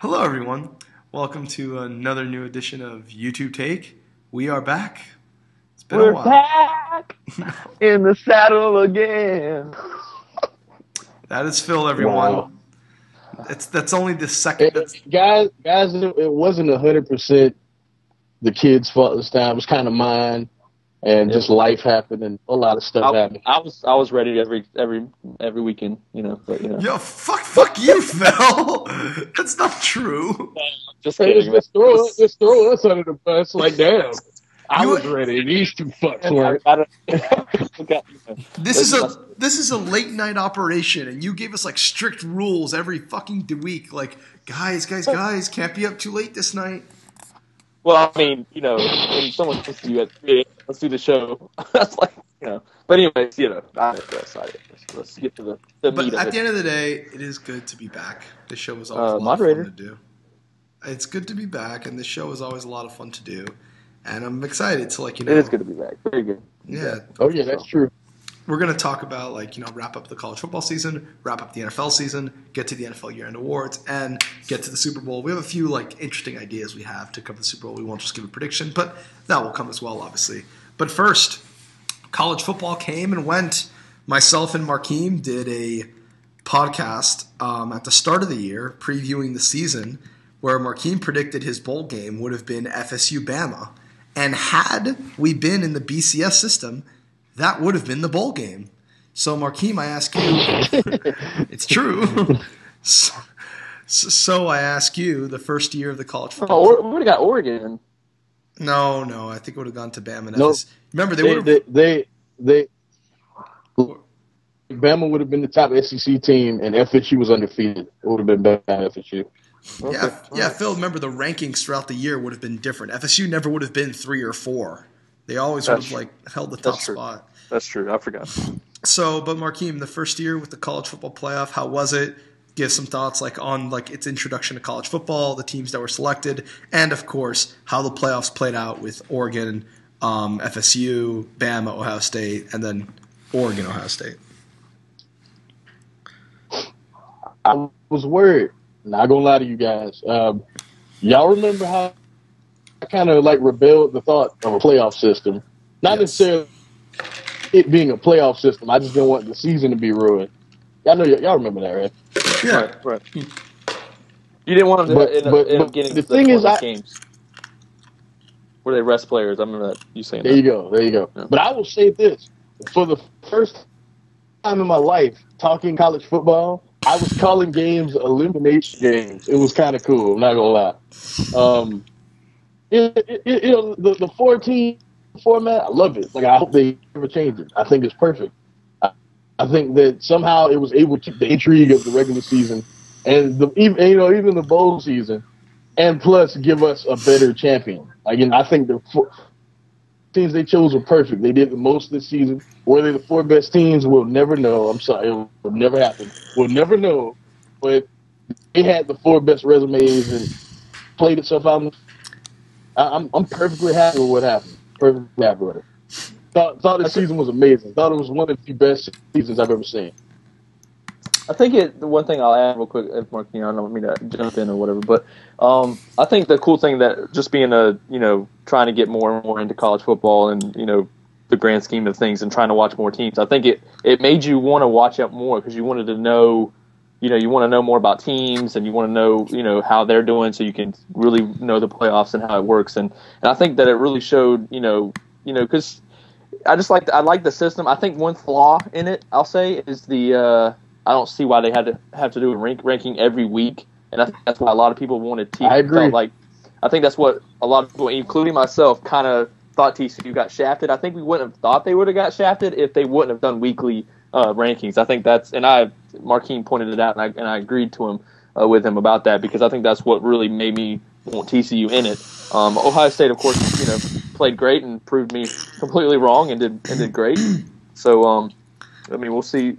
Hello, everyone. Welcome to another new edition of YouTube Take. We are back. It's been a We're while. back in the saddle again. That is Phil, everyone. Wow. That's only the second. Guys, it wasn't 100% the kids' fault this time. It was kind of mine, and just life happened, and a lot of stuff happened. I was ready every weekend, but. Yo, fuck you, Phil. That's not true. Just Hey, kidding. let's throw us under the bus. Like, damn, I was ready. These two fucks weren't. This is a late night operation, and you gave us like strict rules every fucking week. Like, guys, can't be up too late this night. Well, I mean, when someone comes to you at 3 a.m., let's do the show. That's like, But anyways, I digress. Let's get to the But meat of at it. the end of the day, it is good to be back. This show was always a lot moderator. of fun to do. It's good to be back, and this show is always a lot of fun to do. And I'm excited to It is good to be back. Very good. Yeah. Oh yeah, that's true. We're going to talk about, wrap up the college football season, wrap up the NFL season, get to the NFL year-end awards, and get to the Super Bowl. We have a few, interesting ideas we have to cover the Super Bowl. We won't just give a prediction, but that will come as well, obviously. But first, college football came and went. Myself and Markeem did a podcast at the start of the year, previewing the season, where Markeem predicted his bowl game would have been FSU-Bama. And had we been in the BCS system, that would have been the bowl game. So, Markeem, I ask you, it's true. So I ask you, the first year of the college football. Oh, we would have got Oregon. No, I think it would have gone to Bama and No. FSU. Remember, Bama would have been the top SEC team, and FSU was undefeated. It would have been better than FSU. Yeah, Phil, remember the rankings throughout the year would have been different. FSU never would have been 3 or 4. They always would have held the top spot. That's true. I forgot. So, but Markeem, the first year with the college football playoff, how was it? Give some thoughts on its introduction to college football, the teams that were selected, and of course how the playoffs played out with Oregon, FSU, Bama, Ohio State, and then Oregon, Ohio State. I was worried. Not gonna lie to you guys. Y'all remember how I kind of rebelled the thought of a playoff system? Not necessarily it being a playoff system. I just didn't want the season to be ruined. Y'all remember that, right? Yeah. Right. You didn't want them to end up getting the thing is, games where they rest players. I remember that you saying There that. you go. Yeah. But I will say this: for the first time in my life talking college football, I was calling games elimination games. It was kind of cool. I'm not gonna lie. The 14 format, I love it. I hope they never change it. I think it's perfect. I think that somehow it was able to keep the intrigue of the regular season and even the bowl season, and plus give us a better champion. Again, I think the teams they chose were perfect. They did the most this season. Were they the 4 best teams? We'll never know. I'm sorry, it will never happen. We'll never know. But they had the 4 best resumes and played itself out. I'm perfectly happy with what happened. Perfectly happy with it. Thought the season was amazing. Thought it was one of the best seasons I've ever seen. I think the one thing I'll add real quick, if Mark, I don't want me to jump in or whatever, but I think the cool thing that just being trying to get more and more into college football and, the grand scheme of things and trying to watch more teams, I think it made you want to watch out more because you wanted to know, you want to know more about teams and you want to know, how they're doing so you can really know the playoffs and how it works. And I think that it really showed, because I like the system. I think one flaw in it, I'll say, is I don't see why they had to have to do a ranking every week, and I think that's why a lot of people wanted TCU. I agree. I think that's what a lot of people, including myself, kind of thought TCU got shafted. I think we wouldn't have thought they would have got shafted if they wouldn't have done weekly rankings. I think Markeem pointed it out, and I agreed to him with him about that because I think that's what really made me want TCU in it. Ohio State, of course, played great and proved me completely wrong and did great. So, we'll see.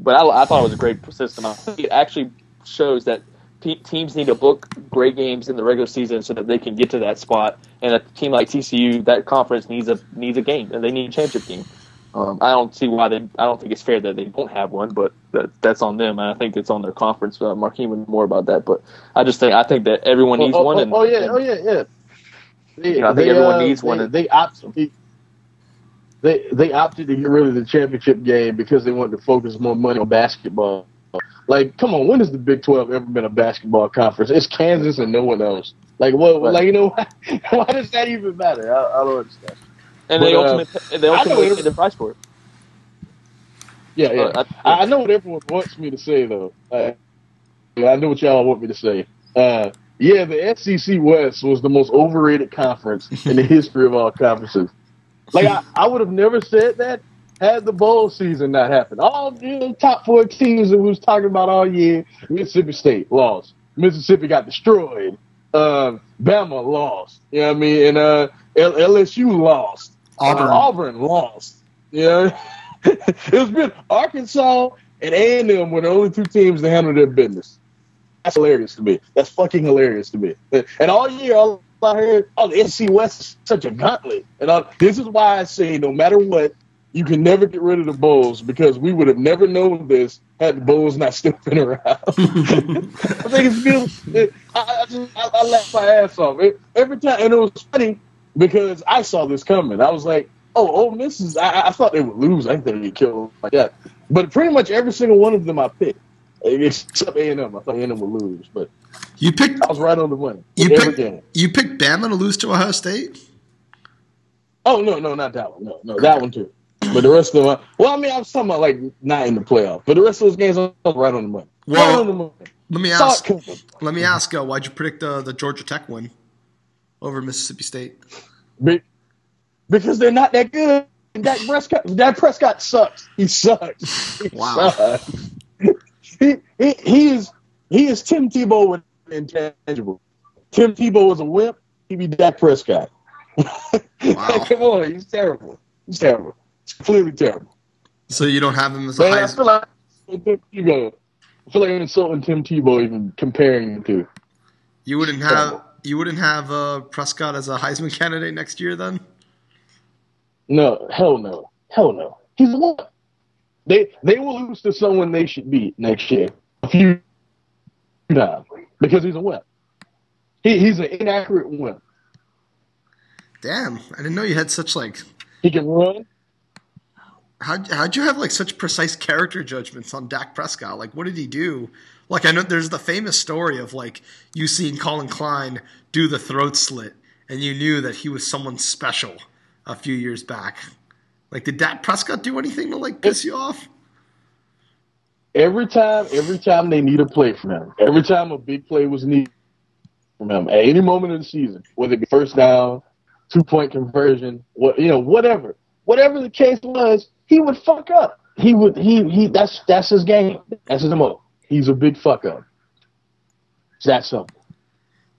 But I thought it was a great system. I think it actually shows that teams need to book great games in the regular season so that they can get to that spot. And a team like TCU, that conference needs a game, and they need a championship game. I don't see why I don't think it's fair that they don't have one, but that's on them. And I think it's on their conference. Markeem would know more about that, but I think that everyone needs one. Yeah. I think everyone needs one. They opted to get rid of the championship game because they wanted to focus more money on basketball. Like, come on, when has the Big 12 ever been a basketball conference? It's Kansas and no one else. Like, what? Right. Like, you know, why does that even matter? I don't understand. And they ultimately pay the price for it. Yeah. I know what everyone wants me to say, though. I know what y'all want me to say. The SEC West was the most overrated conference in the history of all conferences. Like, I would have never said that had the bowl season not happened. All the top 4 teams that we was talking about all year, Mississippi State lost. Mississippi got destroyed. Bama lost. You know what I mean? And LSU lost. Auburn lost. Yeah. It's been Arkansas and A&M were the only 2 teams that handled their business. That's hilarious to me. That's fucking hilarious to me. And all year, all I heard, the SEC West is such a gauntlet. And this is why I say no matter what, you can never get rid of the Bulls because we would have never known this had the Bulls not still been around. I think it's beautiful. I laughed my ass off. Every time, and it was funny because I saw this coming. I was like, Ole Miss is, I thought they would lose. I think they'd get killed like that. But pretty much every single one of them I picked, except A&M. I thought A&M would lose, but I was right on the money. You picked Bama to lose to Ohio State? Oh, no, not that one. No, that one too. But the rest of them, I was talking about like not in the playoff. But the rest of those games, I was right on the money. Well, right on the money. Let me ask, why'd you predict the Georgia Tech win over Mississippi State? Because they're not that good. Dak Prescott sucks. He sucks. Wow. Sucks. He is Tim Tebow with intangible. Tim Tebow was a wimp. He'd be Dak Prescott. Wow. Come on, he's terrible. He's completely terrible. So you don't have him as a Heisman? I feel like I'm insulting Tim Tebow even comparing the two. You wouldn't have Prescott as a Heisman candidate next year then? No, hell no. He's one. They will lose to someone they should beat next year. A few times. Because he's a wimp. He's an inaccurate wimp. Damn, I didn't know you had such He can run. How'd you have such precise character judgments on Dak Prescott? What did he do? I know there's the famous story of you seeing Colin Klein do the throat slit, and you knew that he was someone special a few years back. Did Dak Prescott do anything to piss you off? Every time they need a play from him, every time a big play was needed from him, at any moment of the season, whether it be first down, 2-point conversion, whatever the case was, he would fuck up. That's his game. That's his MO. He's a big fuck up. It's that simple.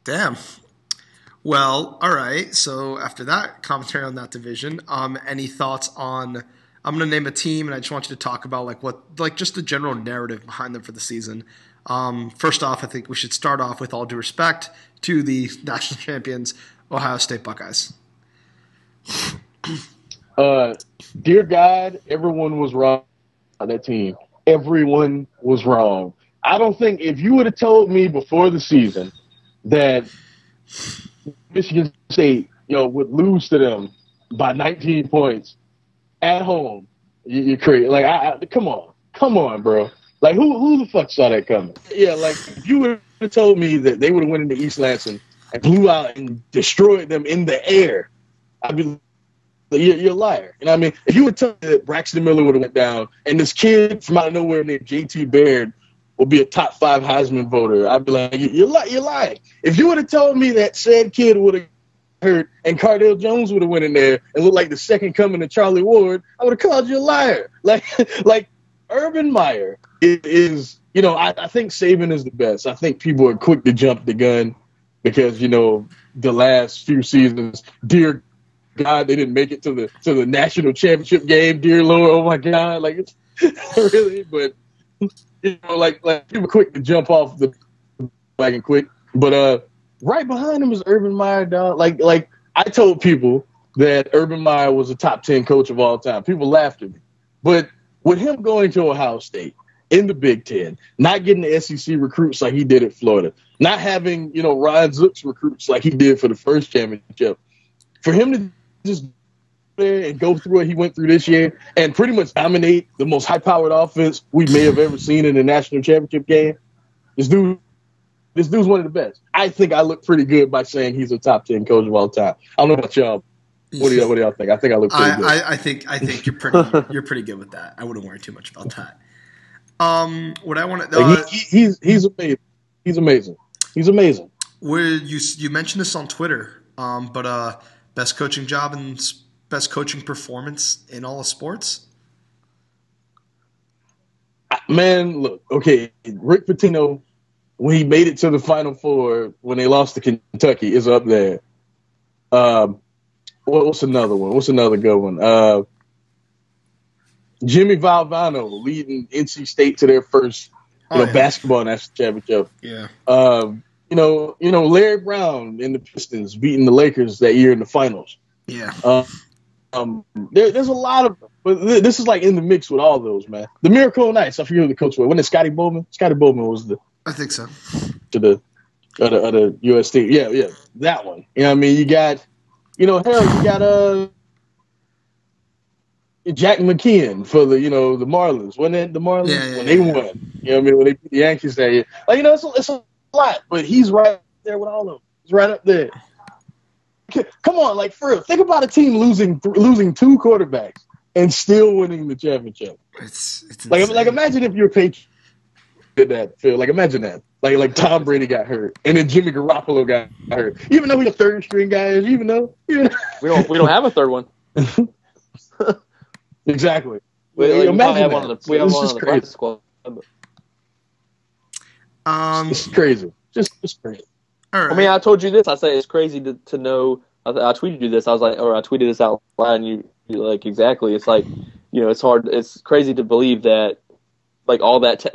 Damn. Well, all right. So after that commentary on that division, any thoughts on? I'm going to name a team, and I just want you to talk about just the general narrative behind them for the season. First off, I think we should start off with all due respect to the national champions, Ohio State Buckeyes. Dear God, everyone was wrong on that team. Everyone was wrong. I don't think if you would have told me before the season that Michigan State, would lose to them by 19 points at home, you're crazy. Come on, bro. Who the fuck saw that coming? Yeah, if you would have told me that they would have went into East Lansing and blew out and destroyed them in the air, I'd be you're a liar. You know what I mean? If you would tell me that Braxton Miller would have went down and this kid from out of nowhere named J.T. Baird will be a top 5 Heisman voter, I'd be like, you're lying. If you would have told me that said kid would have hurt and Cardale Jones would have went in there and looked like the second coming of Charlie Ward, I would have called you a liar. Urban Meyer is I think Saban is the best. I think people are quick to jump the gun because, the last few seasons, dear God, they didn't make it to the national championship game. Dear Lord, oh my God, it's really. But people quick to jump off the wagon quick. But right behind him is Urban Meyer, dog. I told people that Urban Meyer was a top 10 coach of all time. People laughed at me. But with him going to Ohio State in the Big Ten, not getting the SEC recruits like he did at Florida, not having, Ryan Zook's recruits like he did for the first championship, for him to just there and go through what he went through this year and pretty much dominate the most high-powered offense we may have ever seen in a national championship game, this dude's one of the best. I think I look pretty good by saying he's a top 10 coach of all time. I don't know about y'all. What do y'all think? I think I look pretty good. I think you're pretty good with that. I wouldn't worry too much about that. What I want to he's amazing. He's amazing. He's amazing. Where you mentioned this on Twitter, but best coaching job and best coaching performance in all of sports. Man, look, okay, Rick Pitino, when he made it to the Final Four when they lost to Kentucky, is up there. What's another one? What's another good one? Jimmy Valvano leading NC State to their first basketball national championship. Yeah. Larry Brown and the Pistons beating the Lakers that year in the finals. Yeah. There's a lot of, but this is like in the mix with all those, man. The Miracle on Ice, I forget who the coach was. Wasn't it Scotty Bowman? Scotty Bowman was I think so. To the US team. Yeah, that one. You know what I mean? You got, you got Jack McKeon for the Marlins. Wasn't it the Marlins? Yeah, when they won. You know what I mean? When they beat the Yankees that year. Like, it's a lot, but he's right there with all of them. He's right up there. Come on, like, for real. Think about a team losing two quarterbacks and still winning the championship. It's like imagine if your Patriots did that, Phil. Like, imagine that. Like Tom Brady got hurt, and then Jimmy Garoppolo got hurt. You even know who the third string guy is? You even know? We don't have a third one. Exactly. We imagine have one of the practice squad. It's crazy. Just crazy. All right. I mean, I told you this. I said it's crazy to know. I tweeted you this. I tweeted this out loud, and you like exactly. It's like, it's hard. It's crazy to believe that, like, all that.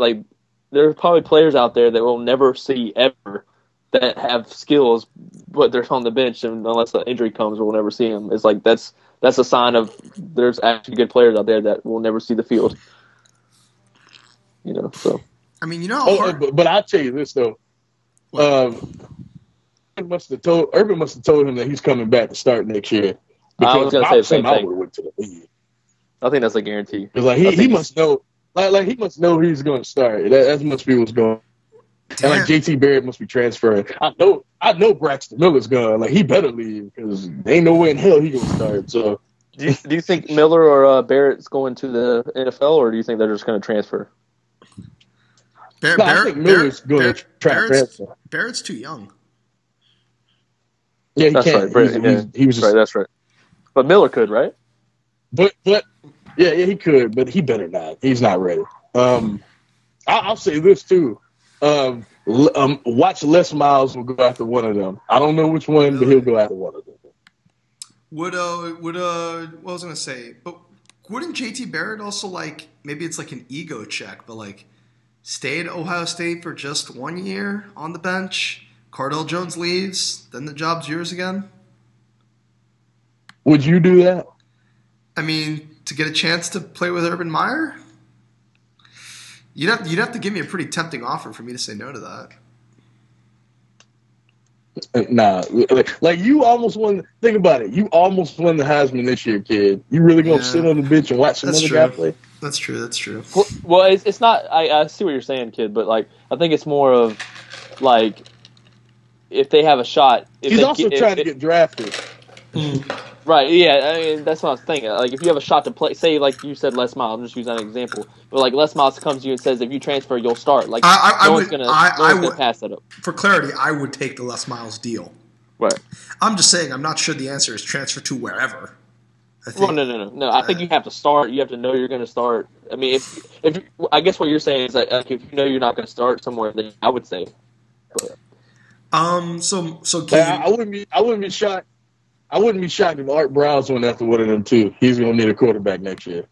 There are probably players out there that we'll never see ever that have skills, but they're on the bench, and unless an injury comes, we'll never see them. It's like that's a sign of there's actually good players out there that will never see the field. So. I mean, but I'll tell you this though. Urban must have told him that he's coming back to start next year. I was going to say the same thing. I would have went to the league. I think that's a guarantee. Because like he must know, like he must know he's going to start. That must be what's going. And like JT Barrett must be transferring. I know Braxton Miller's gone. Like, he better leave because there ain't no way in hell he gonna start. So, do you think Miller or Barrett's going to the NFL, or do you think they're just going to transfer? I think Miller's going to transfer. Barrett's too young. Yeah, he that's can't. Right. He was just, right. That's right. But Miller could, right? But yeah, he could, but he better not. He's not ready. I'll say this too. Watch Les Miles will go after one of them. I don't know which one, but he'll go after one of them. What was I gonna say? But wouldn't JT Barrett also, like, maybe it's like an ego check, but like stay at Ohio State for just 1 year on the bench? Cardell Jones leaves, then the job's yours again? Would you do that? I mean, to get a chance to play with Urban Meyer? You'd have to give me a pretty tempting offer for me to say no to that. Nah, like you almost won. Think about it. You almost won the Heisman this year, kid. You really gonna sit on the bench and watch some other guy play? That's true. Well, it's not. I see what you're saying, kid. But like, I think it's more of like if they have a shot. He's also trying to get drafted. Right, yeah, I mean, that's what I was thinking. Like, if you have a shot to play, say, like you said, Les Miles, I'm just using that example. But, like, Les Miles comes to you and says, if you transfer, you'll start. Like, no one's going to pass that up. For clarity, I would take the Les Miles deal. Right. I'm just saying, I'm not sure the answer is transfer to wherever. No. I think you have to start. You have to know you're going to start. I mean, if I guess what you're saying is that like, if you know you're not going to start somewhere, then I would say. But. I wouldn't be shocked. I wouldn't be shocked if Art Browns went after one of them too. He's going to need a quarterback next year.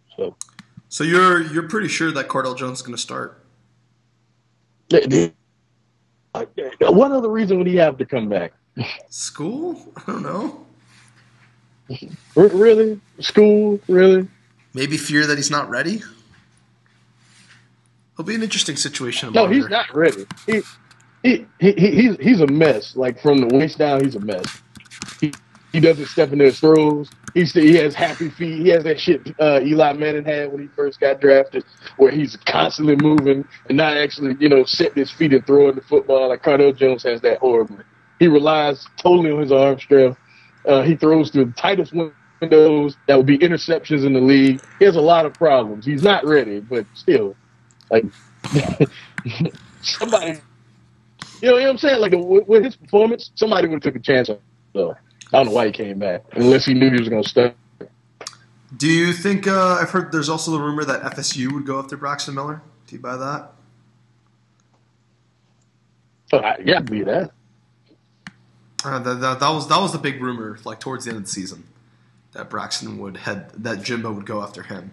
So you're pretty sure that Cardell Jones is going to start? What other reason would he have to come back? School? I don't know. Really? School? Really? Maybe fear that he's not ready. It'll be an interesting situation. No, he's not ready. He's a mess. Like from the waist down, he's a mess. He doesn't step in his throws. He has happy feet. He has that shit Eli Manning had when he first got drafted, where he's constantly moving and not actually, setting his feet and throwing the football. Like Cardale Jones has that horribly. He relies totally on his arm strength. He throws through the tightest windows. That would be interceptions in the league. He has a lot of problems. He's not ready, but still, like somebody, you know what I'm saying? Like with his performance, somebody would have took a chance on him. So I don't know why he came back, unless he knew he was going to start. Do you think, I've heard there's also the rumor that FSU would go after Braxton Miller. Do you buy that? Yeah, I believe that. That was the big rumor, like towards the end of the season, that that Jimbo would go after him.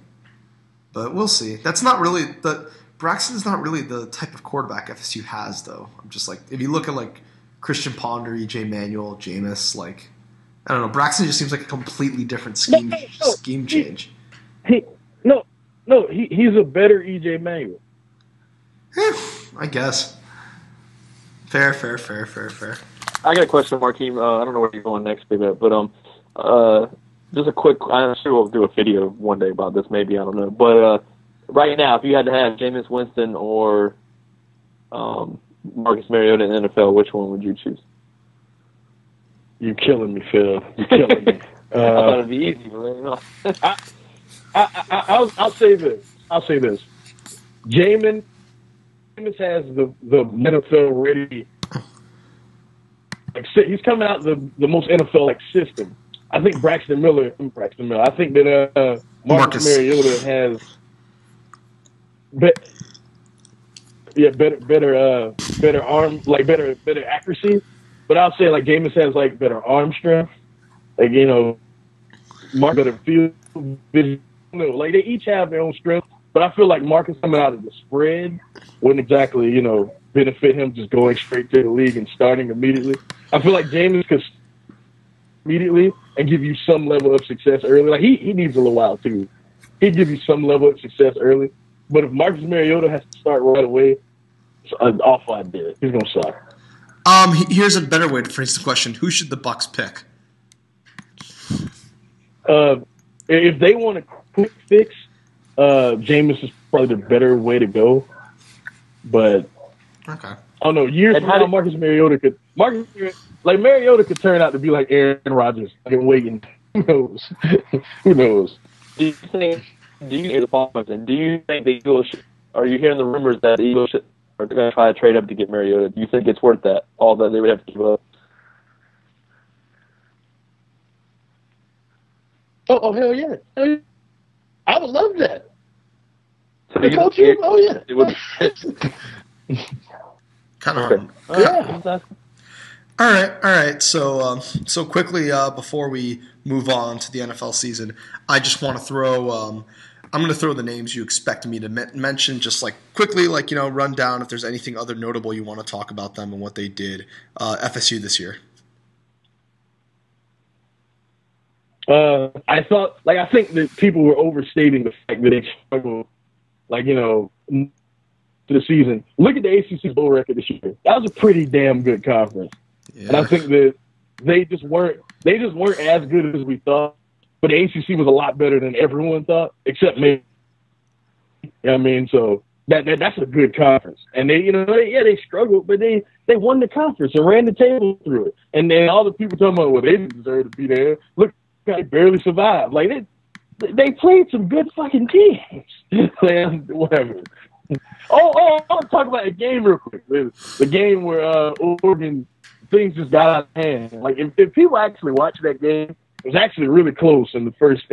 But we'll see. Braxton is not really the type of quarterback FSU has, though. I'm just like, if you look at like Christian Ponder, EJ Manuel, Jameis, like, I don't know, Braxton just seems like a completely different scheme change. He's a better EJ Manuel. I guess. Fair. I got a question, Markeem. I don't know where you're going next, but just a quick. I'm sure we'll do a video one day about this. Maybe, I don't know. But right now, if you had to have Jameis Winston or Marcus Mariota in the NFL, which one would you choose? You're killing me, Phil. You're killing me. I thought it'd be easy, but I'll say this. Jameis has the NFL ready. Like, he's coming out the most NFL like system. I think Braxton Miller. I think that Marcus Mariota has better arm, like better accuracy. But I'll say like Jameis has like better arm strength. Like Mark better field vision. Like they each have their own strength. But I feel like Marcus coming out of the spread wouldn't exactly benefit him just going straight to the league and starting immediately. I feel like Jameis could immediately and give you some level of success early. Like he needs a little while too. He'd give you some level of success early. But if Marcus Mariota has to start right away, it's an awful idea. He's gonna suck. Here's a better way to phrase the question: who should the Bucs pick? If they want a quick fix, Jameis is probably the better way to go. But okay. Oh no! Years from now, Mariota could turn out to be like Aaron Rodgers. I've waiting. Who knows? Who knows? Do you think the Eagles should, are you hearing the rumors that the Eagles are going to try to trade up to get Mariota? Do you think it's worth that? All that they would have to give up? Oh hell yeah! I would love that. So coach him? Oh yeah. It would. Kind of. Yeah. All right. So quickly before we move on to the NFL season, I just want to throw. I'm going to throw the names you expect me to mention, just like quickly, run down if there's anything other notable you want to talk about them and what they did. FSU this year. I think that people were overstating the fact that they struggled, the season. Look at the ACC bowl record this year. That was a pretty damn good conference, and I think that they just weren't as good as we thought. But the ACC was a lot better than everyone thought, except me. You know what I mean? So that's a good conference, and they struggled, but they won the conference and ran the table through it. And then all the people talking about, well, they didn't deserve to be there. Look, they barely survived. Like they played some good fucking teams. Whatever. I want to talk about a game real quick. The game where Oregon, things just got out of hand. Like if people actually watch that game, it was actually really close in the first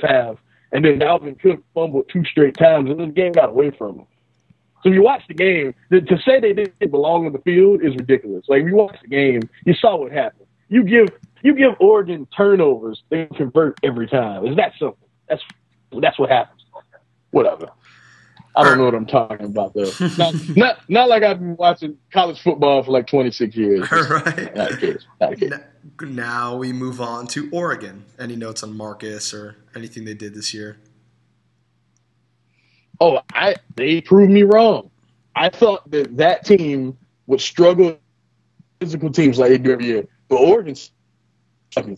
half, and then Dalvin Cook fumbled 2 straight times, and then the game got away from him. So if you watch the game, to say they didn't belong on the field is ridiculous. Like if you watch the game, you saw what happened. You give Oregon turnovers, they convert every time. It's that simple. That's what happens. Whatever. I don't know what I'm talking about though. Not like I've been watching college football for like 26 years. All right. Not the case. Not the case. Now we move on to Oregon. Any notes on Marcus or anything they did this year? Oh, they proved me wrong. I thought that team would struggle with physical teams like they do every year. But Oregon's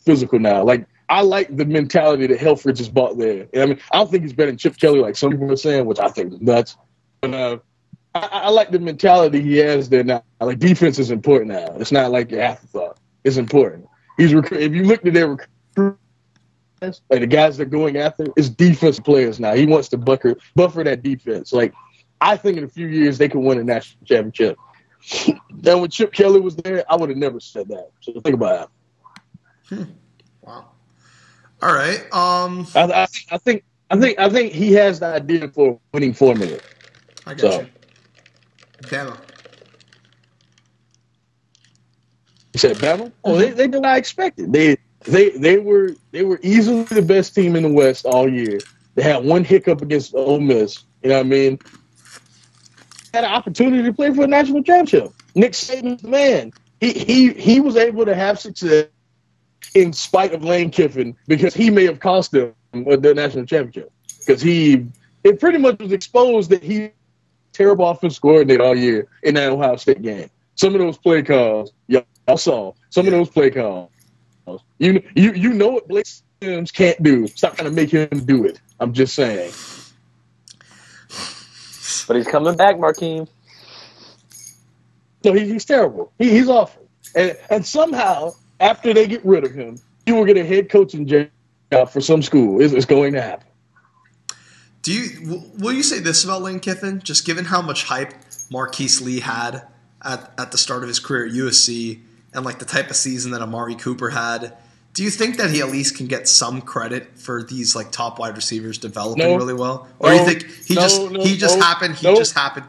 physical now. Like, I like the mentality that Helfrich has brought there. I mean, I don't think he's better than Chip Kelly like some people are saying, which I think is nuts. But I like the mentality he has there now. Like, defense is important now. It's not like your afterthought. It's important. If you look at their recruiters, like the guys they're going after, it's defensive players now. He wants to buffer that defense. Like, I think in a few years they could win a national championship. And when Chip Kelly was there, I would have never said that. So think about that. Wow. All right. I think he has the idea for a winning formula. I got you. Bama. You said Bama? Oh, they did what I expected. They were easily the best team in the West all year. They had one hiccup against Ole Miss. You know what I mean? Had an opportunity to play for a national championship. Nick Saban's the man. He was able to have success in spite of Lane Kiffin because he may have cost them the national championship. Because it pretty much was exposed that he terrible offensive coordinator all year in that Ohio State game. Some of those play calls, y'all saw. Some of those play calls. You know what Blake Sims can't do. Stop trying to make him do it. I'm just saying. But he's coming back, Markeem. No, he's terrible. He's awful. And somehow, after they get rid of him, he will get a head coaching job for some school. It's going to happen. Will you say this about Lane Kiffin? Just given how much hype Marquise Lee had at the start of his career at USC and like the type of season that Amari Cooper had, do you think that he at least can get some credit for these like top wide receivers developing really well, or do you think he just happened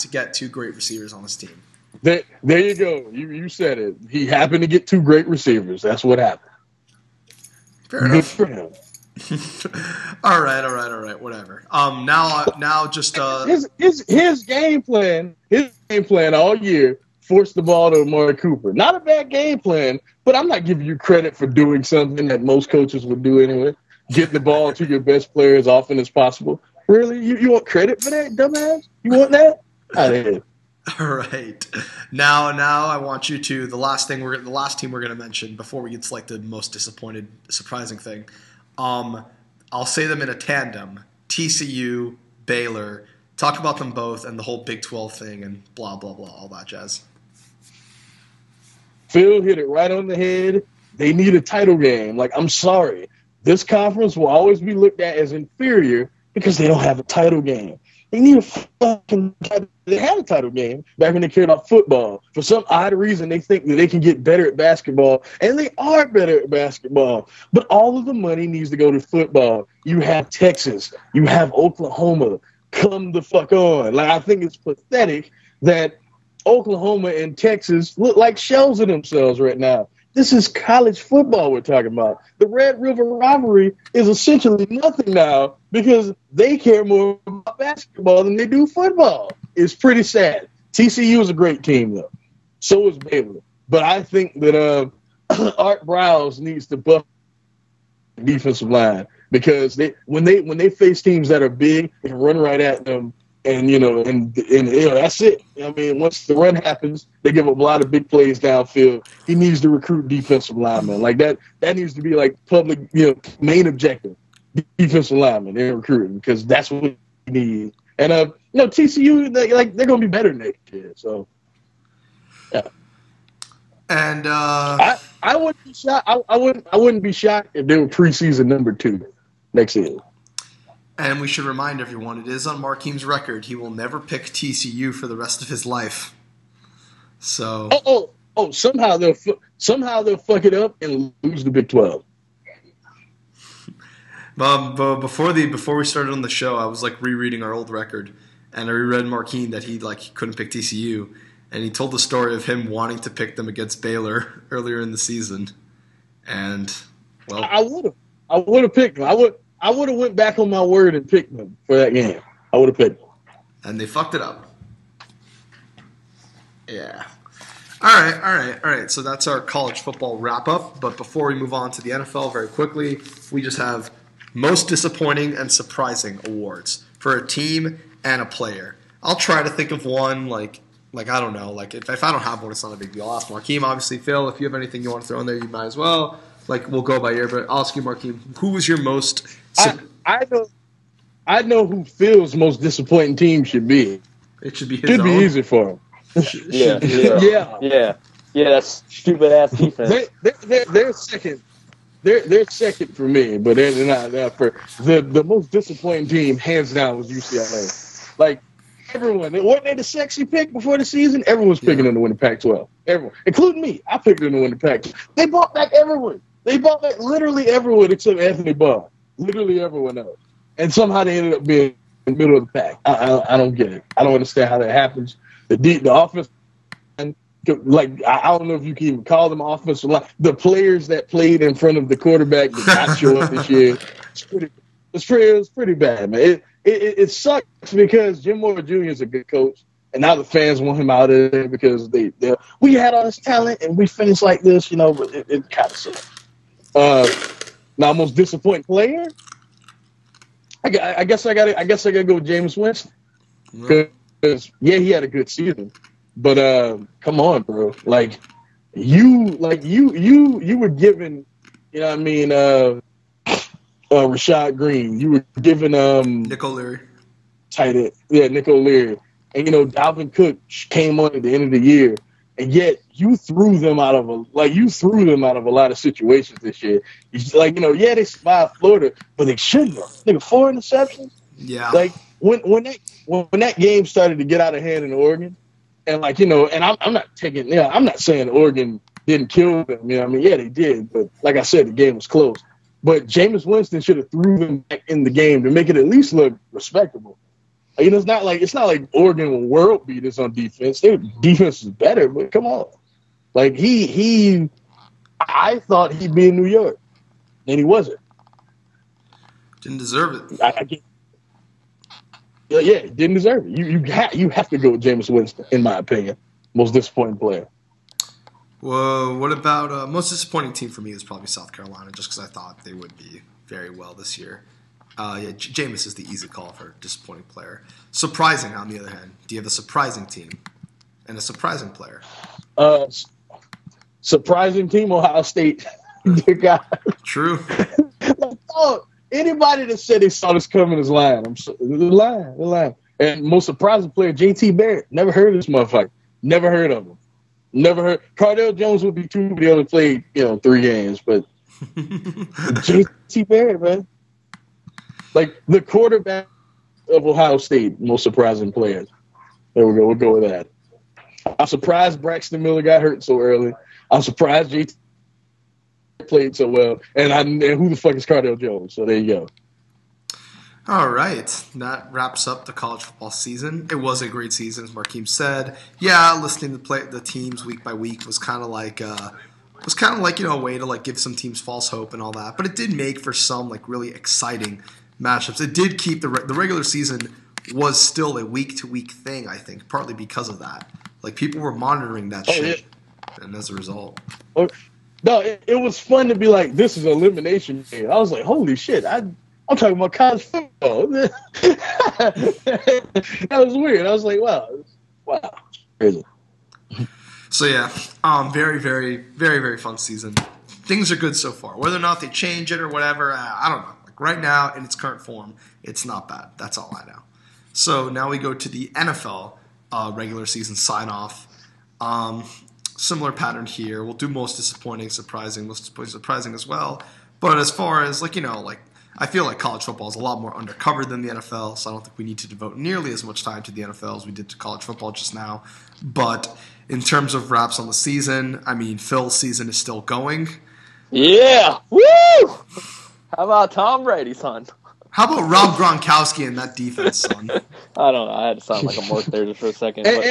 to get two great receivers on his team? There you go. You said it. He happened to get two great receivers. That's what happened. Fair enough. Good for him. All right. Whatever. Now just his game plan all year forced the ball to Amari Cooper. Not a bad game plan, but I'm not giving you credit for doing something that most coaches would do anyway. Getting the ball to your best player as often as possible. Really? You want credit for that, dumbass? You want that? Out of here. All right. Now I want you to the last team we're going to mention before we get to like the most surprising thing. I'll say them in a tandem. TCU, Baylor. Talk about them both and the whole Big 12 thing and blah blah blah, all that jazz. Phil hit it right on the head. They need a title game. Like, I'm sorry. This conference will always be looked at as inferior because they don't have a title game. They need a fucking title. They had a title game back when they cared about football. For some odd reason, they think that they can get better at basketball, and they are better at basketball. But all of the money needs to go to football. You have Texas. You have Oklahoma. Come the fuck on. Like, I think it's pathetic that Oklahoma and Texas look like shells of themselves right now. This is college football we're talking about. The Red River rivalry is essentially nothing now because they care more about basketball than they do football. It's pretty sad. TCU is a great team, though. So is Baylor. But I think that Art Browse needs to buff the defensive line because when they face teams that are big, they can run right at them. And that's it. I mean, once the run happens, they give up a lot of big plays downfield. He needs to recruit defensive linemen. Like that needs to be like public, main objective. Defensive linemen in recruiting because that's what we need. And TCU, they're gonna be better next year. So yeah. And I wouldn't be shocked. I wouldn't be shocked if they were preseason number 2 next year. And we should remind everyone, it is on Markeem's record. He will never pick TCU for the rest of his life. So. Somehow they'll fuck it up and lose the Big 12. But before we started on the show, I was like rereading our old record, and I reread Markeem that he couldn't pick TCU, and he told the story of him wanting to pick them against Baylor earlier in the season, and well, I would have picked them. I would have went back on my word and picked them for that game. I would have picked them. and they fucked it up. Yeah. All right. So that's our college football wrap up. But before we move on to the NFL very quickly, we just have most disappointing and surprising awards for a team and a player. I'll try to think of one like I don't know. Like if I don't have one, it's not a big deal. I'll ask Markeem, obviously. Phil, if you have anything you want to throw in there, you might as well. Like we'll go by ear, but I'll ask you, Markeem, who was your most? I know who Phil's most disappointing team should be. It should be his Should own. be easy for him. Yeah. That's stupid ass defense. They're second. They're second for me, but they're not for the most disappointing team. Hands down was UCLA. Like everyone, weren't they the sexy pick before the season? Everyone was picking them to win the Pac-12. Everyone, including me. I picked them to win the Pac-12. They bought back everyone. They bought back literally everyone except Anthony Barr. Literally everyone else, and somehow they ended up being in the middle of the pack. I don't get it. I don't understand how that happens. The offense. Like I don't know if you can even call them offensive line. The players that played in front of the quarterback did not show up this year. It's pretty bad, man. It sucks because Jim Moore Jr. is a good coach, and now the fans want him out of there because we had all this talent and we finished like this, But it kind of sucks. Now, most disappointing player, I guess I got to go with Jameis Winston because he had a good season. But come on, bro. Like you were given, Rashad Green. You were given Nick O'Leary. Tight end. Yeah, Nick O'Leary. And Dalvin Cook came on at the end of the year, and yet you threw them out of a lot of situations this year. They survived Florida, but they shouldn't have. Nigga, 4 interceptions. Yeah. Like when that game started to get out of hand in Oregon. And and I'm not I'm not saying Oregon didn't kill them. Yeah, they did. But like I said, the game was close. But Jameis Winston should have threw them back in the game to make it at least look respectable. It's not like Oregon will world beat us on defense. Their defense is better, but come on. Like I thought he'd be in New York, and he wasn't. Didn't deserve it. Yeah, didn't deserve it. You have to go with Jameis Winston, in my opinion. Most disappointing player. Well, what about most disappointing team for me is probably South Carolina, just because I thought they would be very well this year. Jameis is the easy call for disappointing player. Surprising, on the other hand. Do you have a surprising team and a surprising player? Surprising team, Ohio State. True. Anybody that said they saw this coming is lying. They're lying. And most surprising player, JT Barrett. Never heard of this motherfucker. Never heard of him. Never heard. Cardale Jones would be 2, but he only played 3 games. But JT Barrett, man, like the quarterback of Ohio State, most surprising player. There we go. We'll go with that. I'm surprised Braxton Miller got hurt so early. I'm surprised JT played so well, and who the fuck is Cardale Jones? So there you go. All right, that wraps up the college football season. It was a great season, as Markeem said. Yeah, listening to the teams week by week was kind of like a way to give some teams false hope and all that. But it did make for some really exciting matchups. It did keep the regular season was still a week to week thing. I think partly because of that, people were monitoring that shit, and as a result. No, it was fun to be like, this is an elimination game. I was like, holy shit, I'm talking about college football. That was weird. I was like, wow, crazy. So yeah, very, very, very, very fun season. Things are good so far. Whether or not they change it or whatever, I don't know. Right now, in its current form, it's not bad. That's all I know. So now we go to the NFL regular season sign-off. Similar pattern here. We'll do most disappointing, surprising, most disappointing, surprising as well. But as far as I feel like college football is a lot more undercovered than the NFL, so I don't think we need to devote nearly as much time to the NFL as we did to college football just now. But in terms of wraps on the season, Phil's season is still going. Yeah, woo! How about Tom Brady, son? How about Rob Gronkowski and that defense, son? I don't know. I had to sound like a mark there just for a second. But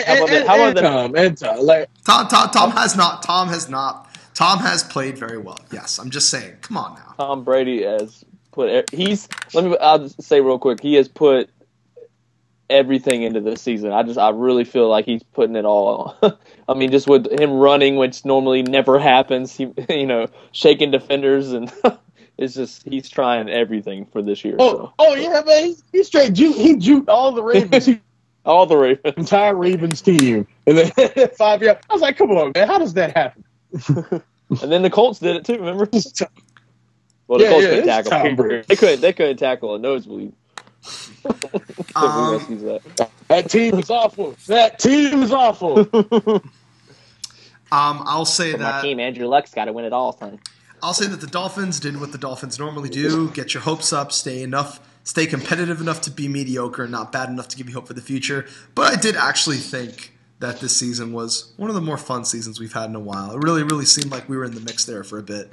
Tom has not. Tom has played very well. Yes, I'm just saying. Come on now. Tom Brady has put. I'll just say real quick. He has put everything into this season. I really feel like he's putting it all on. I mean, just with him running, which normally never happens, he, shaking defenders, and it's just he's trying everything for this year. Yeah, man, he straight juked all the Ravens. All the Ravens. Entire Ravens team. And then 5 yards. I was like, come on, man. How does that happen? And then the Colts did it too, remember? Well, the Colts couldn't tackle. They couldn't tackle a nosebleed. That team is awful. I'll say For that my team, Andrew Luck's got to win it all time. I'll say that the Dolphins did what the Dolphins normally do: get your hopes up, stay competitive enough to be mediocre, and not bad enough to give you hope for the future. But I did actually think that this season was one of the more fun seasons we've had in a while. It really, really seemed like we were in the mix there for a bit.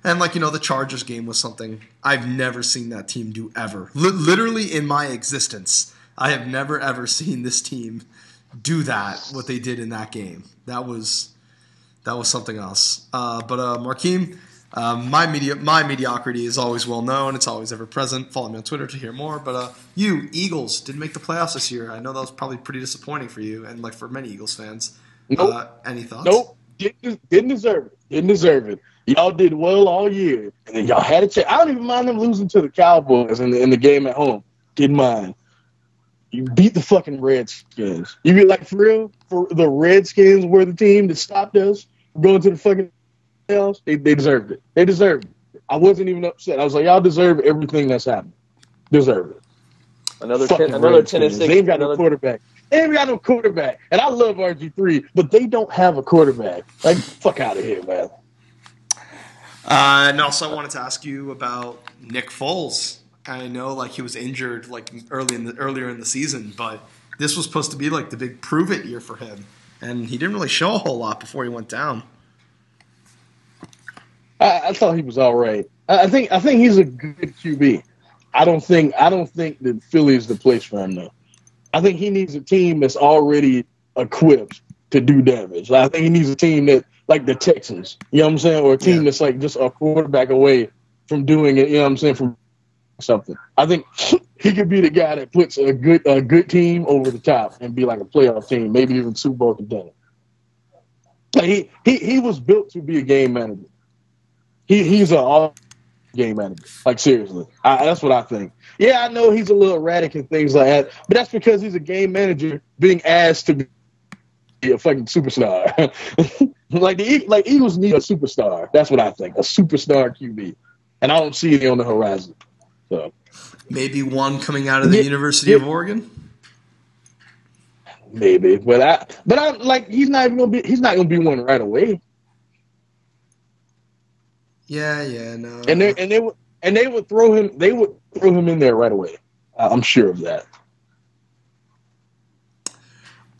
And, the Chargers game was something I've never seen that team do ever. Literally in my existence, I have never, ever seen this team do that, what they did in that game. That was something else. But Markeem, my mediocrity is always well known. It's always ever present. Follow me on Twitter to hear more. But you, Eagles, didn't make the playoffs this year. I know that was probably pretty disappointing for you and for many Eagles fans. Nope. Any thoughts? Nope. Didn't deserve it. Y'all did well all year, and then y'all had a chance. I don't even mind them losing to the Cowboys in the game at home. Didn't mind. You beat the fucking Redskins. You get for real? For the Redskins were the team that stopped us from going to the fucking playoffs. They deserved it. They deserved it. I wasn't even upset. I was like, y'all deserve everything that's happened. Deserve it. Another Tennessee. They ain't got no quarterback. They ain't got no quarterback. And I love RG3, but they don't have a quarterback. Fuck out of here, man. And also I wanted to ask you about Nick Foles. I know he was injured earlier in the season, but this was supposed to be the big prove it year for him, and he didn't really show a whole lot before he went down. I thought he was all right. I think he's a good QB. I don't think that Philly is the place for him though. I think he needs a team that's already equipped to do damage. I think he needs a team that like the Texans, you know what I'm saying, or a team that's just a quarterback away from doing it, you know what I'm saying, from something. I think he could be the guy that puts a good team over the top and be like a playoff team, maybe even Super Bowl contender. He was built to be a game manager. He's an all game manager. Seriously, that's what I think. Yeah, I know he's a little erratic and things like that, but that's because he's a game manager being asked to be a fucking superstar. the Eagles need a superstar. That's what I think. A superstar QB, and I don't see it on the horizon. So maybe one coming out of the University of Oregon. Maybe, but I'm he's not gonna be one right away. Yeah, no. And they would throw him in there right away. I'm sure of that.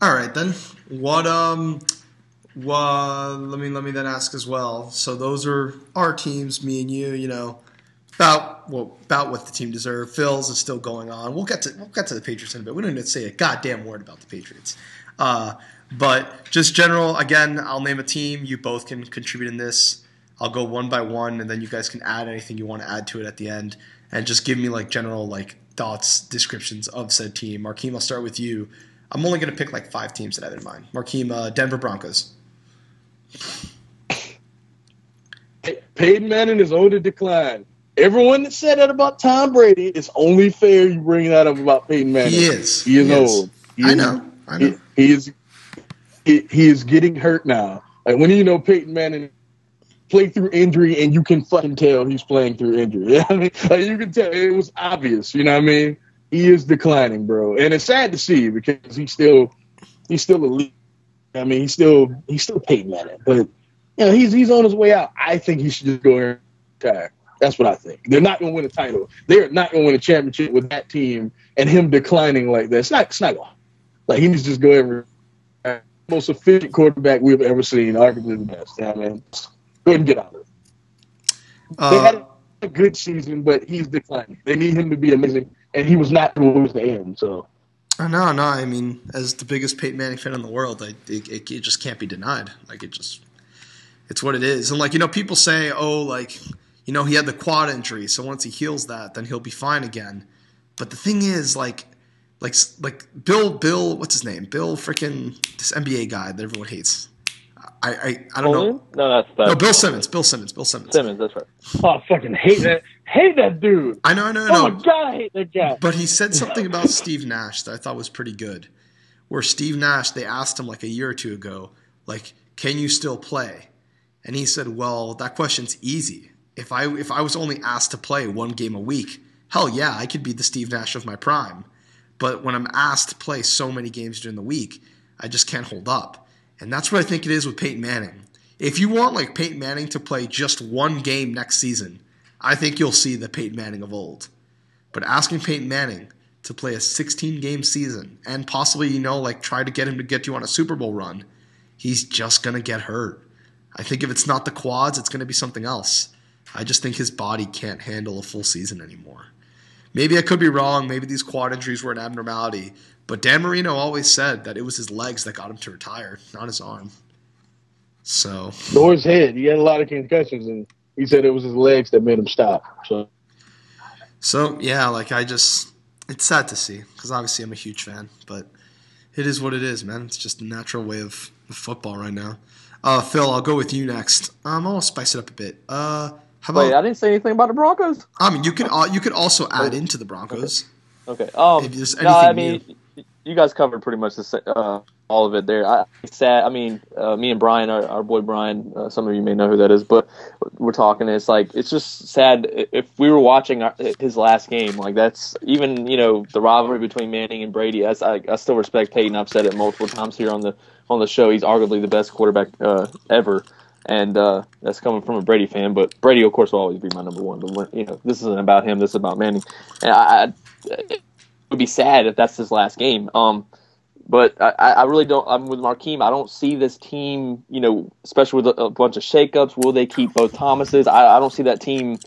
All right then. What let me then ask as well. So those are our teams, me and you, about what the team deserved. Phil's is still going on. We'll get to the Patriots in a bit. We don't need to say a goddamn word about the Patriots. But just general, again, I'll name a team. You both can contribute in this. I'll go one by one, and then you guys can add anything you want to add to it at the end. And just give me general thoughts, descriptions of said team. Markeem, I'll start with you. I'm only going to pick 5 teams that I have in mind. Markeem, Denver Broncos. Peyton Manning is on the decline. Everyone that said that about Tom Brady, it's only fair you bring that up about Peyton Manning. He is. He is old. I know. He is getting hurt now. When Peyton Manning play through injury, and you can fucking tell he's playing through injury. You know what I mean? You can tell it was obvious. You know what I mean? He is declining, bro, and it's sad to see because he's still elite. I mean, he's still Peyton Manning, but he's on his way out. I think he should just go and retire. That's what I think. They're not going to win a title. They're not going to win a championship with that team and him declining like that. It's not going. He needs to just go and retire. Most efficient quarterback we've ever seen, arguably the best. Yeah, man. Go ahead and get out of it. They had a good season, but he's declining. They need him to be amazing, and he was not towards the end. So, no. I mean, as the biggest Peyton Manning fan in the world, it just can't be denied. It's what it is. And people say, he had the quad injury, so once he heals that, then he'll be fine again. But the thing is, like Bill, what's his name? Bill freaking this NBA guy that everyone hates. I don't know. No, No, Bill Simmons. Simmons, that's right. Oh, I fucking hate that. Hate that dude. I know. Oh my god, I hate that guy. But he said something about Steve Nash that I thought was pretty good. Where Steve Nash, they asked him like a year or two ago, like, can you still play? And he said, well, that question's easy. If I was only asked to play one game a week, hell yeah, I could be the Steve Nash of my prime. But when I'm asked to play so many games during the week, I just can't hold up. And that's what I think it is with Peyton Manning. If you want like Peyton Manning to play just one game next season, I think you'll see the Peyton Manning of old. But asking Peyton Manning to play a 16-game season and possibly, like try to get him to get you on a Super Bowl run, he's just going to get hurt. I think if it's not the quads, it's going to be something else. I just think his body can't handle a full season anymore. Maybe I could be wrong. Maybe these quad injuries were an abnormality. But Dan Marino always said that it was his legs that got him to retire, not his arm. So, or his head. He had a lot of concussions, and he said it was his legs that made him stop. So yeah, it's sad to see because obviously I'm a huge fan, but it is what it is, man. It's just a natural way of football right now. Phil, I'll go with you next. I'll spice it up a bit. How about? Wait, I didn't say anything about the Broncos. I mean, you could also add into the Broncos. Okay. If there's anything new. You guys covered pretty much all of it there. Me and Brian, our boy Brian, some of you may know who that is, but we're talking. It's just sad. If we were watching his last game, like that's even the rivalry between Manning and Brady. I still respect Peyton. I've said it multiple times here on the show. He's arguably the best quarterback ever, and that's coming from a Brady fan. But Brady, of course, will always be my number one. But this isn't about him. This is about Manning, and it would be sad if that's his last game. But I really don't. I'm with Markeem. I don't see this team, especially with a bunch of shakeups. Will they keep both Thomases? I don't see that team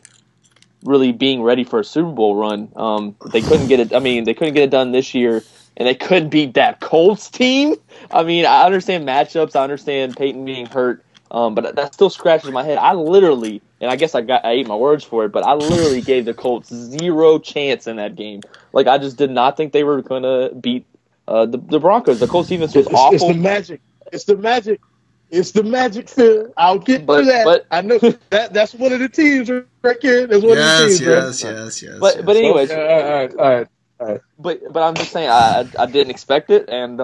really being ready for a Super Bowl run. They couldn't get it. I mean, they couldn't get it done this year, and they couldn't beat that Colts team. I mean, I understand matchups. I understand Peyton being hurt. But that still scratches my head. I literally, and I guess I ate my words for it, but I literally gave the Colts zero chance in that game. Like, I just did not think they were going to beat the Broncos. The Colts defense was awful. It's the magic. It's the magic, Phil. I'll get to that. But I know that's one of the teams right here. That's one of the teams. Yes. But anyways. All right. But I'm just saying I didn't expect it, and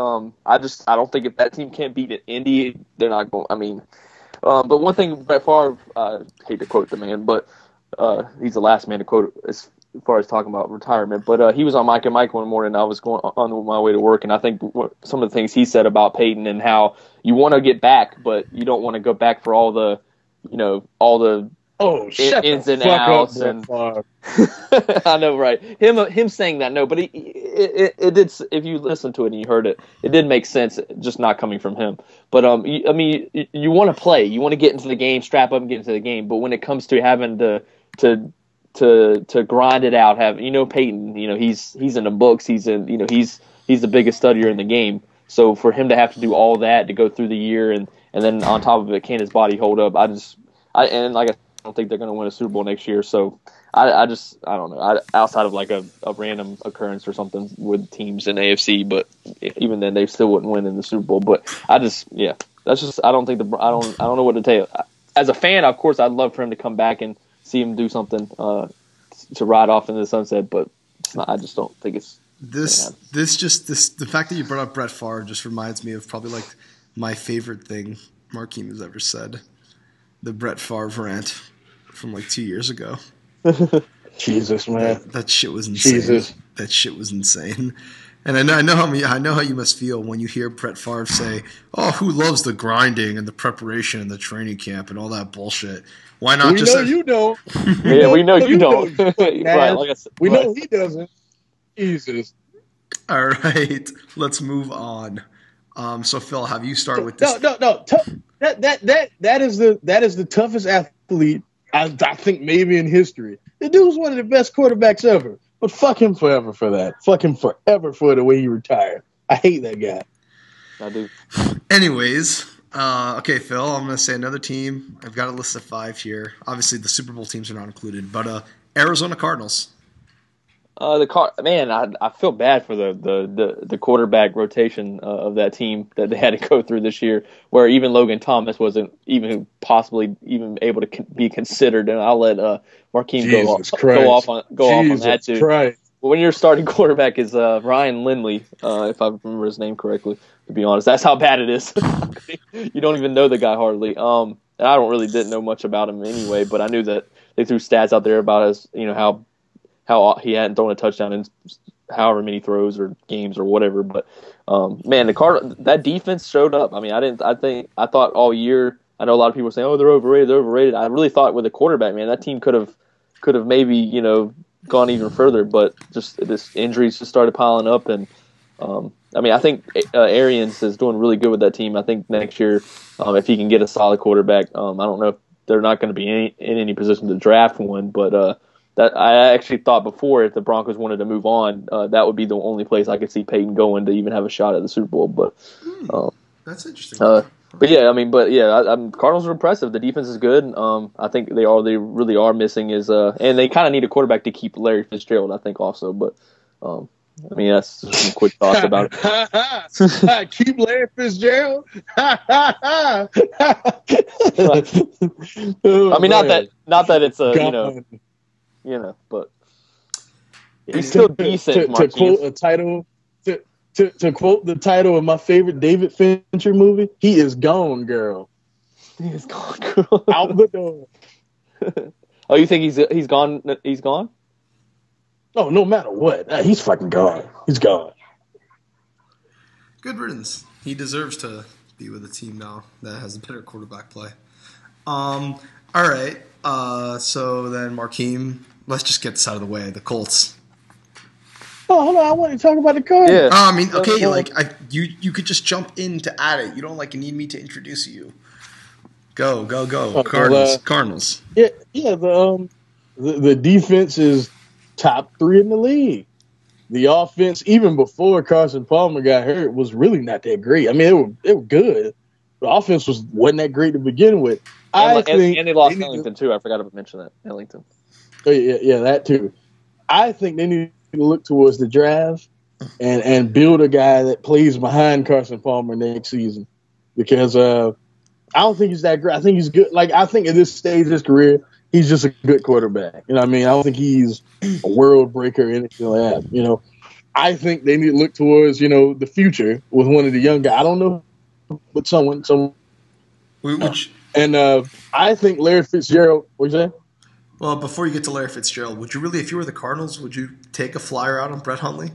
I don't think if that team can't beat Indy, they're not going. I mean. But one thing, Brett Favre, I hate to quote the man, but he's the last man to quote as far as talking about retirement. But he was on Mike and Mike one morning, and I was going on my way to work, and I think some of the things he said about Peyton and how you want to get back, but you don't want to go back for all the ins and outs. And I know, right? Him saying that, no, but it did. If you listen to it and you heard it, it did make sense, just not coming from him. But you want to play, you want to get into the game, strap up and get into the game. But when it comes to having to grind it out, Peyton, he's in the books, he's the biggest studier in the game. So for him to have to do all that to go through the year and then on top of it, can his body hold up? I don't think they're going to win a Super Bowl next year. So I don't know. Outside of like a random occurrence or something with teams in AFC, but even then they still wouldn't win in the Super Bowl. But I don't think I don't know what to tell you. As a fan, of course, I'd love for him to come back and see him do something to ride off into the sunset. But it's not. I just don't think it's the fact that you brought up Brett Favre just reminds me of probably like my favorite thing Markeem has ever said. The Brett Favre rant from like 2 years ago. Jesus, man, that shit was insane. Jesus. That shit was insane. And I know how you must feel when you hear Brett Favre say, "Oh, who loves the grinding and the preparation and the training camp and all that bullshit? Why not we just?" Know you don't. We know you don't. Right, like I said, we know he doesn't. Jesus. All right, let's move on. So Phil, have you start with this? No. That is the toughest athlete I think maybe in history. The dude's one of the best quarterbacks ever. But fuck him forever for that. Fuck him forever for the way he retired. I hate that guy. I do. Anyways, okay, Phil, I'm going to say another team. I've got a list of 5 here. Obviously, the Super Bowl teams are not included, but Arizona Cardinals. Man, I feel bad for the quarterback rotation of that team that they had to go through this year, where even Logan Thomas wasn't even possibly even able to be considered. And I'll let Markeem go off on that dude. Christ. When your starting quarterback is Ryan Lindley, if I remember his name correctly, to be honest, that's how bad it is. You don't even know the guy hardly. And I didn't know much about him anyway, but I knew that they threw stats out there about his, how he hadn't thrown a touchdown in however many throws or games or whatever. But man, that defense showed up. I mean, I thought all year. I know a lot of people were saying, "Oh, they're overrated." I really thought with a quarterback, man, that team could have maybe gone even further. But just this injuries just started piling up, and I mean, I think Arians is doing really good with that team. I think next year, if he can get a solid quarterback, I don't know if they're not going to be in any position to draft one, but. That I actually thought before, if the Broncos wanted to move on, that would be the only place I could see Peyton going to even have a shot at the Super Bowl. But that's interesting. Cardinals are impressive. The defense is good. I think they really are missing and they kind of need a quarterback to keep Larry Fitzgerald. I think also, but I mean that's just some quick thoughts about it. Keep Larry Fitzgerald. I mean, not that it's a but he's still decent. To quote a title, to quote the title of my favorite David Fincher movie, he is gone, girl. He is gone, girl. Out the door. Oh, you think he's gone? He's gone? Oh, no matter what, he's fucking gone. He's gone. Good riddance. He deserves to be with a team now that has a better quarterback play. All right. So then, Markeem, let's just get this out of the way. The Colts. Oh, hold on. I want to talk about the Colts. Yeah. I mean, okay, you could just jump in to add it. You don't need me to introduce you. Go. Okay, Cardinals. Yeah. The defense is top 3 in the league. The offense, even before Carson Palmer got hurt, was really not that great. I mean, they were good. The offense wasn't that great to begin with. And they lost Ellington too. I forgot to mention that. Ellington. Oh, yeah, that too. I think they need to look towards the draft and build a guy that plays behind Carson Palmer next season, because I don't think he's that great. I think he's good. I think at this stage of his career, he's just a good quarterback. You know what I mean? I don't think he's a world breaker or anything like that. I think they need to look towards the future with one of the young guys. I don't know, but someone. And I think Larry Fitzgerald. What you say? Well, before you get to Larry Fitzgerald, would you really, if you were the Cardinals, would you take a flyer out on Brett Hundley?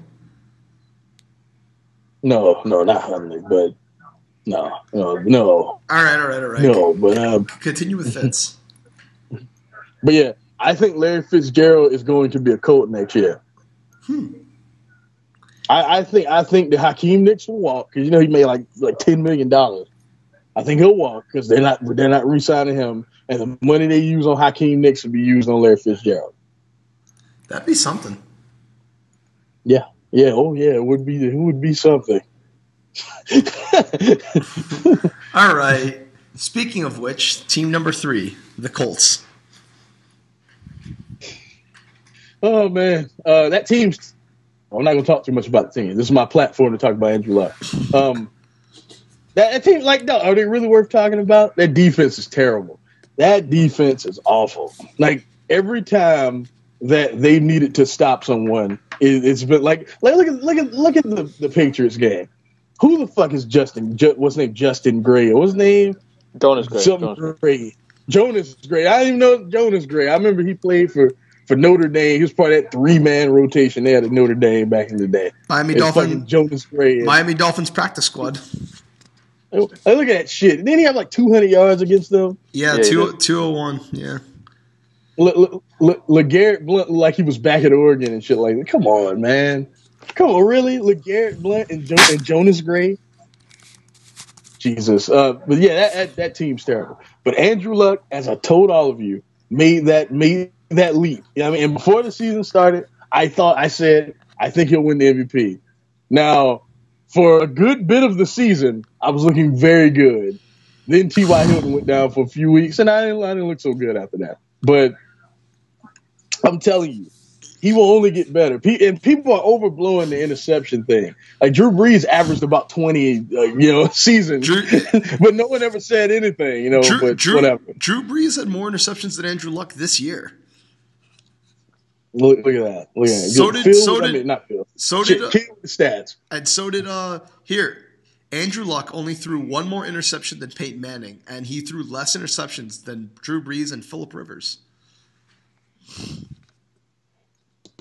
No, not Hundley, but no. All right. No, but continue with Fitz. But yeah, I think Larry Fitzgerald is going to be a Colt next year. I think that Hakeem Nicks will walk, because he made like $10 million. I think he'll walk because they're not re-signing him, and the money they use on Hakeem Nicks will be used on Larry Fitzgerald. That'd be something. Yeah. Oh yeah, it would be something. All right. Speaking of which, team number 3, the Colts. Oh man, that team's. I'm not gonna talk too much about the team. This is my platform to talk about Andrew Luck. That team, are they really worth talking about? That defense is terrible. That defense is awful. Every time that they needed to stop someone, it's been look at the Patriots game. Who the fuck is Justin? What's his name? Justin Gray. What's his name? Jonas Gray. Jonas Gray. I didn't even know Jonas Gray. I remember he played for Notre Dame. He was part of that 3-man rotation they had at Notre Dame back in the day. Miami Dolphins. Jonas Gray. Miami Dolphins practice squad. Look at that shit. Didn't he have 200 yards against them? Yeah, 201. Yeah. LeGarrette Blunt like he was back at Oregon and shit like that. Come on, man. Come on, really? LeGarrette Blunt and Jonas Gray? Jesus. But yeah, that team's terrible. But Andrew Luck, as I told all of you, made that leap. You know what I mean? And before the season started, I said, I think he'll win the MVP. Now, for a good bit of the season, I was looking very good. Then T.Y. Hilton went down for a few weeks, and I didn't look so good after that. But I'm telling you, he will only get better. And people are overblowing the interception thing. Like Drew Brees averaged about 20, seasons, but no one ever said anything. Whatever. Drew Brees had more interceptions than Andrew Luck this year. Look at that. Not Phil. So did stats. And so did Andrew Luck only threw one more interception than Peyton Manning, and he threw less interceptions than Drew Brees and Phillip Rivers.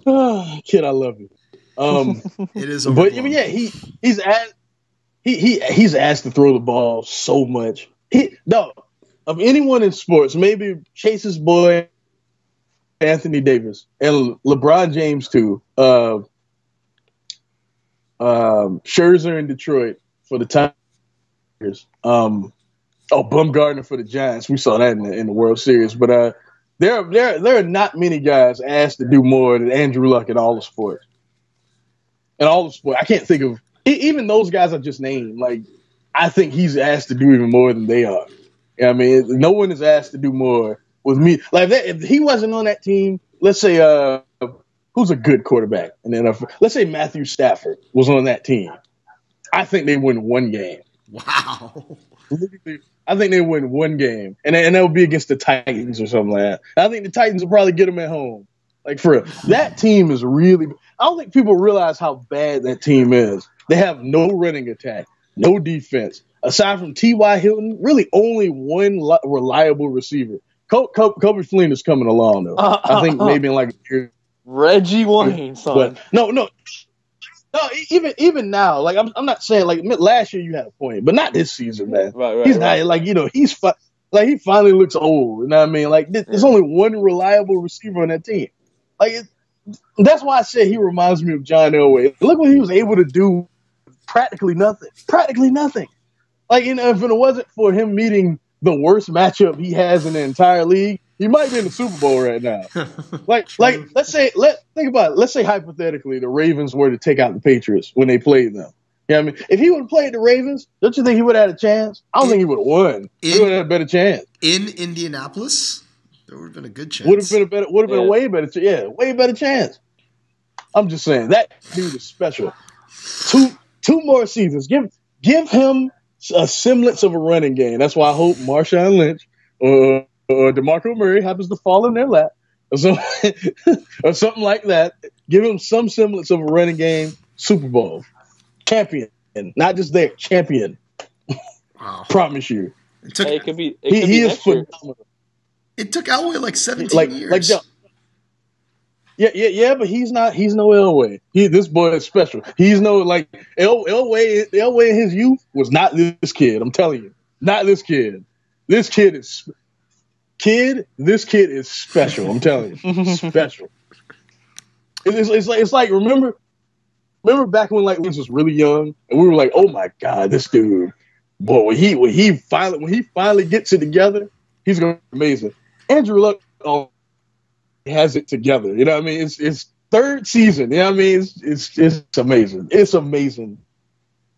Kid, I love you. It is, but yeah, he's asked to throw the ball so much. Of anyone in sports, maybe Chase's boy Anthony Davis and LeBron James too. Scherzer in Detroit for the Tigers. Bumgarner for the Giants. We saw that in the World Series, but there are not many guys asked to do more than Andrew Luck in all the sports. In all the sports, I can't think of even those guys I just named. Like, I think he's asked to do even more than they are. You know what I mean, no one is asked to do more with me. Like that, if he wasn't on that team, let's say who's a good quarterback in the NFL? Let's say Matthew Stafford was on that team. I think they win one game. Wow. I think they win one game, and that would be against the Titans or something like that. I think the Titans will probably get them at home. Like, for real. That team is really – I don't think people realize how bad that team is. They have no running attack, no defense. Aside from T.Y. Hilton, really only one reliable receiver. Kobe Fleener is coming along, though. I think maybe in like a year. Reggie Wayne, son. But no, even now, like I'm not saying like last year you had a point, but not this season, man. Right, he's not like he finally looks old. You know what I mean? Like there's only one reliable receiver on that team. Like that's why I said he reminds me of John Elway. Look what he was able to do. Practically nothing. Like if it wasn't for him meeting the worst matchup he has in the entire league, he might be in the Super Bowl right now. Let's say hypothetically the Ravens were to take out the Patriots when they played them. You know what I mean? If he would have played the Ravens, don't you think he would have had a chance? I don't think he would have won. He would have had a better chance. In Indianapolis, there would have been a good chance. Would have been a way better chance. I'm just saying that dude is special. Two more seasons. Give him a semblance of a running game. That's why I hope Marshawn Lynch or DeMarco Murray happens to fall in their lap or something like that. Give him some semblance of a running game. Super Bowl champion, not just there, champion. Wow. Promise you. It could be he is phenomenal. It took Elway like 17 years. Yeah, but he's no Elway. This boy is special. He's no Elway. Elway in his youth was not this kid. I'm telling you, not this kid. This kid is special. I'm telling you, special. It's like remember back when like Lynch was really young and we were like, oh my god, this dude, boy, when he finally gets it together, he's gonna be amazing. Andrew Luck has it together. You know what I mean? It's third season. You know what I mean? It's amazing. It's amazing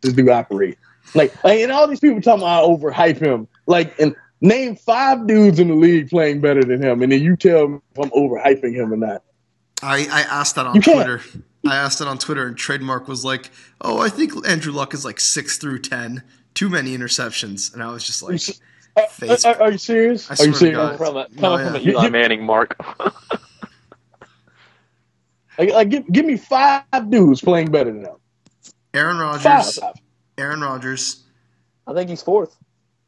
this dude operate. Like and all these people talking about overhype him. Like and name 5 dudes in the league playing better than him, and then you tell me if I'm overhyping him or not. I asked that on Twitter. I asked it on Twitter, and Trademark was like, "Oh, I think Andrew Luck is like 6 through 10. Too many interceptions." And I was just like, "Are you serious? Are you serious?" Coming from Eli Manning, Mark. Give me 5 dudes playing better than him. Aaron Rodgers. 5. Aaron Rodgers. I think he's 4th,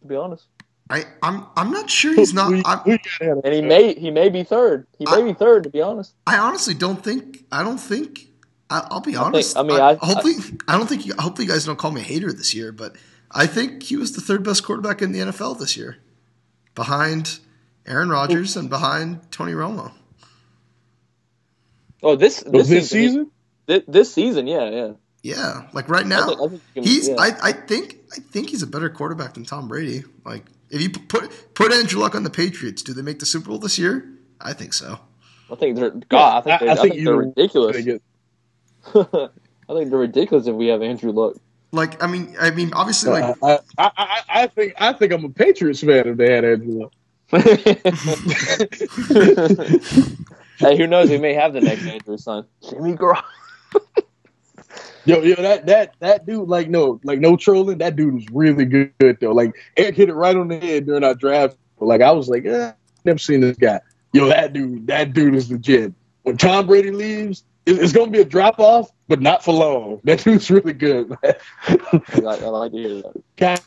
to be honest. I'm not sure he's not. And he may be 3rd. He may be 3rd, to be honest. I honestly don't think. I'll be honest. Hopefully you guys don't call me a hater this year, but I think he was the 3rd best quarterback in the NFL this year, behind Aaron Rodgers and behind Tony Romo. Oh, this season? This season, yeah. Yeah, like right now, I think he's a better quarterback than Tom Brady. Like if you put Andrew Luck on the Patriots, do they make the Super Bowl this year? I think so. I think they're ridiculous. I think they're ridiculous if we have Andrew Luck. Like I mean, obviously, like I think I'm a Patriots fan if they had Andrew Luck. Hey, who knows? We may have the next Andrew son, Jimmy Garoppolo. Yo, that dude, no trolling. That dude was really good though. Like Eric hit it right on the head during our draft. Like I was like, never seen this guy. Yo, that dude is legit. When Tom Brady leaves, it's gonna be a drop off, but not for long. That dude's really good, man. I like to hear that.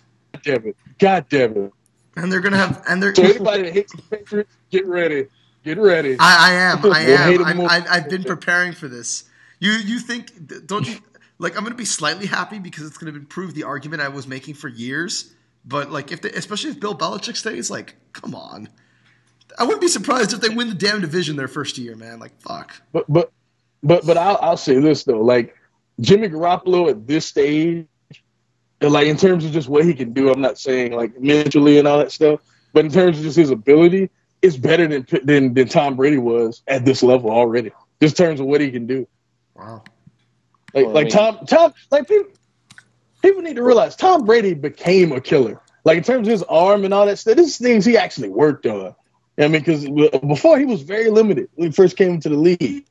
God damn it. And they're gonna have So anybody that hates the Patriots, get ready. I am. We'll hate 'em more. I've been preparing for this. You think? Don't you? Like, I'm gonna be slightly happy because it's gonna prove the argument I was making for years. But like, especially if Bill Belichick stays, like, come on. I wouldn't be surprised if they win the damn division their first year, man. Like, fuck. But I'll say this though, like Jimmy Garoppolo at this stage, like in terms of just what he can do, I'm not saying like mentally and all that stuff, but in terms of just his ability, it's better than Tom Brady was at this level already. Just in terms of what he can do. Wow. Tom, like people need to realize Tom Brady became a killer. Like in terms of his arm and all that stuff, this is things he actually worked on. I mean, because before he was very limited when he first came into the league.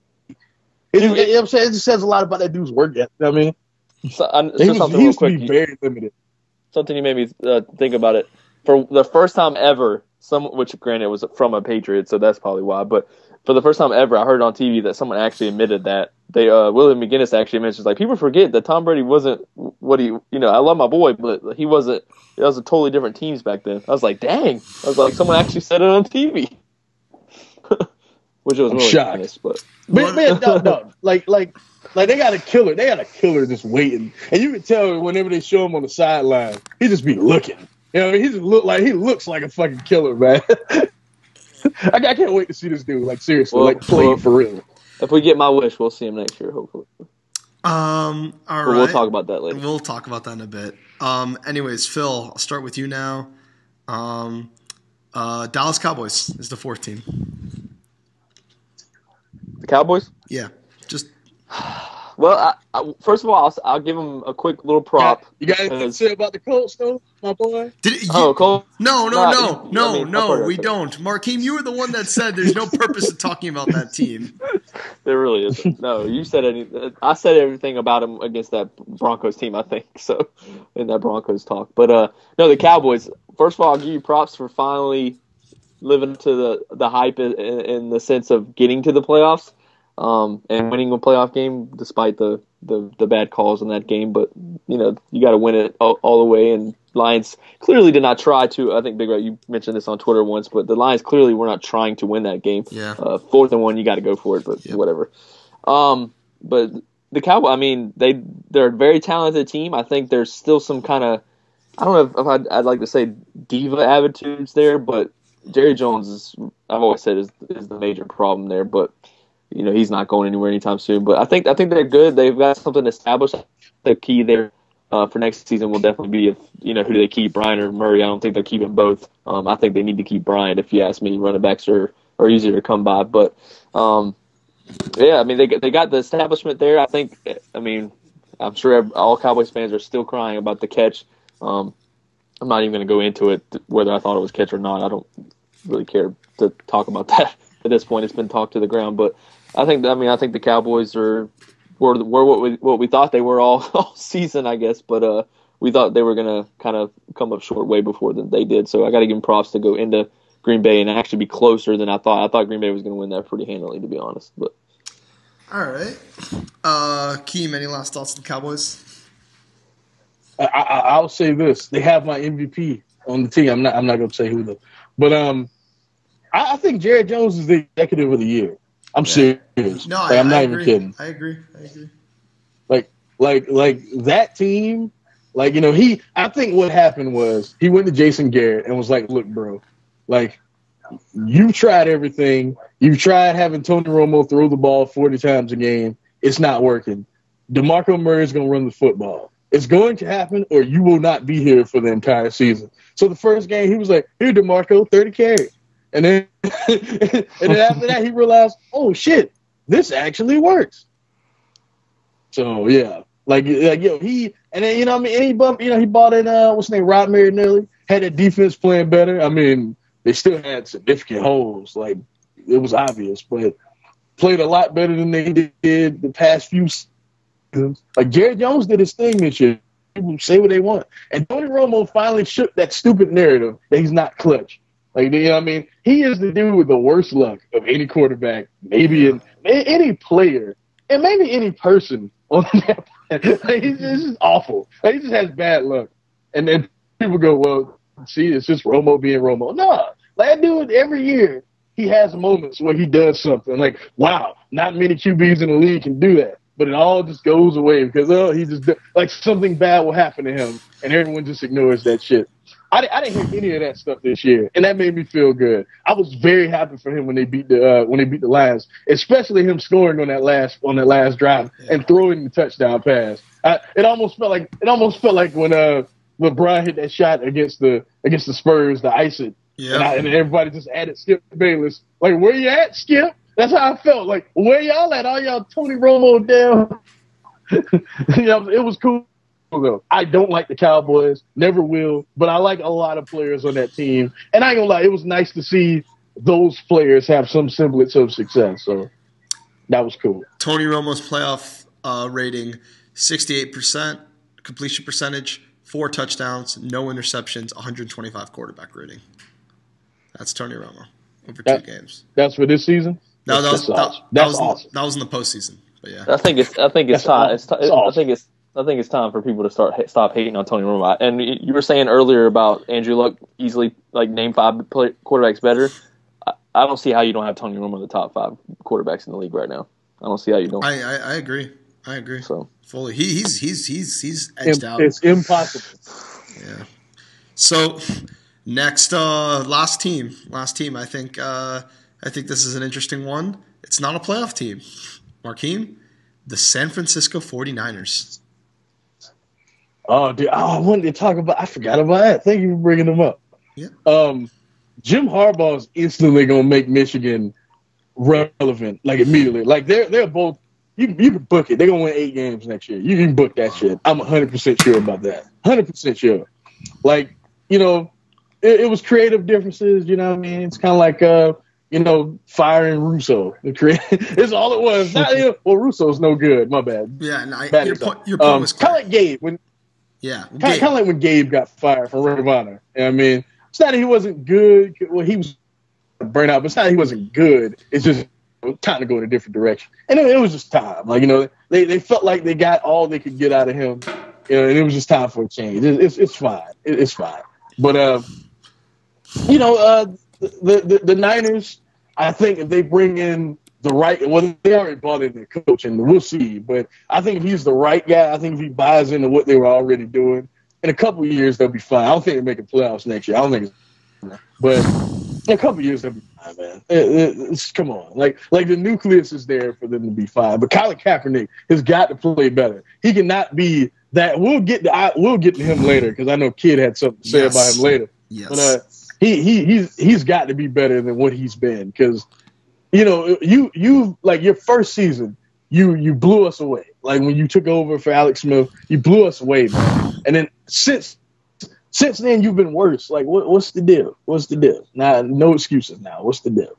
You know what I'm saying? It just says a lot about that dude's work ethic. I mean, he used to be very limited. Something you made me think about it. For the first time ever, which granted was from a Patriot, so that's probably why, but for the first time ever, I heard on TV that someone actually admitted that William McGinnis actually mentions, like, people forget that Tom Brady wasn't what he, I love my boy, but he wasn't. It was a totally different teams back then. I was like, dang. I was like, someone actually said it on TV, which was really shocked. nice. But no, like they got a killer. They got a killer just waiting, and you can tell whenever they show him on the sideline, he just be looking. He just looks like a fucking killer, man. I can't wait to see this dude. Like seriously, play for real. If we get my wish, we'll see him next year, hopefully. All right. We'll talk about that later. We'll talk about that in a bit. Anyways, Phil, I'll start with you now. Dallas Cowboys is the fourth team. The Cowboys? Yeah. Just. Well, first of all, I'll give them a quick little prop. You got anything to say about the Colts, though, my boy? Colts? No, we don't. Markeem, you were the one that said there's no purpose in talking about that team. There really isn't. No, you said I said everything about him against that Broncos team, I think, so, in that Broncos talk. But, no, the Cowboys, first of all, I'll give you props for finally living to the hype in the sense of getting to the playoffs. And winning a playoff game despite the bad calls in that game, but you got to win it all the way. And Lions clearly did not try to. I think Big Rat, you mentioned this on Twitter once, but the Lions clearly were not trying to win that game. Yeah. 4th and 1, you got to go for it, but whatever. But the Cowboys, I mean, they're a very talented team. I think there's still some kind of, I don't know if I'd like to say diva attitudes there, but Jerry Jones I've always said is the major problem there, but. He's not going anywhere anytime soon. But I think they're good. They've got something established. The key there for next season will definitely be who do they keep, Bryant or Murray. I don't think they're keeping both. I think they need to keep Bryant. If you ask me, running backs are easier to come by. But yeah, I mean they got the establishment there. I'm sure all Cowboys fans are still crying about the catch. I'm not even going to go into it whether I thought it was catch or not. I don't really care to talk about that. At this point, it's been talked to the ground, but I think the Cowboys were what we thought they were all season, I guess. But we thought they were going to kind of come up short way before they did. So I got to give them props to go into Green Bay and actually be closer than I thought. I thought Green Bay was going to win that pretty handily, to be honest. But all right, Keem, any last thoughts on the Cowboys? I'll say this: they have my MVP on the team. I'm not going to say who though, but I think Jared Jones is the executive of the year. I'm serious. No, I'm not even kidding. I agree. Like that team, I think what happened was he went to Jason Garrett and was like, look, bro, like you've tried everything. You've tried having Tony Romo throw the ball 40 times a game. It's not working. DeMarco Murray is going to run the football. It's going to happen or you will not be here for the entire season. So the first game, he was like, here, DeMarco, 30 carries. And then after that, he realized, oh shit, this actually works. So yeah, he and then he bought in what's his name, Rod Marinelli, had that defense playing better. I mean, they still had significant holes, like it was obvious, but played a lot better than they did the past few seasons. Like Jared Jones did his thing this year. People say what they want. And Tony Romo finally shook that stupid narrative that he's not clutch. Like, you know what I mean? He is the dude with the worst luck of any quarterback, maybe in any player, and maybe any person on that. Like, he's just awful. Like, he just has bad luck. And then people go, well, see, it's just Romo being Romo. No, like, that dude, every year, he has moments where he does something. Like, wow, not many QBs in the league can do that. But it all just goes away because, he just, like, something bad will happen to him, and everyone just ignores that shit. I didn't hear any of that stuff this year, and that made me feel good. I was very happy for him when they beat the Lions, especially him scoring on that last drive and throwing the touchdown pass. It almost felt like when LeBron hit that shot against the Spurs to ice it, and everybody just added Skip Bayless. Like, where you at, Skip? That's how I felt. Like, where y'all at? All y'all Tony Romo down. It was cool. Though. I don't like the Cowboys, never will, but I like a lot of players on that team. And I ain't gonna lie, it was nice to see those players have some semblance of success. So that was cool. Tony Romo's playoff rating, 68%, completion percentage, 4 touchdowns, no interceptions, 125 quarterback rating. That's Tony Romo over 2 games. That's for this season? No, that was awesome. That was in the postseason. But yeah. I think it's time. Awesome. I think it's time for people to stop hating on Tony Romo. And you were saying earlier about Andrew Luck easily name 5 quarterbacks better. I don't see how you don't have Tony Romo in the top 5 quarterbacks in the league right now. I don't see how you don't. I agree. So fully, he's edged out. It's impossible. Yeah. So next, last team. I think this is an interesting one. It's not a playoff team. Markeem, the San Francisco 49ers. Oh, dude! I wanted to talk about. I forgot about that. Thank you for bringing them up. Yeah. Jim Harbaugh is instantly gonna make Michigan relevant, like immediately. Like they're both. You can book it. They're gonna win 8 games next year. You can book that shit. I'm 100% sure about that. 100% sure. Like, it was creative differences. You know what I mean? It's kind of like firing Russo. It's all it was. Russo's no good. My bad. Yeah, and your point was kind of like Gabe when. Yeah, kind of like when Gabe got fired from Ring of Honor. You know what I mean, it's not that he wasn't good. Well, he was burnt out, but it's not that he wasn't good. It's just time to go in a different direction. And it was just time. Like, they felt like they got all they could get out of him. And it was just time for a change. It's fine. It's fine. But the Niners, I think if they bring in the right, they already brought in their coach, and we'll see. But I think if he's the right guy, I think if he buys into what they were already doing, in a couple of years they'll be fine. I don't think they're making playoffs next year. I don't think but in a couple of years they'll be fine, man. Come on, like the nucleus is there for them to be fine. But Colin Kaepernick has got to play better. He cannot be that. We'll get to him later because I know Kid had something to say about him later. Yes. But he's got to be better than what he's been because. You like your first season, you blew us away. Like when you took over for Alex Smith, you blew us away, man. And then since then, you've been worse. Like what's the deal? What's the deal? Now, no excuses. Now, what's the deal?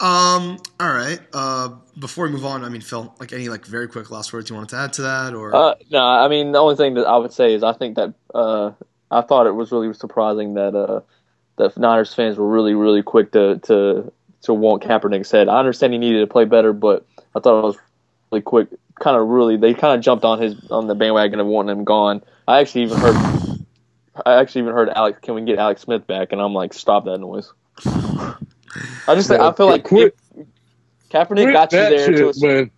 All right. Before we move on, I mean, Phil, any very quick last words you wanted to add to that, or no? I mean, the only thing that I would say is I think that I thought it was really surprising that Niners fans were really, really quick to want Kaepernick's head. I understand he needed to play better, but I thought it was really quick. They kind of jumped on the bandwagon of wanting him gone. I actually even heard Alex. Can we get Alex Smith back? And I'm like, stop that noise. I feel like Kaepernick got you there.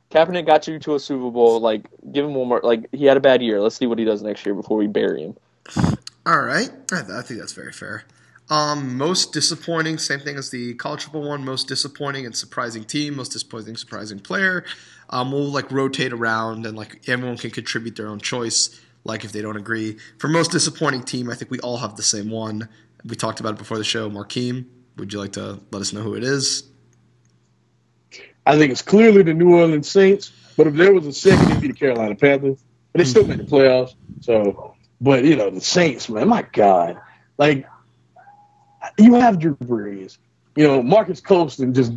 Kaepernick got you to a Super Bowl. Like, give him one more. Like, he had a bad year. Let's see what he does next year before we bury him. All right. I think that's very fair. Most disappointing, same thing as the college football one, most disappointing and surprising team, most disappointing, surprising player. We'll rotate around and everyone can contribute their own choice, if they don't agree. For most disappointing team, I think we all have the same one. We talked about it before the show. Markeem, would you like to let us know who it is? I think it's clearly the New Orleans Saints, but if there was a second, it'd be the Carolina Panthers. But they still made the playoffs, so... But, the Saints, man, my God. You have Drew Brees. Marcus Colston just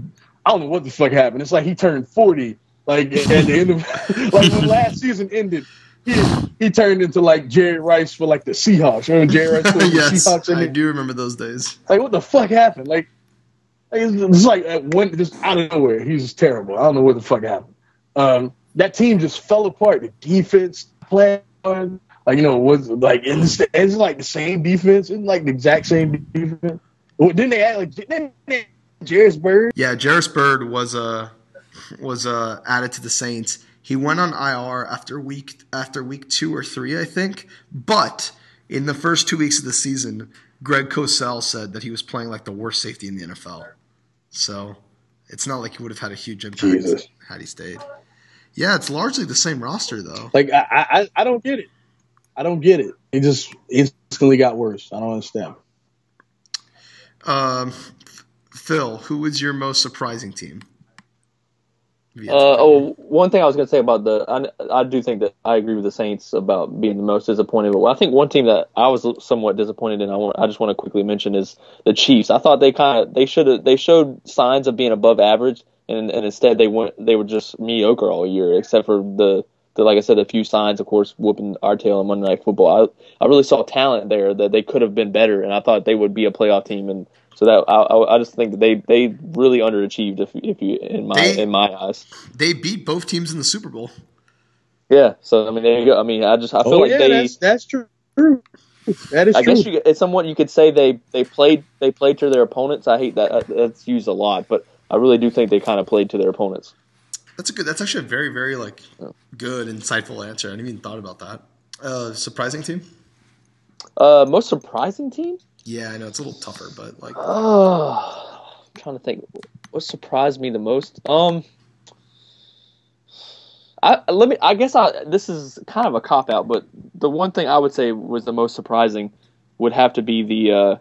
I don't know what the fuck happened. It's like he turned 40. Like at the end of like when last season ended, he turned into like Jerry Rice for like the Seahawks. Remember Jerry Rice for the Yes, Seahawks? I do remember those days. Like what the fuck happened? Like it's like at one just out of nowhere. He's just terrible. I don't know what the fuck happened. That team just fell apart. The defense played like was like it's like the same defense. It's like the exact same defense. Well, didn't they add Jairus Byrd? Yeah, Jairus Byrd was added to the Saints. He went on IR after week 2 or 3, I think. But in the first 2 weeks of the season, Greg Cosell said that he was playing like the worst safety in the NFL. So it's not like he would have had a huge impact had he stayed. Yeah, it's largely the same roster though. Like I don't get it. I don't get it. It just instantly got worse. I don't understand. Phil, who was your most surprising team? One thing I was going to say about I do think that I agree with the Saints about being the most disappointed. But I think one team that I was somewhat disappointed in, I just want to quickly mention is the Chiefs. I thought they showed signs of being above average, and instead they were just mediocre all year, except for the like I said, a few signs, of course, whooping our tail in Monday Night Football. I really saw talent there that they could have been better, and I thought they would be a playoff team. And so that I just think that they really underachieved if you in my eyes. They beat both teams in the Super Bowl. Yeah, so I mean there you go. I mean I feel that's true. That is true. I guess it's somewhat you could say they played to their opponents. I hate that that's used a lot, but I really do think they kind of played to their opponents. That's actually a very, very good, insightful answer. I hadn't even thought about that. Surprising team? Most surprising team? Yeah, I know it's a little tougher, but I'm trying to think what surprised me the most. This is kind of a cop out, but the one thing I would say was the most surprising would have to be the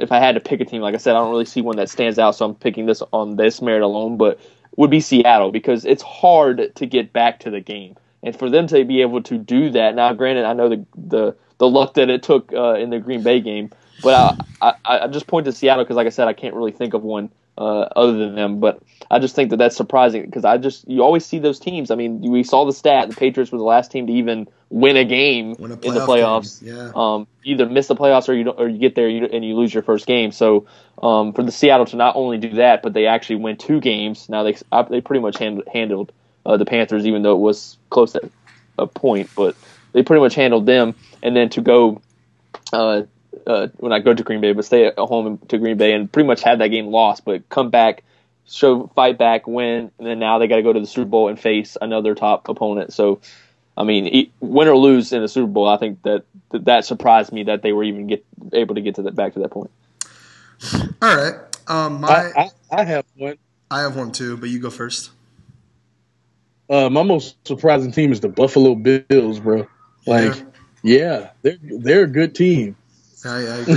if I had to pick a team. Like I said, I don't really see one that stands out, so I'm picking this on this merit alone, but would be Seattle, because it's hard to get back to the game, and for them to be able to do that. Now, granted, I know the luck that it took in the Green Bay game, but I just point to Seattle because, like I said, I can't really think of one other than them. But I just think that's surprising because you always see those teams. I mean, we saw the stat: the Patriots were the last team to even win a game in the playoffs. Yeah. Either miss the playoffs or you get there and you lose your first game. So for the Seattle to not only do that, but they actually win 2 games. Now they pretty much handled the Panthers, even though it was close at a point, but they pretty much handled them. And then to go when I go to Green Bay, but stay at home to Green Bay and pretty much have that game lost, but come back, fight back, win, and then now they got to go to the Super Bowl and face another top opponent. So, I mean, win or lose in the Super Bowl, I think that surprised me that they were even able to get back to that point. All right. I have one. I have one too, but you go first. My most surprising team is the Buffalo Bills, bro. They're a good team. I agree.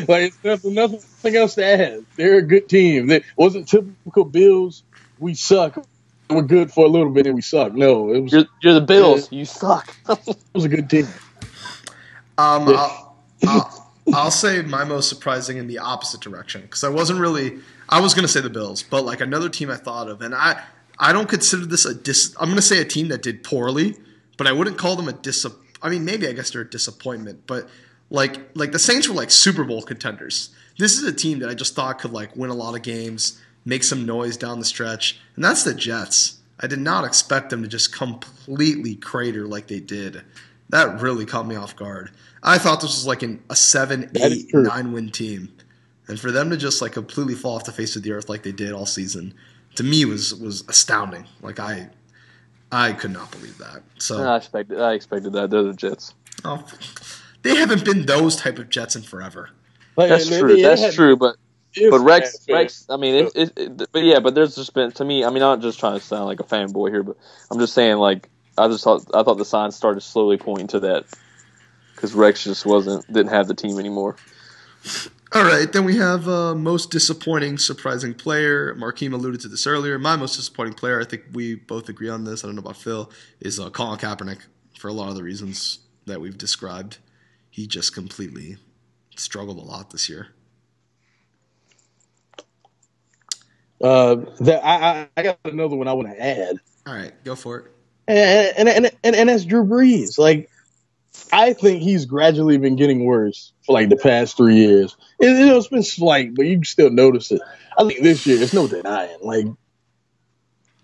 It's nothing else to add. They're a good team. It wasn't typical Bills. We suck. We're good for a little bit and we suck. No, it was. You're the Bills. You suck. It was a good team. I'll say my most surprising in the opposite direction because I was going to say the Bills, but another team I thought of, and I don't consider this I'm going to say a team that did poorly, but I wouldn't call them I mean, maybe I guess they're a disappointment, but like the Saints were Super Bowl contenders. This is a team that I just thought could win a lot of games, make some noise down the stretch, and that's the Jets. I did not expect them to just completely crater like they did. That really caught me off guard. I thought this was a 7, 8, 9 win team, and for them to just completely fall off the face of the earth like they did all season, to me was astounding. I could not believe that. So I expected that. They're the Jets. Oh, they haven't been those type of Jets in forever. That's true. That's true. But Rex. I mean, but there's just been, to me. I mean, I'm not just trying to sound like a fanboy here, but I'm just saying I thought the signs started slowly pointing to that because Rex just didn't have the team anymore. All right, then we have most disappointing, surprising player. Markeem alluded to this earlier. My most disappointing player, I think we both agree on this, I don't know about Phil, is Colin Kaepernick for a lot of the reasons that we've described. He just completely struggled a lot this year. I got another one I want to add, All right, go for it. and that's Drew Brees. Like, I think he's gradually been getting worse for like the past 3 years. It's been slight, but you can still notice it. I think this year, it's no denying. Like,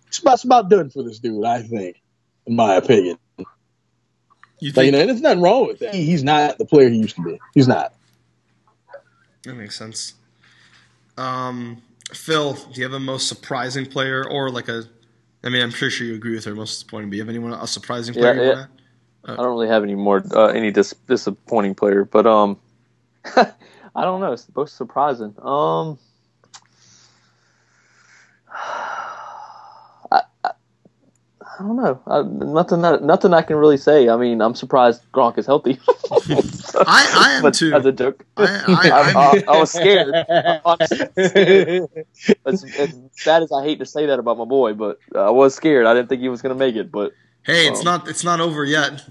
it's about done for this dude, I think, in my opinion. You Like, think and there's nothing wrong with that. He's not the player he used to be. He's not. that makes sense? Phil, do you have a most surprising player or like a? I mean, I'm sure you agree with her most disappointing. But do you have anyone a surprising player? You wanna- I don't really have any more any disappointing player, but I don't know. It's most surprising. I don't know. Nothing I can really say. I mean, I'm surprised Gronk is healthy. I am but too. As a joke, I'm- I was scared. As bad as I hate to say that about my boy, but I was scared. I didn't think he was going to make it. But Hey, it's not over yet.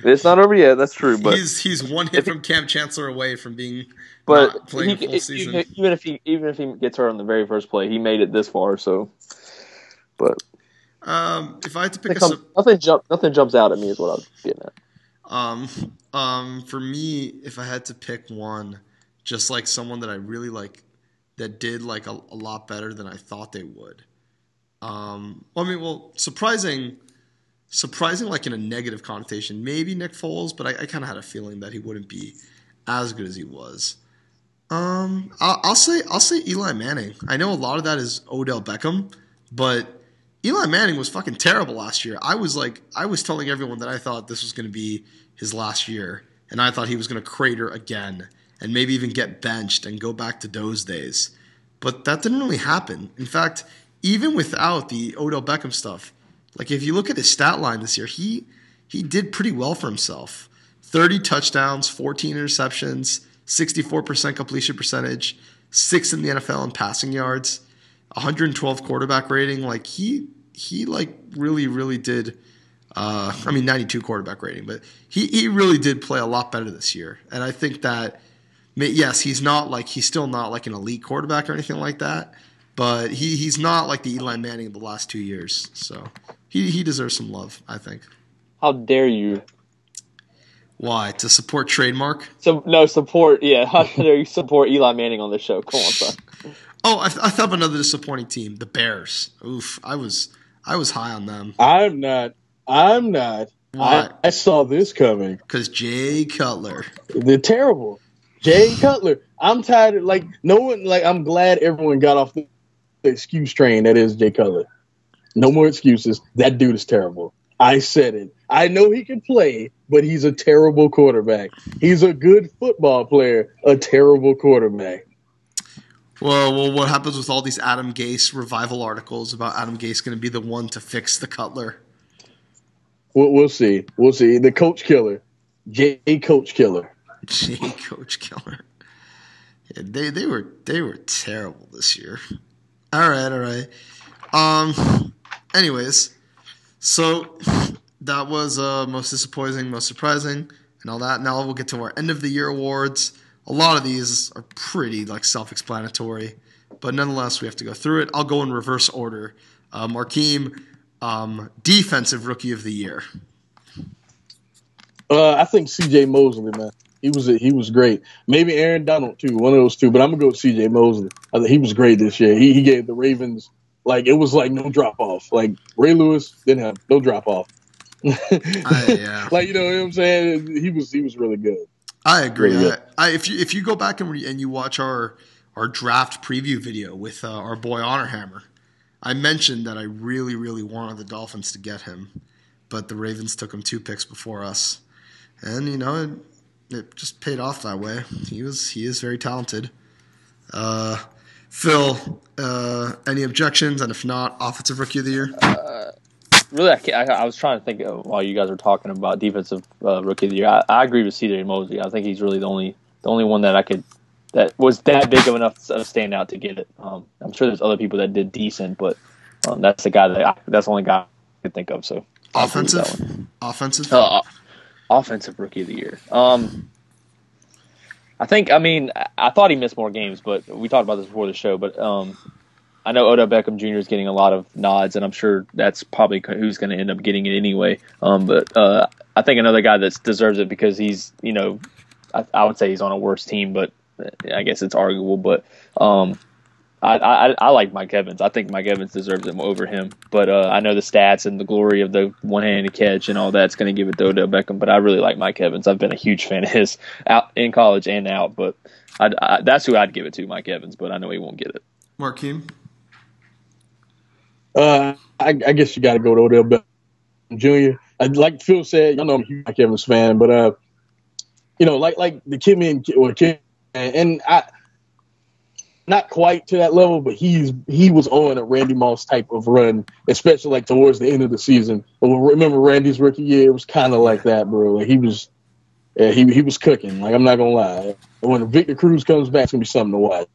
it's not over yet. That's true. But he's one hit from Cam Chancellor away from being but not playing a full season. even if he gets hurt on the very first play, he made it this far. So, but If I had to pick nothing jumps out at me is what I was getting at. for me, if I had to pick one, just like someone that I really like, that did like a lot better than I thought they would. Surprising like in a negative connotation, maybe Nick Foles, but I kind of had a feeling that he wouldn't be as good as he was. I'll say Eli Manning. I know a lot of that is Odell Beckham, but Eli Manning was fucking terrible last year. I was telling everyone that I thought this was going to be his last year, and I thought he was going to crater again and maybe even get benched and go back to those days. But that didn't really happen. In fact, even without the Odell Beckham stuff, like if you look at his stat line this year, he did pretty well for himself. 30 touchdowns, 14 interceptions, 64% completion percentage, 6th in the NFL in passing yards, 112 quarterback rating. Like he like really did. 92 quarterback rating, but he really did play a lot better this year. And I think that, yes, he's still not like an elite quarterback or anything like that, but he's not like the Eli Manning of the last 2 years. So he deserves some love, I think. How dare you? Why? To support trademark? Support. Yeah, how dare you support Eli Manning on this show? Come on, son. Oh, I thought of another disappointing team, the Bears. Oof, I was high on them. I'm not. Why? I saw this coming. Because Jay Cutler. They're terrible. Jay Cutler. I'm tired of, I'm glad everyone got off the excuse train that is Jay Cutler. No more excuses. That dude is terrible. I said it. I know he can play, but he's a terrible quarterback. He's a good football player, a terrible quarterback. Well, what happens with all these Adam Gase revival articles about Adam Gase going to be the one to fix the Cutler? We'll see. The coach killer. Jay Coach Killer. Jay Coach Killer. Yeah, they were terrible this year. All right. Anyways, so that was most disappointing, most surprising, and all that. Now we'll get to our end of the year awards. A lot of these are pretty self-explanatory, but nonetheless we have to go through it. I'll go in reverse order. Markeem, defensive rookie of the year. I think C.J. Mosley, man. He was great. Maybe Aaron Donald too, one of those two. But I'm gonna go with C.J. Mosley. I think he was great this year. He gave the Ravens it was no drop off. Like Ray Lewis didn't have no drop off. Yeah. You know what I'm saying? He was really good. I agree. Really good. If you go back and you watch our draft preview video with our boy Honorhammer, I mentioned that I really wanted the Dolphins to get him, but the Ravens took him 2 picks before us, and it just paid off that way. He is very talented. Phil, any objections? And if not, offensive rookie of the year. Really, I was trying to think while you guys were talking about defensive rookie of the year. I agree with C.J. Mosley. I think he's really the only one that was that big of enough of a standout to get it. I'm sure there's other people that did decent, but that's the only guy I could think of. So offensive rookie of the year. I thought he missed more games, but we talked about this before the show. But I know Odell Beckham Jr. is getting a lot of nods, and I'm sure that's probably who's going to end up getting it anyway. But I think another guy that deserves it because he's, I would say he's on a worse team, but I guess it's arguable. But I like Mike Evans. I think Mike Evans deserves it over him. But I know the stats and the glory of the one-handed catch and all that's going to give it to Odell Beckham. But I really like Mike Evans. I've been a huge fan of his out in college and out. But that's who I'd give it to, Mike Evans. But I know he won't get it. Markeem? I guess you got to go to Odell Beckham Jr. Like Phil said, I'm a huge Mike Evans fan, but like the kid and I. Not quite to that level, but he was on a Randy Moss type of run, especially like towards the end of the season. But remember Randy's rookie year? It was kind of like that, bro. Like he was cooking. Like I'm not gonna lie. When Victor Cruz comes back, it's gonna be something to watch.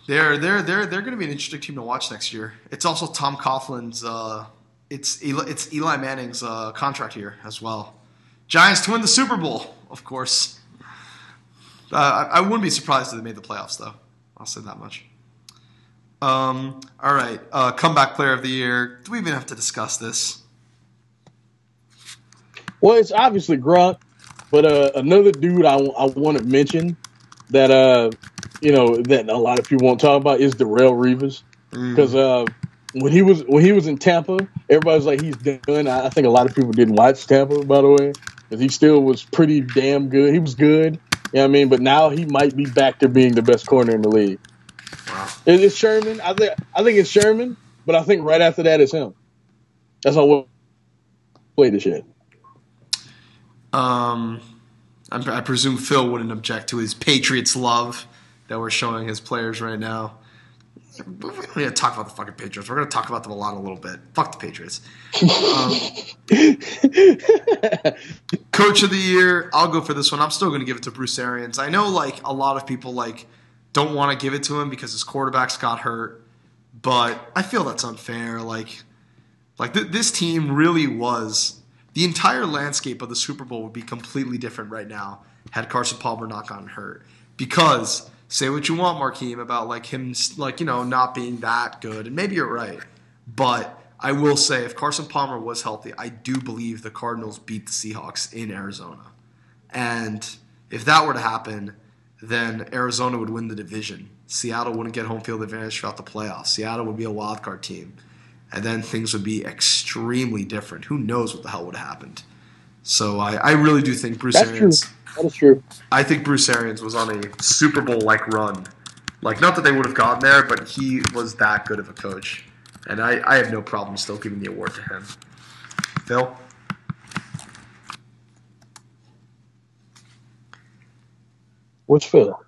They're going to be an interesting team to watch next year. It's also Tom Coughlin's. It's Eli Manning's contract year as well. Giants to win the Super Bowl, of course. I wouldn't be surprised if they made the playoffs, though. I'll say that much. All right. Comeback player of the year. Do we even have to discuss this? Well, it's obviously Gronk, but another dude I want to mention that that a lot of people won't talk about is Darrelle Revis, because when he was in Tampa, everybody was like he's done. I think a lot of people didn't watch Tampa, by the way, because he still was pretty damn good. He was good. You know what I mean? But now he might be back to being the best corner in the league. Wow. It's Sherman. I think it's Sherman, but I think right after that it's him. That's how we'll play this shit. I presume Phil wouldn't object to his Patriots love that we're showing his players right now. We don't need to talk about the fucking Patriots. We're going to talk about them a little bit. Fuck the Patriots. Coach of the year, I'll go for this one. I'm still going to give it to Bruce Arians. I know a lot of people don't want to give it to him because his quarterbacks got hurt, but I feel that's unfair. This team really was the entire landscape of the Super Bowl would be completely different right now had Carson Palmer not gotten hurt. Because say what you want, Markeem, about him not being that good, and maybe you're right, but I will say if Carson Palmer was healthy, I do believe the Cardinals beat the Seahawks in Arizona. And if that were to happen, then Arizona would win the division. Seattle wouldn't get home field advantage throughout the playoffs. Seattle would be a wild card team. And then things would be extremely different. Who knows what the hell would have happened? So I really do think Bruce Arians. True. That is true. I think Bruce Arians was on a Super Bowl-like run. Not that they would have gotten there, but he was that good of a coach. And I have no problem still giving the award to him. Phil? Which Phil?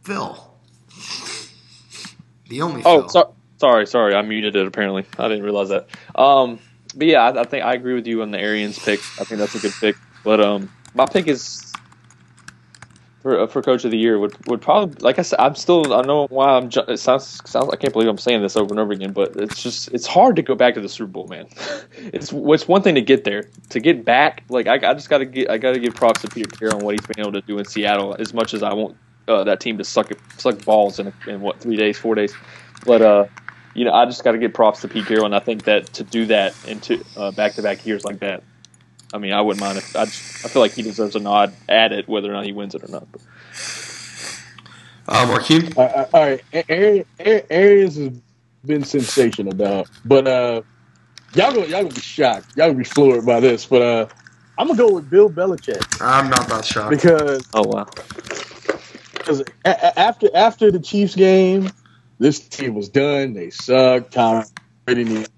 Phil. The only Phil. Sorry. I muted it, apparently. I didn't realize that. But yeah, I think I agree with you on the Arians pick. I think that's a good pick. But my pick is for Coach of the Year would probably, like I said, I don't know why it sounds I can't believe I'm saying this over and over again, but it's hard to go back to the Super Bowl, man. It's one thing to get there, to get back. I gotta give props to Peter Carroll on what he's been able to do in Seattle. As much as I want that team to suck balls in 4 days, but I just got to give props to Pete Carroll, and I think that to do that into back-to-back years like that, I mean, I wouldn't mind if I feel like he deserves a nod at it, whether or not he wins it or not. Markeem? All right, Arians has been sensational, dog. But y'all gonna be shocked. Y'all gonna be floored by this. But I'm gonna go with Bill Belichick. I'm not that shocked because after the Chiefs game, this team was done. They sucked. Tom Brady needs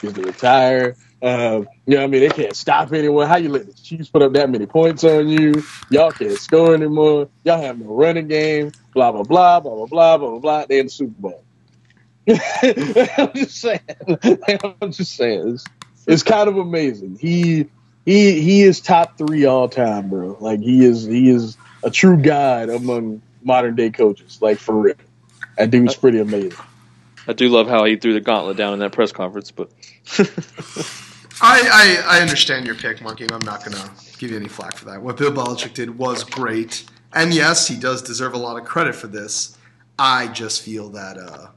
to retire. They can't stop anyone. How you let the Chiefs put up that many points on you? Y'all can't score anymore. Y'all have no running game. Blah, blah, blah, blah, blah, blah, blah, blah. They in the Super Bowl. I'm just saying. It's kind of amazing. He is top 3 all time, bro. He is a true god among modern day coaches. For real. That dude's pretty amazing. I do love how he threw the gauntlet down in that press conference, but I understand your pick, Monkey. I'm not going to give you any flack for that. What Bill Belichick did was great. And yes, he does deserve a lot of credit for this. I just feel that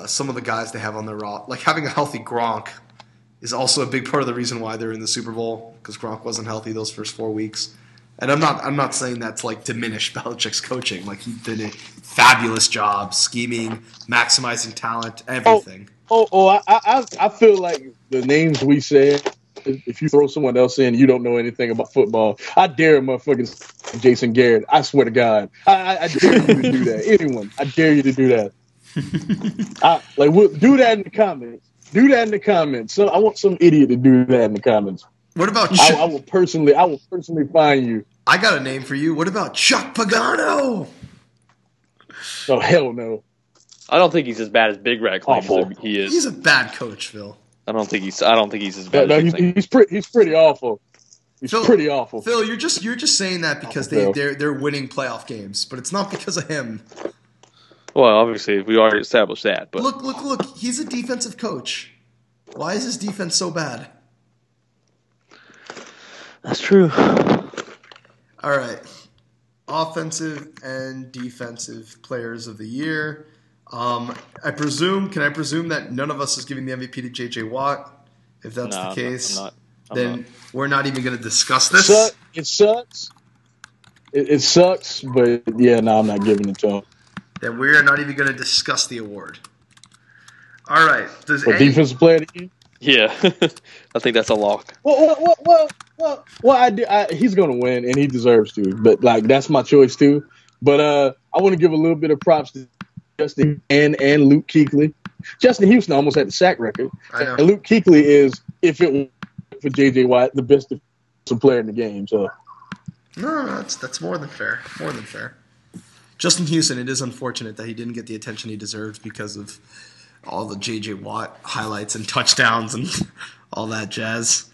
some of the guys they have on their roster, like having a healthy Gronk, is also a big part of the reason why they're in the Super Bowl, because Gronk wasn't healthy those first 4 weeks. And I'm not saying that's like diminish Belichick's coaching. Like, he did a fabulous job scheming, maximizing talent, everything. I feel like the names we said, if you throw someone else in, you don't know anything about football. I dare motherfucking Jason Garrett. I swear to God, I dare you to do that. Anyone, I dare you to do that. Do that in the comments. Do that in the comments. So I want some idiot to do that in the comments. What about I will personally find you. I got a name for you. What about Chuck Pagano? Oh, hell no. I don't think he's as bad as Big Rat claims he is. He's a bad coach, Phil. I don't think he's as bad. He's pretty awful. He's pretty awful. Phil, you're just saying that because they're winning playoff games, but it's not because of him. Well, obviously we already established that. But look. He's a defensive coach. Why is his defense so bad? That's true. All right. Offensive and defensive players of the year. Can I presume that none of us is giving the MVP to J.J. Watt? If that's the case, then we're not even going to discuss this. It sucks. It sucks, but yeah, no, I'm not giving it to him. Then we're not even going to discuss the award. All right. Defensive player of the year? Yeah, I think that's a lock. Well, he's going to win, and he deserves to. But like, that's my choice too. But I want to give a little bit of props to Justin and Luke Kuechly. Justin Houston almost had the sack record, and Luke Kuechly is, if it were for J.J. Watt, the best defensive player in the game. So no, that's more than fair. More than fair. Justin Houston, it is unfortunate that he didn't get the attention he deserves because of all the J.J. Watt highlights and touchdowns and all that jazz.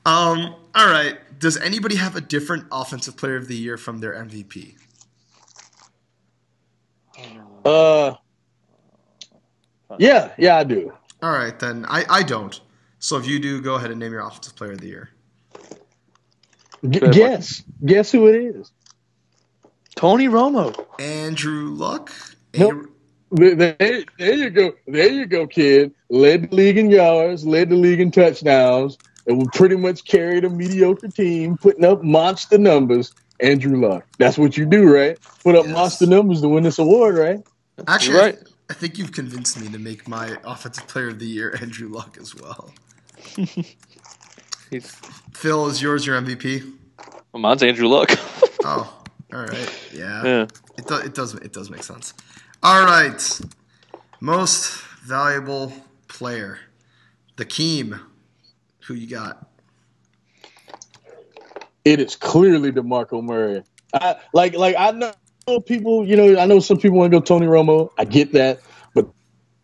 All right. Does anybody have a different offensive player of the year from their MVP? Yeah, I do. All right, then. I don't. So if you do, go ahead and name your offensive player of the year. Guess who it is? Tony Romo. Andrew Luck? Nope. There you go. There you go, kid. Led the league in yards, led the league in touchdowns, and will pretty much carry a mediocre team, putting up monster numbers. Andrew Luck. That's what you do, right? Put up monster numbers to win this award, right? Actually, right. I think you've convinced me to make my offensive player of the year Andrew Luck as well. Phil, is yours your MVP? Well, mine's Andrew Luck. Oh. All right. Yeah. It does make sense. All right. Most valuable player. The Keem. Who you got? It is clearly DeMarco Murray. I know people, I know some people want to go Tony Romo. I get that. But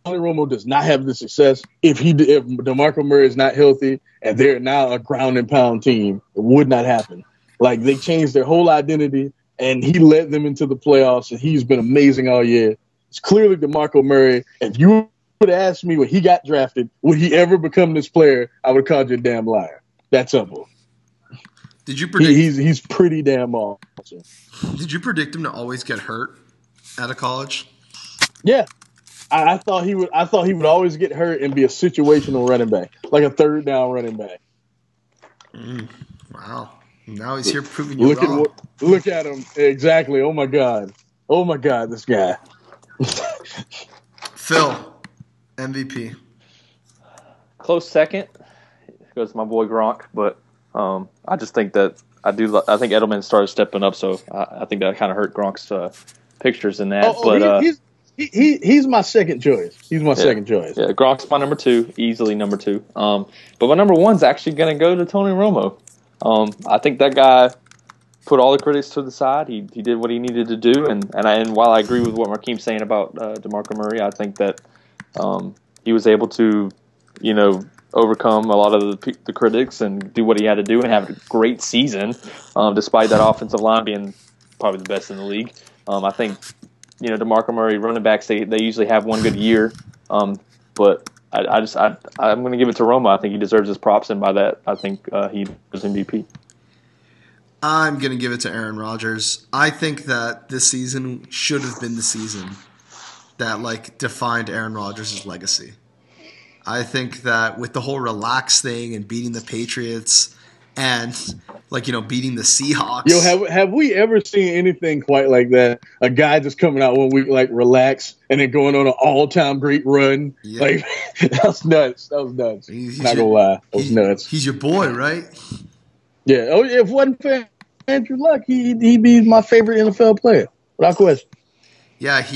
Tony Romo does not have the success if DeMarco Murray is not healthy and they're now a ground and pound team. It would not happen. Like, they changed their whole identity. And he led them into the playoffs, and he's been amazing all year. It's clearly DeMarco Murray. If you would have asked me when he got drafted, would he ever become this player, I would have called you a damn liar. That's simple. Did you predict he's pretty damn awesome. Did you predict him to always get hurt out of college? Yeah. I thought he would always get hurt and be a situational running back, like a third down running back. Wow. Now he's here proving you wrong. Look at him. Exactly. Oh, my God, this guy. Phil, MVP. Close second goes to my boy Gronk, but I just think that I think Edelman started stepping up, so I think that kind of hurt Gronk's pictures in that. He's my second choice. Second choice. Yeah, Gronk's my number 2, easily number 2. But my number 1's actually going to go to Tony Romo. I think that guy put all the critics to the side. He did what he needed to do, and while I agree with what Markeem's saying about DeMarco Murray, I think that he was able to, overcome a lot of the critics and do what he had to do and have a great season, despite that offensive line being probably the best in the league. I think, DeMarco Murray running backs, they usually have one good year, but I'm going to give it to Roma. I think he deserves his props, and by that, I think he deserves MVP. I'm going to give it to Aaron Rodgers. I think that this season should have been the season that like defined Aaron Rodgers' legacy. I think that with the whole relax thing and beating the Patriots and like, beating the Seahawks. Yo, have we ever seen anything quite like that? A guy just coming out 1 week like relax and then going on an all-time great run. Yeah. Like that was nuts. He's not gonna lie, that was nuts. He's your boy, right? Yeah. Oh, if it wasn't for Andrew Luck, he'd be my favorite NFL player, without question. Yeah,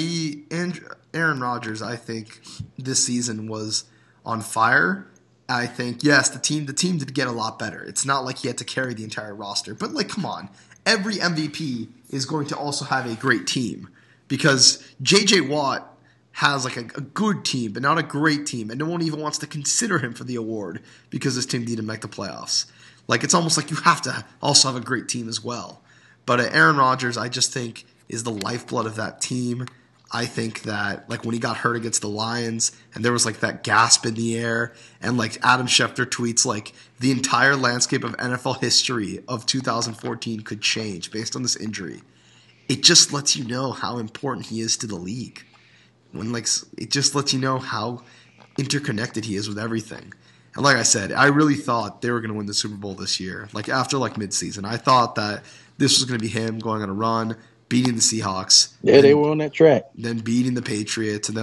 Aaron Rodgers, I think this season was on fire. I think, yes, the team did get a lot better. It's not like he had to carry the entire roster. But, like, come on. Every MVP is going to also have a great team. Because J.J. Watt has, like, a good team, but not a great team. And no one even wants to consider him for the award because his team didn't make the playoffs. Like, it's almost like you have to also have a great team as well. But Aaron Rodgers, I just think, is the lifeblood of that team. I think that, like, when he got hurt against the Lions and there was, like, that gasp in the air and, like, Adam Schefter tweets, like, the entire landscape of NFL history of 2014 could change based on this injury. It just lets you know how important he is to the league. It just lets you know how interconnected he is with everything. And like I said, I really thought they were going to win the Super Bowl this year. Like, after, like, midseason, I thought that this was going to be him going on a run, beating the Seahawks. Yeah, they were on that track. Then beating the Patriots, and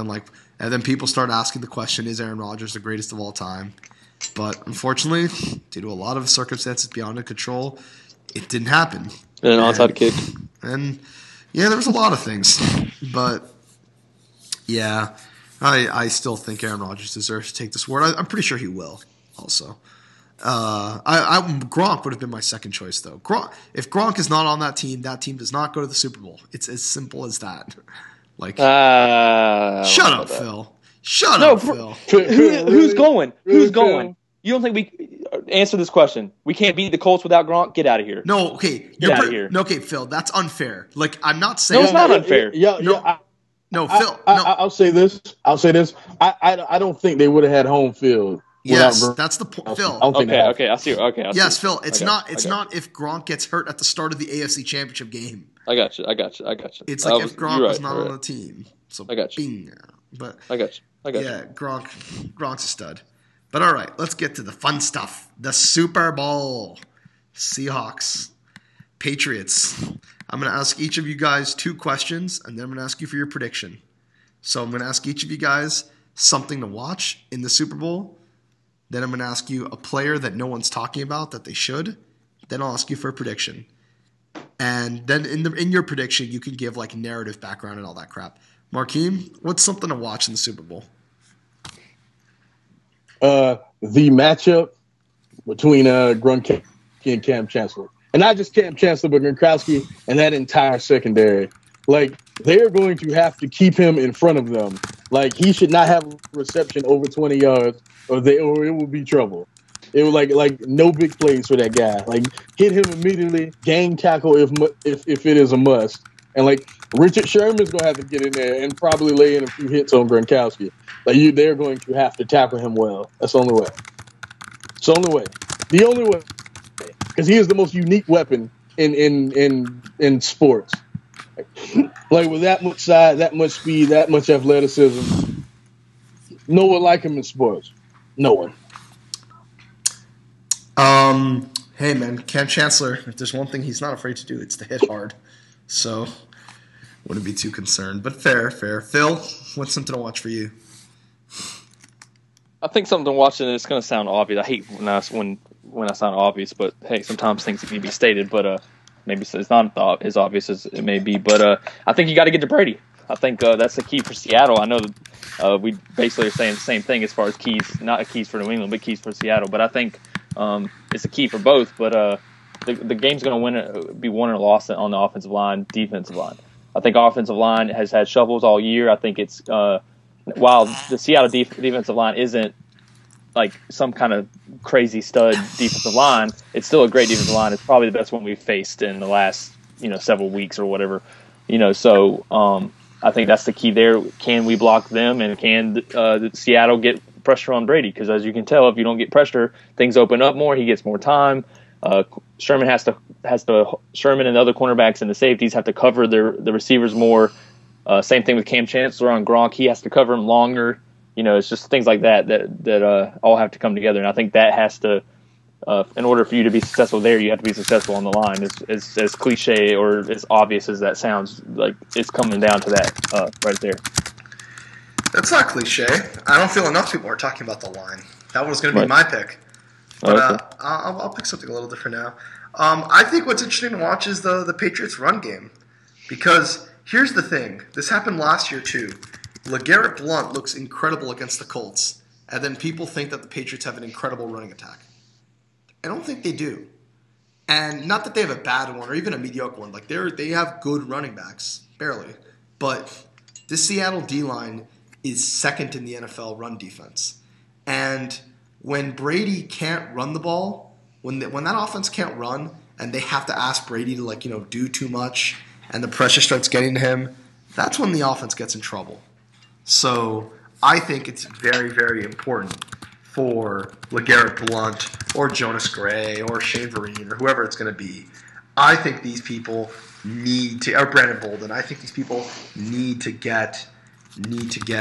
then people start asking the question: is Aaron Rodgers the greatest of all time? But unfortunately, due to a lot of circumstances beyond his control, it didn't happen. And an onside kick. And yeah, there was a lot of things, but yeah, I still think Aaron Rodgers deserves to take this award. I'm pretty sure he will. Also. Gronk would have been my second choice, though. If Gronk is not on that team does not go to the Super Bowl. It's as simple as that. Like, shut up, Phil. Shut up, Phil. Who's going? Who's going? You don't think we answer this question? We can't beat the Colts without Gronk. Get out of here. No, okay. Get out of here. No, okay, Phil. That's unfair. Like, I'm not saying. No, it's not unfair. No, Phil. I'll say this. I don't think they would have had home field. Yes, that's the point, Phil. Okay, I see. Okay, yes, Phil. It's not if Gronk gets hurt at the start of the AFC Championship game. I got you. It's like if Gronk was not on the team. So I got you. Bing. But I got you. Yeah, Gronk's a stud. But all right, let's get to the fun stuff. The Super Bowl. Seahawks. Patriots. I'm going to ask each of you guys 2 questions, and then I'm going to ask you for your prediction. So I'm going to ask each of you guys something to watch in the Super Bowl. Then I'm going to ask you a player that no one's talking about that they should. Then I'll ask you for a prediction. And then in your prediction, you can give like narrative background and all that crap. Markeem, what's something to watch in the Super Bowl? The matchup between Gronkowski and Cam Chancellor. And not just Cam Chancellor, but Gronkowski and that entire secondary. Like, they're going to have to keep him in front of them. Like, he should not have a reception over 20 yards or it will be trouble. It was like no big plays for that guy. Like, hit him immediately, gang tackle if it is a must. And, like, Richard Sherman's going to have to get in there and probably lay in a few hits on Gronkowski. Like, they're going to have to tackle him well. That's the only way. It's the only way. The only way. Because he is the most unique weapon in sports. Like, with that much size, that much speed, that much athleticism, no one like him in sports. No one. Hey, man, Cam Chancellor, if there's one thing he's not afraid to do, it's to hit hard. So, wouldn't be too concerned. But fair. Phil, what's something to watch for you? I think something to watch, and it's going to sound obvious. I hate when I sound obvious, but hey, sometimes things can be stated, but maybe it's not as obvious as it may be. But I think you got to get to Brady. I think that's the key for Seattle. I know that we basically are saying the same thing as far as keys, not keys for New England, but keys for Seattle. But I think it's a key for both. But the game's going to be won or lost on the offensive line, defensive line. I think offensive line has had shovels all year. I think it's while the Seattle defensive line isn't like some kind of crazy stud defensive line, it's still a great defensive line. It's probably the best one we've faced in the last several weeks or whatever. So I think that's the key there. Can we block them, and can Seattle get pressure on Brady? Because as you can tell, if you don't get pressure, things open up more. He gets more time. Sherman Sherman and the other cornerbacks and the safeties have to cover the receivers more. Same thing with Cam Chancellor on Gronk. He has to cover him longer. It's just things like that all have to come together. And I think that has to, in order for you to be successful there, you have to be successful on the line. As cliche or as obvious as that sounds, like it's coming down to that right there. That's not cliche. I don't feel enough people are talking about the line. That was going to be my pick. But Okay. I'll pick something a little different now. I think what's interesting to watch is the Patriots' run game. Because here's the thing. This happened last year, too. LeGarrette Blount looks incredible against the Colts. And then people think that the Patriots have an incredible running attack. I don't think they do. And not that they have a bad one or even a mediocre one. Like they have good running backs, barely. But this Seattle D-line is second in the NFL run defense. And when Brady can't run the ball, when that offense can't run and they have to ask Brady to do too much and the pressure starts getting to him, that's when the offense gets in trouble. So I think it's very, very important for LeGarrette Blount or Jonas Gray or Shane Vereen or whoever it's going to be. I think these people need to, or Brandon Bolden, I think these people need to get enough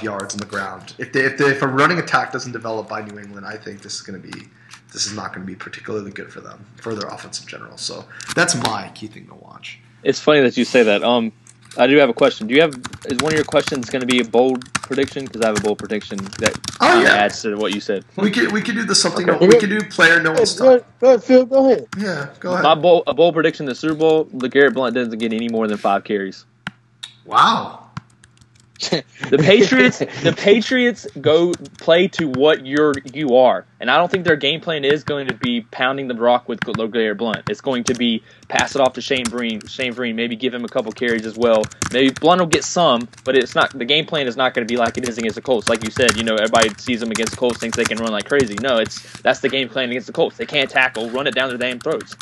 yards on the ground. If a running attack doesn't develop by New England, I think this is not going to be particularly good for them, for their offense in general. So that's my key thing to watch. It's funny that you say that. I do have a question. Is one of your questions going to be a bold prediction? Because I have a bold prediction that adds to what you said. We could do this something. Okay. We could do player no one stop. Go ahead, Phil. Go ahead. Yeah, go ahead. A bold prediction in the Super Bowl: LeGarrette Blount doesn't get any more than 5 carries. Wow. The Patriots go play to what you are, and I don't think their game plan is going to be pounding the rock with LeGarrette Blount. It's going to be pass it off to Shane Vereen, maybe give him a couple carries as well. Maybe Blount will get some, but it's not. The game plan is not going to be like it is against the Colts. Like you said, everybody sees them against the Colts, thinks they can run like crazy. No, that's the game plan against the Colts. They can't tackle, run it down their damn throats.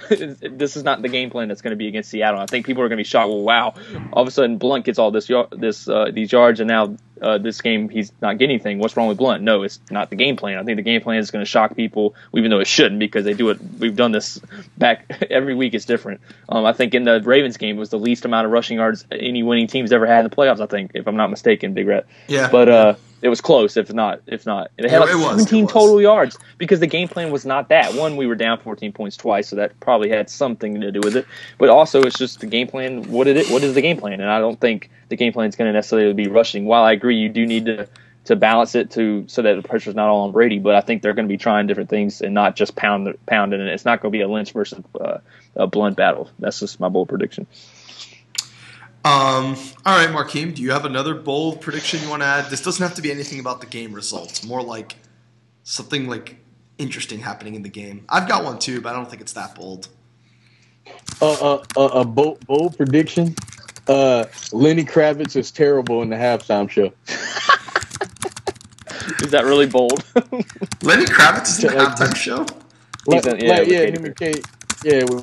This is not the game plan that's going to be against Seattle. I think people are going to be shocked. Well, wow, all of a sudden Blount gets all these yards, and now this game he's not getting anything. What's wrong with Blount? No, it's not the game plan. I think the game plan is going to shock people, even though it shouldn't, because they do it. We've done this back every week. It's different. I think in the Ravens game it was the least amount of rushing yards any winning team's ever had in the playoffs. I think, if I'm not mistaken, Big Rat. Yeah. But it was close. If not, it had 17 total yards because the game plan was not that. One, we were down 14 points twice, so that probably had something to do with it. But also, it's just the game plan. What is the game plan? And I don't think the game plan is going to necessarily be rushing. While I agree, you do need to balance it so that the pressure's not all on Brady. But I think they're going to be trying different things and not just pounding it. It's not going to be a Lynch versus a Blount battle. That's just my bold prediction. All right, Markeem, do you have another bold prediction you want to add? This doesn't have to be anything about the game results. More like something like interesting happening in the game. I've got one too, but I don't think it's that bold. A bold prediction. Lenny Kravitz is terrible in the halftime show. Is that really bold? Lenny Kravitz is in the halftime show? With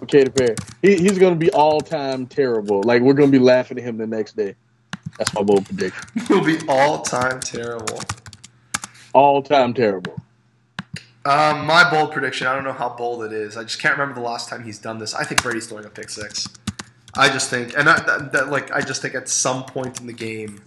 Katy Perry. He's going to be all-time terrible. Like, we're going to be laughing at him the next day. That's my bold prediction. He'll be all-time terrible. All-time terrible. My bold prediction, I don't know how bold it is. I just can't remember the last time he's done this. I think Brady's throwing a pick six. I just think, at some point in the game,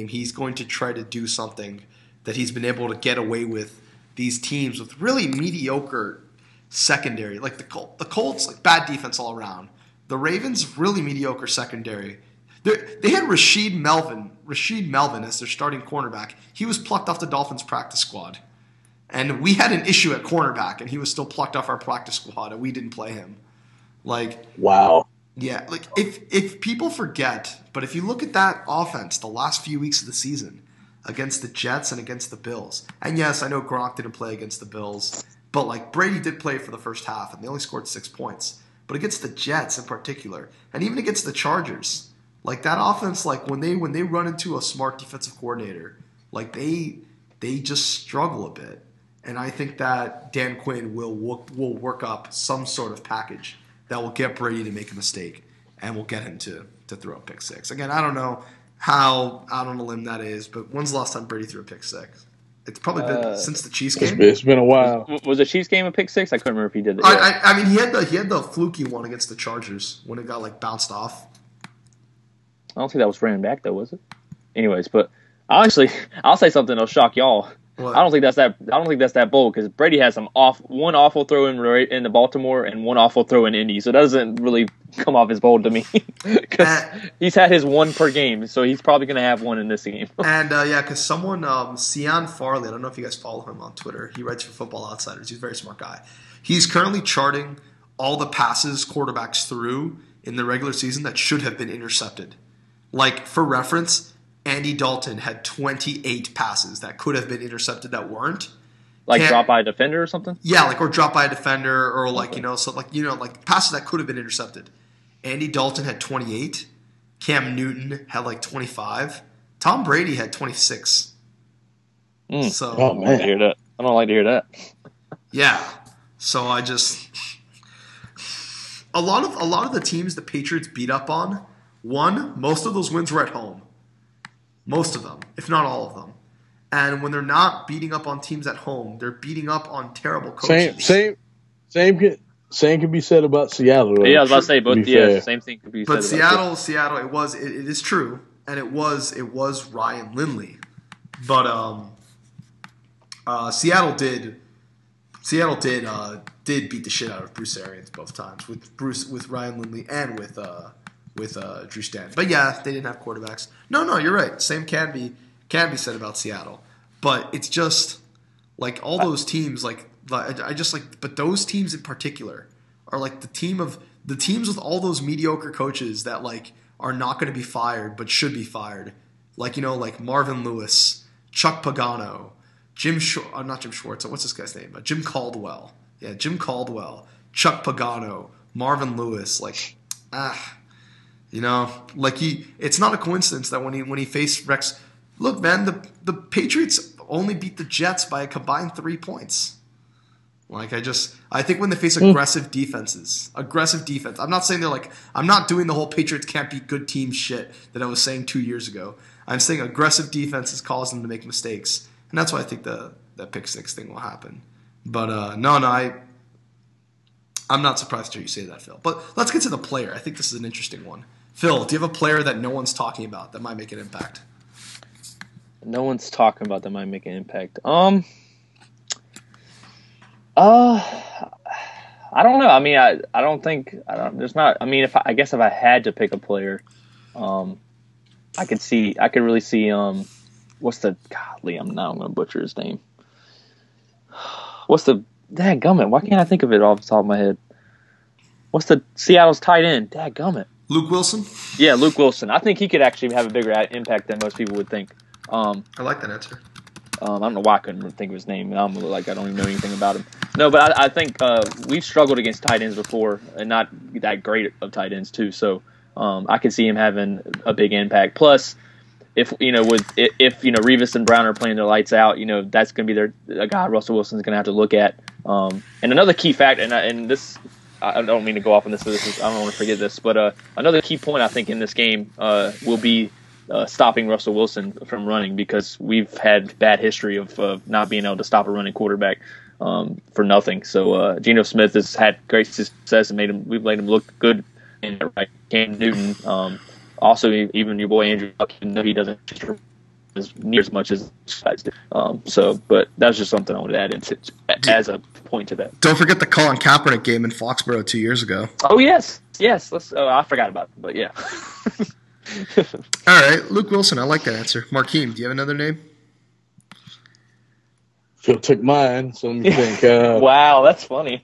he's going to try to do something that he's been able to get away with these teams with really mediocre secondary. Like the Colts, like bad defense all around. The Ravens, really mediocre secondary. They had Rashid Melvin as their starting cornerback. He was plucked off the Dolphins practice squad. And we had an issue at cornerback, and he was still plucked off our practice squad, and we didn't play him. Like, wow. Yeah, like if people forget, but if you look at that offense the last few weeks of the season against the Jets and against the Bills, and yes, I know Gronk didn't play against the Bills, but like Brady did play for the first half, and they only scored 6 points. But against the Jets in particular, and even against the Chargers, like that offense, like when they run into a smart defensive coordinator, like they just struggle a bit. And I think that Dan Quinn will work up some sort of package that will get Brady to make a mistake and will get him to throw a pick six. Again, I don't know how out on a limb that is, but when's the last time Brady threw a pick six? It's probably been since the Chiefs It's game. been, it's been a while. Was the Chiefs game a pick six? I couldn't remember if he did it. I mean, he had the fluky one against the Chargers when it got like bounced off. I don't think that was ran back though, was it? Anyways, but honestly, I'll say something that'll shock y'all. What? I don't think that's that bold because Brady has one awful throw in the Baltimore and one awful throw in Indy, so that doesn't really come off as bold to me because he's had his one per game, so he's probably going to have one in this game. And because someone, Cian Farley, I don't know if you guys follow him on Twitter. He writes for Football Outsiders. He's a very smart guy. He's currently charting all the passes quarterbacks threw in the regular season that should have been intercepted. Like for reference, Andy Dalton had 28 passes that could have been intercepted that weren't. Like dropped by a defender or something? Yeah, like or dropped by a defender or like, like passes that could have been intercepted. Andy Dalton had 28. Cam Newton had like 25. Tom Brady had 26. So I don't like to hear that. I don't like to hear that. Yeah. So I just a lot of the teams the Patriots beat up on, most of those wins were at home. Most of them, if not all of them. And when they're not beating up on teams at home, they're beating up on terrible coaches. Same can be said about Seattle. Though. Yeah, I was about to say, but yeah, same thing could be said. But Seattle, it is true, and it was Ryan Lindley, but Seattle did beat the shit out of Bruce Arians both times with Ryan Lindley and with Drew Stanton. But yeah, they didn't have quarterbacks. No, you're right. Same can be said about Seattle. But it's just like all those teams, but those teams in particular are like the teams with all those mediocre coaches that like are not going to be fired but should be fired. Like like Marvin Lewis, Chuck Pagano, not Jim Schwartz. What's this guy's name? Jim Caldwell. Yeah, Jim Caldwell, Chuck Pagano, Marvin Lewis. It's not a coincidence that when he faced Rex, look, man, the Patriots only beat the Jets by a combined 3 points. I think when they face aggressive defense. I'm not saying I'm not doing the whole Patriots can't beat good teams shit that I was saying 2 years ago. I'm saying aggressive defenses cause them to make mistakes, and that's why I think that pick six thing will happen. But I'm not surprised to hear you say that, Phil. But let's get to the player. I think this is an interesting one. Phil, do you have a player that no one's talking about that might make an impact? No one's talking about that might make an impact. I don't know. I mean, I don't think there's not. I mean, if I had to pick a player, I could really see what's the golly? I'm going to butcher his name. What's the dadgummit? Why can't I think of it off the top of my head? What's the Seattle's tight end? Dadgummit. Luke Wilson? Yeah, Luke Wilson. I think he could actually have a bigger impact than most people would think. I like that answer. I don't know why I couldn't think of his name. I don't even know anything about him. No, but I think we've struggled against tight ends before, and not that great of tight ends too. So I could see him having a big impact. Plus, if Revis and Brown are playing their lights out, that's going to be a guy Russell Wilson's going to have to look at. And another key fact, and this. I don't mean to go off on this, so I don't want to forget this, but another key point I think in this game will be stopping Russell Wilson from running, because we've had bad history of not being able to stop a running quarterback for nothing. So Geno Smith has had great success and we've made him look good. And Cam Newton, also even your boy Andrew Luck, even though he doesn't near as much as guys do. But that's just something I wanted to add into as a point to that. Don't forget the Colin Kaepernick game in Foxborough 2 years ago. Oh yes. I forgot about it, but yeah. All right, Luke Wilson. I like that answer. Markeem, do you have another name? Phil took mine, so let me think. Wow, that's funny.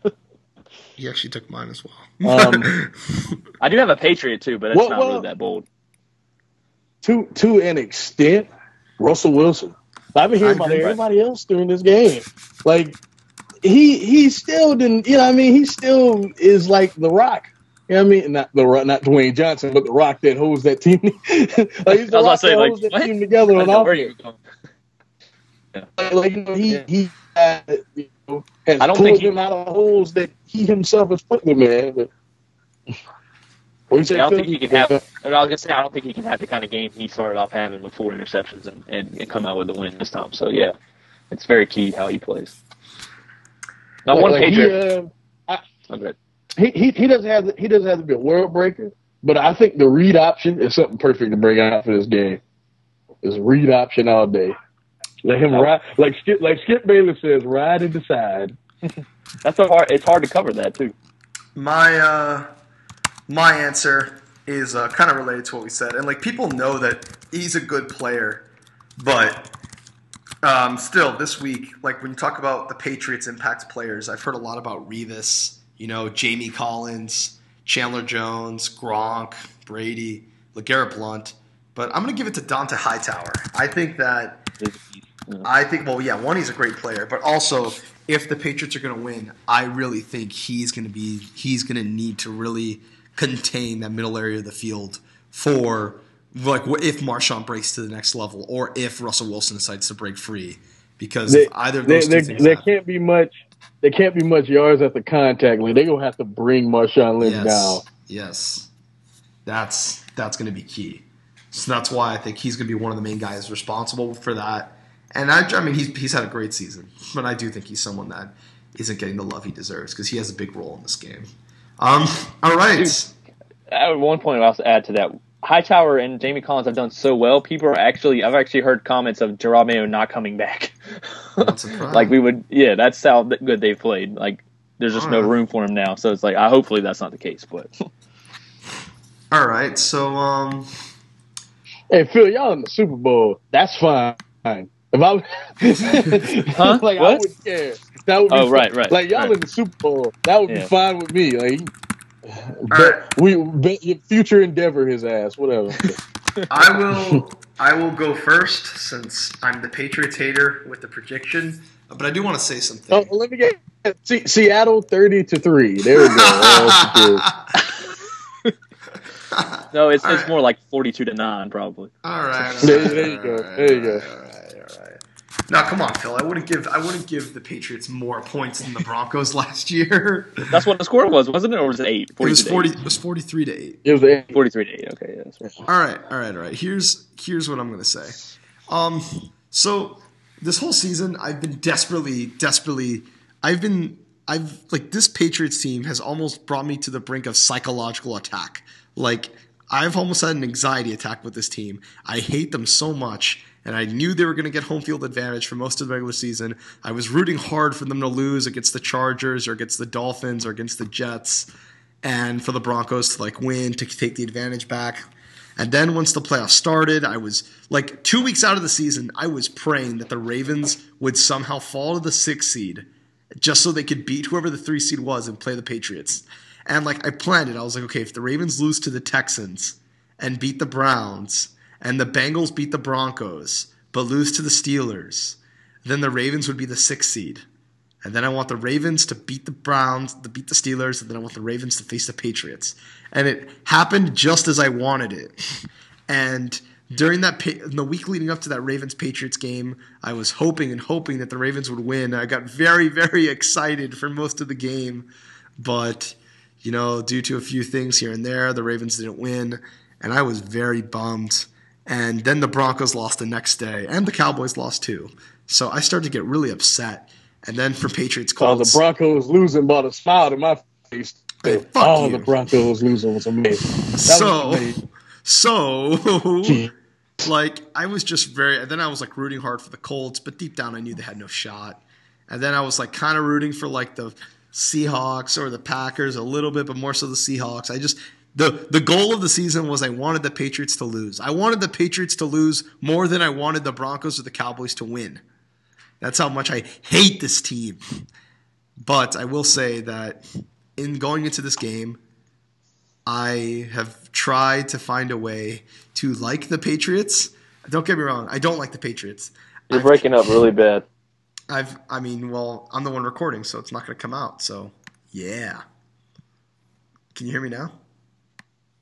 He actually took mine as well. I do have a Patriot too, but it's not really that bold. To an extent, Russell Wilson. I've been hearing about everybody else during this game. Like he still didn't. He still is like The Rock. You know what I mean? Not Dwayne Johnson, but The Rock that holds that team. He's the Rock that holds that team together on offense. He has pulled him out of holes that he himself has put them in. But, I don't think he can have. I was gonna say I don't think he can have the kind of game he started off having with 4 interceptions and come out with the win this time. So yeah, It's very key how he plays. Now, Like, one like Patriot. he, he doesn't have to be a world breaker, but I think the read option is something perfect to bring out for this game. Is read option all day. Let him ride, like Skip Bayless says, ride and decide. It's hard to cover that too. My answer is kind of related to what we said, and like people know that he's a good player, but still this week, like when you talk about the Patriots' impact players, I've heard a lot about Revis, Jamie Collins, Chandler Jones, Gronk, Brady, LeGarrette Blount, but I'm going to give it to Dante Hightower. I think, one, he's a great player, but also if the Patriots are going to win, I really think he's going to need to really contain that middle area of the field for like if Marshawn breaks to the next level or if Russell Wilson decides to break free, because if either of those two things there can't be much yards at the contact line. They're gonna have to bring Marshawn Lynch down. Yes, that's going to be key. So that's why I think he's going to be one of the main guys responsible for that. And I mean, he's had a great season, but I do think he's someone that isn't getting the love he deserves because he has a big role in this game. All right. At one point, I'll also add to that. Hightower and Jamie Collins have done so well. I've actually heard comments of Gerard Mayo not coming back. That's a problem. Like that's how good they've played. Like there's just no room for him now. So it's like, hopefully that's not the case. But all right, so hey Phil, y'all in the Super Bowl. That's fine. If I like, I wouldn't care. That would be right. Like y'all in the Super Bowl, that would be fine with me. Like. We bet your future endeavor his ass, whatever. I will go first since I'm the Patriots hater with the prediction, but I do want to say something. Oh, let me get Seattle 30-3. There we go. No, it's more like 42-9 probably. All right. There you go. There you go. All right. Now, come on, Phil. I wouldn't give the Patriots more points than the Broncos last year. That's what the score was, wasn't it? Or was it 8? It was 43-8. It was 8. 43-8. Okay, yeah. That's right. All right. Here's what I'm gonna say. So this whole season, I've been desperately. This Patriots team has almost brought me to the brink of psychological attack. Like I've almost had an anxiety attack with this team. I hate them so much. And I knew they were going to get home field advantage for most of the regular season. I was rooting hard for them to lose against the Chargers or against the Dolphins or against the Jets, and for the Broncos to win to take the advantage back. And then once the playoffs started, I was 2 weeks out of the season, I was praying that the Ravens would somehow fall to the 6th seed just so they could beat whoever the 3 seed was and play the Patriots. And I planned it. I was like, okay, if the Ravens lose to the Texans and beat the Browns, and the Bengals beat the Broncos, but lose to the Steelers, then the Ravens would be the 6th seed. And then I want the Ravens to beat the Browns, to beat the Steelers, and then I want the Ravens to face the Patriots. And it happened just as I wanted it. And during the week leading up to that Ravens-Patriots game, I was hoping that the Ravens would win. I got very, very excited for most of the game. But, due to a few things here and there, the Ravens didn't win. And I was very bummed. And then the Broncos lost the next day, and the Cowboys lost too. So I started to get really upset. And then for Patriots Colts, the Broncos losing brought a smile to my face. Hey, the Broncos losing was amazing. I was just very. Then I was rooting hard for the Colts, but deep down I knew they had no shot. And then I was kind of rooting for the Seahawks or the Packers a little bit, but more so the Seahawks. The goal of the season was I wanted the Patriots to lose. I wanted the Patriots to lose more than I wanted the Broncos or the Cowboys to win. That's how much I hate this team. But I will say that in going into this game, I have tried to find a way to like the Patriots. Don't get me wrong. I don't like the Patriots. You're breaking up really bad. I'm the one recording, so it's not going to come out. So, yeah. Can you hear me now?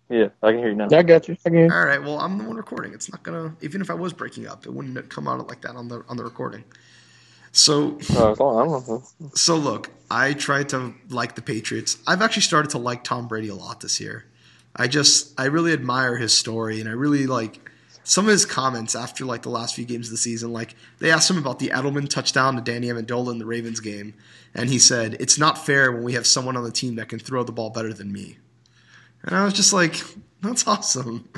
Yeah, I can hear you now. I got you. I can. All right. Well, I'm the one recording. It's not gonna. Even if I was breaking up, it wouldn't come out like that on the recording. So. So look, I tried to like the Patriots. I've actually started to like Tom Brady a lot this year. I really admire his story, and I really some of his comments after like the last few games of the season, like they asked him about the Edelman touchdown to Danny Amendola in the Ravens game, and he said, "It's not fair when we have someone on the team that can throw the ball better than me." And I was just like, "That's awesome.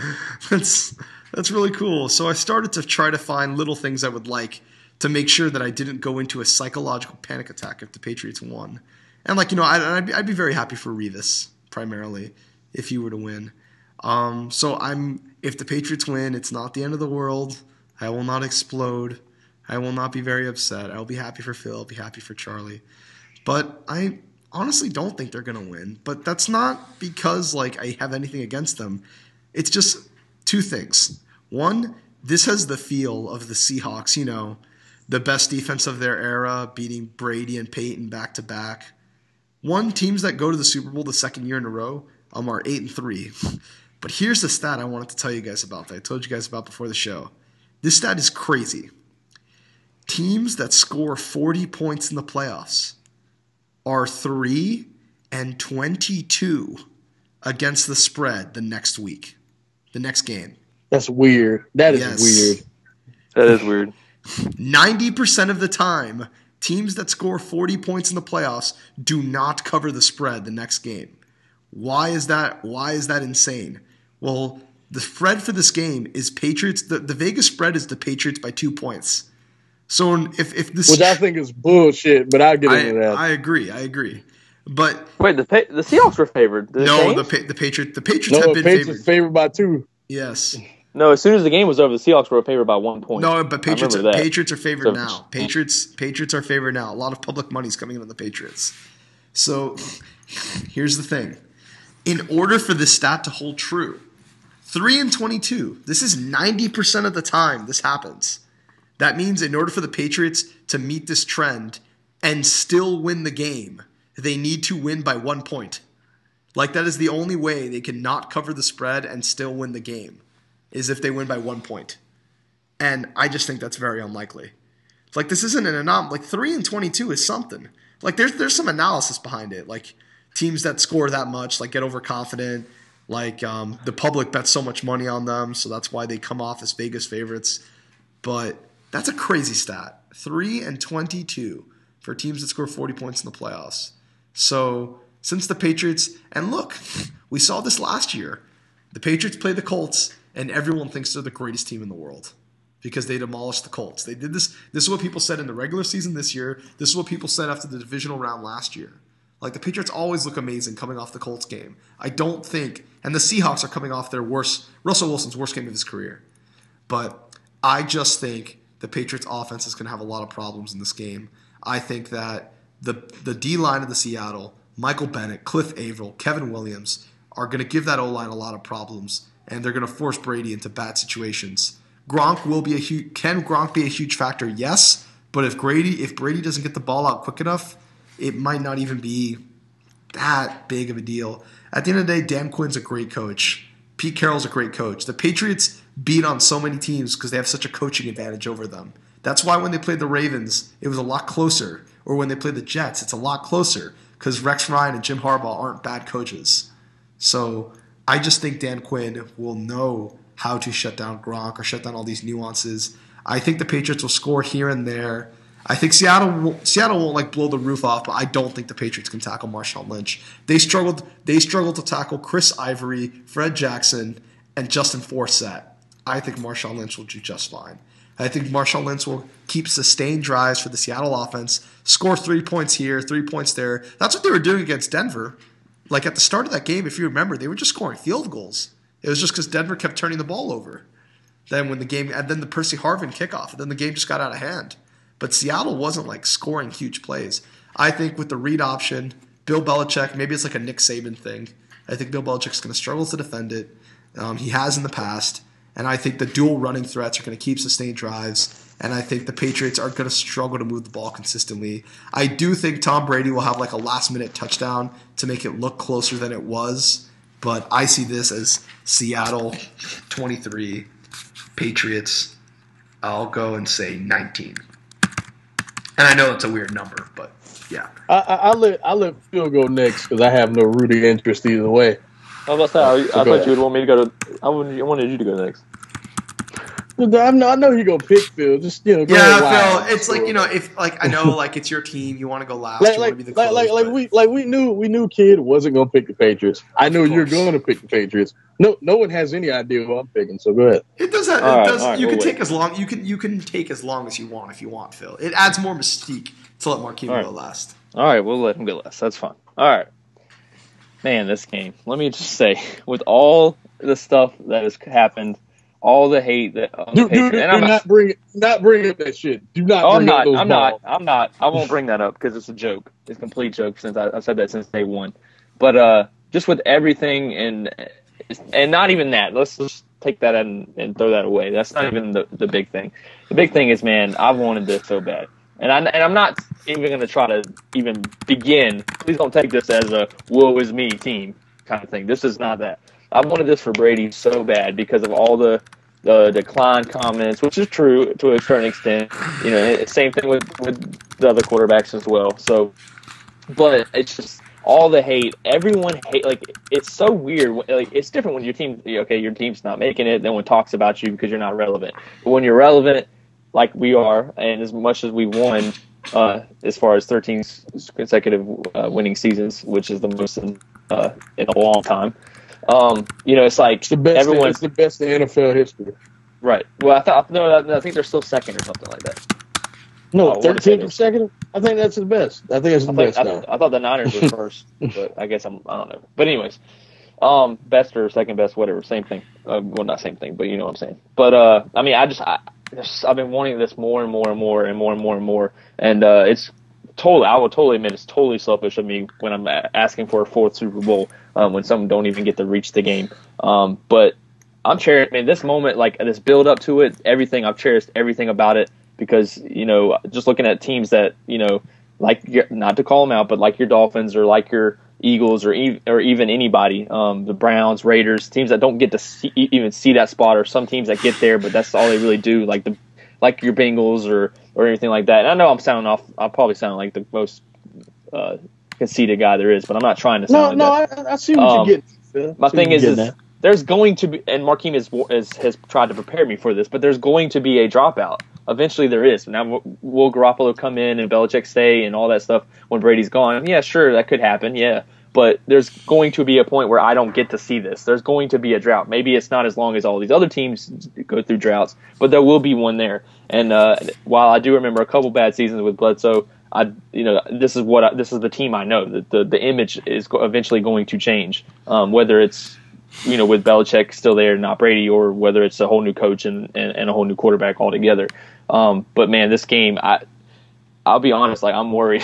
That's really cool." So I started to try to find little things I would like to make sure that I didn't go into a psychological panic attack if the Patriots won. And like, I'd be very happy for Revis primarily if he were to win. So if the Patriots win, it's not the end of the world. I will not explode. I will not be very upset. I'll be happy for Phil. I'll be happy for Charlie. But I honestly don't think they're going to win. But that's not because like I have anything against them. It's just two things. One, this has the feel of the Seahawks, the best defense of their era, beating Brady and Peyton back to back. Teams that go to the Super Bowl the second year in a row are 8-3. But here's the stat I wanted to tell you guys about that I told you guys about before the show. This stat is crazy. Teams that score 40 points in the playoffs are 3-22 against the spread the next week, the next game. That's weird. That is weird. That is weird. 90% of the time, teams that score 40 points in the playoffs do not cover the spread the next game. Why is that? Why is that insane? Well, the spread for this game is Patriots. The Vegas spread is the Patriots by 2 points. So if this, which I think is bullshit, but I'll get into that. I agree. But wait, the Seahawks were favored. The Patriots have been favored by 2. Yes. No, as soon as the game was over, the Seahawks were favored by 1 point. No, but Patriots are favored now. Patriots are favored now. A lot of public money is coming in on the Patriots. So here's the thing. In order for this stat to hold true, 3-22, this is 90% of the time this happens. That means in order for the Patriots to meet this trend and still win the game, they need to win by 1 point. Like that is the only way they can not cover the spread and still win the game, is if they win by 1 point. And I just think that's very unlikely. Like this isn't an anomaly. Like 3-22 is something. Like there's some analysis behind it. Like teams that score that much, like get overconfident. Like the public bets so much money on them, so that's why they come off as Vegas favorites. But that's a crazy stat. 3-22 for teams that score 40 points in the playoffs. So since the Patriots, and look, we saw this last year. The Patriots played the Colts, and everyone thinks they're the greatest team in the world because they demolished the Colts. They did this. This is what people said in the regular season this year. This is what people said after the divisional round last year. Like the Patriots always look amazing coming off the Colts game. I don't think, and the Seahawks are coming off their Russell Wilson's worst game of his career. But I just think the Patriots offense is going to have a lot of problems in this game. I think that the D-line of the Seattle, Michael Bennett, Cliff Averill, Kevin Williams, are going to give that O-line a lot of problems, and they're going to force Brady into bad situations. Can Gronk be a huge factor? Yes, but if Brady doesn't get the ball out quick enough, it might not even be that big of a deal. At the end of the day, Dan Quinn's a great coach. Pete Carroll's a great coach. The Patriots beat on so many teams because they have such a coaching advantage over them. That's why when they played the Ravens, it was a lot closer. Or when they played the Jets, it's a lot closer because Rex Ryan and Jim Harbaugh aren't bad coaches. So I just think Dan Quinn will know how to shut down Gronk or shut down all these nuances. I think the Patriots will score here and there. I think Seattle won't like blow the roof off, but I don't think the Patriots can tackle Marshawn Lynch. They struggled to tackle Chris Ivory, Fred Jackson, and Justin Forsett. I think Marshawn Lynch will do just fine. I think Marshawn Lynch will keep sustained drives for the Seattle offense, score 3 points here, 3 points there. That's what they were doing against Denver. Like at the start of that game, if you remember, they were just scoring field goals. It was just because Denver kept turning the ball over. Then the Percy Harvin kickoff, and then the game just got out of hand. But Seattle wasn't like scoring huge plays. I think with the read option, Bill Belichick, maybe it's like a Nick Saban thing. I think Bill Belichick's going to struggle to defend it. He has in the past. And I think the dual running threats are going to keep sustained drives. And I think the Patriots are going to struggle to move the ball consistently. I do think Tom Brady will have like a last-minute touchdown to make it look closer than it was. But I see this as Seattle 23, Patriots, I'll go and say 19. And I know it's a weird number, but yeah. I let Phil go next because I have no rooting interest either way. I was about to say, I thought you would want me to go to. I wanted you to go next. I know you're gonna pick Phil. Just go Yeah, wild. Phil. It's like if I know it's your team, you want to go last, you want to be the close. We knew Kid wasn't gonna pick the Patriots. I know you're gonna pick the Patriots. No one has any idea who I'm picking. So go ahead. It does. You can take as long. You can take as long as you want if you want, Phil. It adds more mystique to let Marquise go last. All right, we'll let him go last. That's fine. All right, man. This game. Let me just say, with all the stuff that has happened. All the hate that do not bring up that shit. Do not. I'm not. I won't bring that up because it's a joke. It's a complete joke. Since I've said that since day one. But just with everything and not even that. Let's just take that and throw that away. That's not even the big thing. The big thing is, man, I've wanted this so bad, and I'm not even going to try to even begin. Please don't take this as a woe is me team kind of thing. This is not that. I wanted this for Brady so bad because of all the decline comments, which is true to a certain extent. Same thing with the other quarterbacks as well. So, but it's just all the hate. Everyone hate. Like, it's so weird. Like, it's different when your team's not making it. No one talks about you because you're not relevant. But when you're relevant, like we are, and as much as we won, as far as 13 consecutive winning seasons, which is the most in a long time. It's like it's the best. Everyone, it's the best in NFL history. Right. Well, I think they're still second or something like that. No, 13th consecutive. I think that's the best. I think it's the best. I thought the Niners were first, but I guess I don't know. But anyways, best or second best, whatever, same thing. Well, not same thing, but you know what I'm saying. But I've been wanting this more and more and more and more and more and more, and it's. I will totally admit it's totally selfish of me when I'm asking for a fourth Super Bowl when some don't even get to reach the game. But I'm cherishing, man, this moment, like this build up to it, everything. I've cherished everything about it because, just looking at teams that, like, not to call them out, but like your Dolphins or like your Eagles or even anybody, the Browns, Raiders, teams that don't get to even see that spot, or some teams that get there, but that's all they really do, like your Bengals or anything like that. And I know I'll probably sound like the most conceited guy there is, but I'm not trying to sound like that. I see what you're getting. My thing is there's going to be, and Marquise has tried to prepare me for this, but there's going to be a dropout. Eventually there is. Now, will Garoppolo come in and Belichick stay and all that stuff when Brady's gone? Yeah, sure, that could happen, yeah. But there's going to be a point where I don't get to see this. There's going to be a drought. Maybe it's not as long as all these other teams go through droughts, but there will be one there. And while I do remember a couple bad seasons with Bledsoe, this is the team I know. The image is eventually going to change, whether it's with Belichick still there, not Brady, or whether it's a whole new coach and a whole new quarterback altogether. But man, this game, I'll be honest, like I'm worried.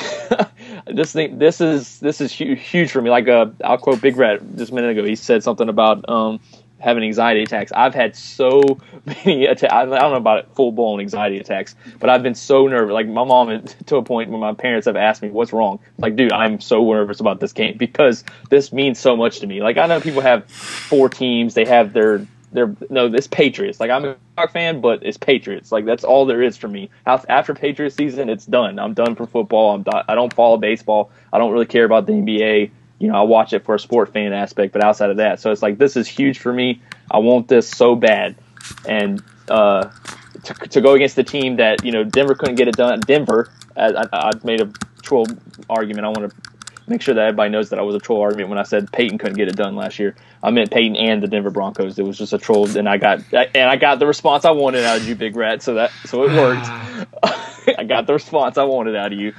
This is huge for me. Like I'll quote Big Red just a minute ago. He said something about having anxiety attacks. I've had so many attacks. I don't know about full blown anxiety attacks, but I've been so nervous. Like my mom, to a point where my parents have asked me, "What's wrong?" Like, dude, I'm so nervous about this game because this means so much to me. Like I know people have 4 teams. They have it's Patriots. Like I'm a Dog fan, but it's Patriots. Like that's all there is for me. After Patriots season, it's done. I'm done for football. I don't follow baseball. I don't really care about the NBA. I watch it for a sport fan aspect, but outside of that, so it's like this is huge for me. I want this so bad, and to go against the team that Denver couldn't get it done. Denver, I made a troll argument. I want to make sure that everybody knows that I was a troll argument when I said Peyton couldn't get it done last year. I meant Peyton and the Denver Broncos. It was just a troll, and I got the response I wanted out of you, Big Rat. So it worked. I got the response I wanted out of you.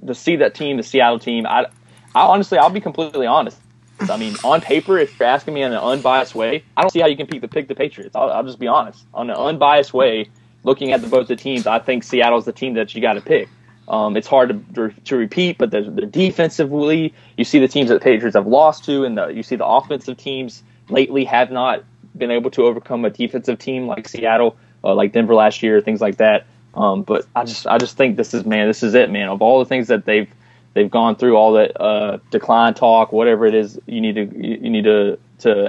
To see that team, the Seattle team, I honestly, I'll be completely honest. I mean, on paper, if you're asking me in an unbiased way, I don't see how you can pick the Patriots. I'll just be honest. On an unbiased way, looking at both the teams, I think Seattle's the team that you got to pick. It's hard to repeat, but they're defensively, you see the teams that the Patriots have lost to, and you see the offensive teams lately have not been able to overcome a defensive team like Seattle, like Denver last year, things like that. But I just think this is it, man. Of all the things that they've gone through, all that decline talk, whatever it is, you need to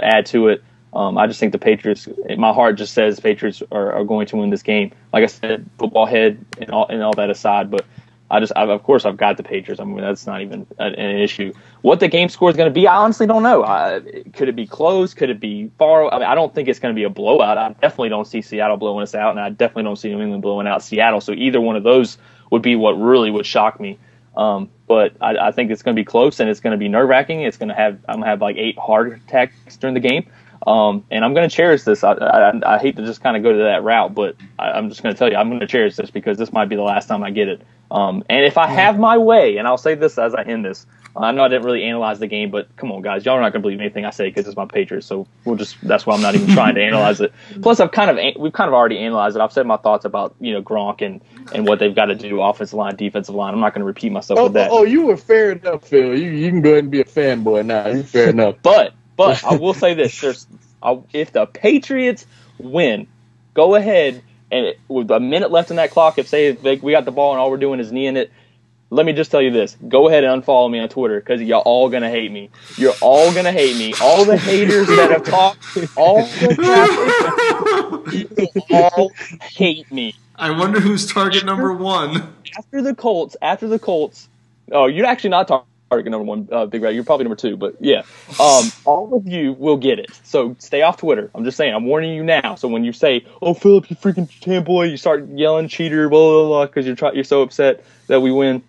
add to it. I just think the Patriots. My heart just says Patriots are going to win this game. Like I said, football head and all that aside, but Of course, I've got the Patriots. I mean, that's not even an issue. What the game score is going to be, I honestly don't know. Could it be close? Could it be far? I mean, I don't think it's going to be a blowout. I definitely don't see Seattle blowing us out, and I definitely don't see New England blowing out Seattle. So either one of those would be what really would shock me. But I think it's going to be close, and it's going to be nerve-wracking. I'm going to have like 8 heart attacks during the game. And I'm going to cherish this. I hate to just kind of go to that route, but I'm just going to tell you, I'm going to cherish this because this might be the last time I get it. And if I have my way, and I'll say this as I end this, I know I didn't really analyze the game, but come on, guys, y'all are not going to believe anything I say because it's my Patriots. So that's why I'm not even trying to analyze it. Plus, we've kind of already analyzed it. I've said my thoughts about, Gronk and what they've got to do, offensive line, defensive line. I'm not going to repeat myself with that. Oh, you were fair enough, Phil. You can go ahead and be a fanboy now. You're fair enough. But I will say this: if the Patriots win, go ahead and with a minute left in that clock, if we got the ball and all we're doing is kneeing it, let me just tell you this: go ahead and unfollow me on Twitter because y'all all gonna hate me. You're all gonna hate me. All the haters that have talked, all hate me. I wonder who's target number 1 after the Colts. Oh, you're actually not target number 1, Big Red. You're probably number 2, but yeah. All of you will get it. So stay off Twitter. I'm just saying. I'm warning you now. So when you say, "Oh, Philip, you freaking fanboy," you start yelling "cheater," blah blah blah, because you're so upset that we win.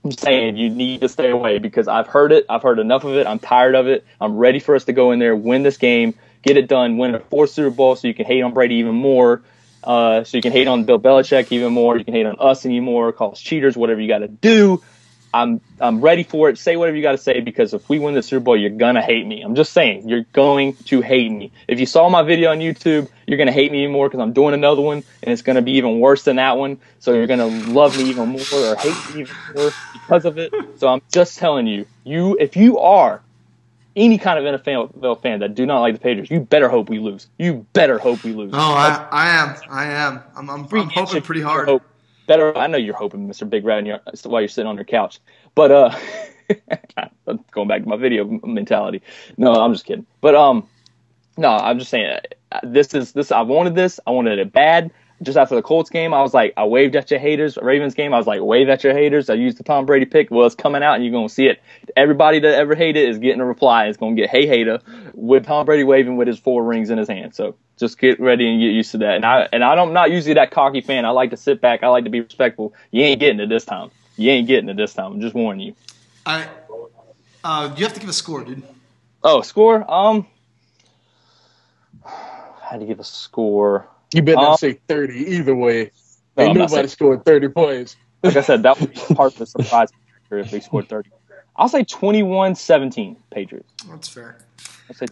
I'm saying you need to stay away because I've heard it. I've heard enough of it. I'm tired of it. I'm ready for us to go in there, win this game, get it done, win a 4th Super Bowl so you can hate on Brady even more. So you can hate on Bill Belichick even more. You can hate on us anymore, call us cheaters, whatever you got to do. I'm ready for it. Say whatever you got to say because if we win the Super Bowl, you're going to hate me. I'm just saying, you're going to hate me. If you saw my video on YouTube, you're going to hate me even more because I'm doing another one, and it's going to be even worse than that one. So you're going to love me even more or hate me even more because of it. So I'm just telling you, if you are any kind of NFL fan that do not like the Patriots, you better hope we lose. You better hope we lose. Oh, I am. I'm hoping pretty hard. I know you're hoping, Mr. Big Rat, while you're sitting on your couch. But going back to my video mentality. No, I'm just kidding. But no, I'm just saying this. I wanted this. I wanted it bad. Just after the Colts game, I was like, I waved at your haters. Ravens game, I was like, wave at your haters. I used the Tom Brady pick. Well, it's coming out, and you're gonna see it. Everybody that ever hated is getting a reply. It's gonna get hey hater with Tom Brady waving with his 4 rings in his hand. So just get ready and get used to that. I'm not usually that cocky fan. I like to sit back. I like to be respectful. You ain't getting it this time. I'm just warning you. You have to give a score, dude. Oh, score? How to give a score? You better not say 30 either way. Ain't nobody scored 30 points. Like I said, that would be part of the surprise if they scored 30. I'll say 21-17 Patriots. That's fair. I'll say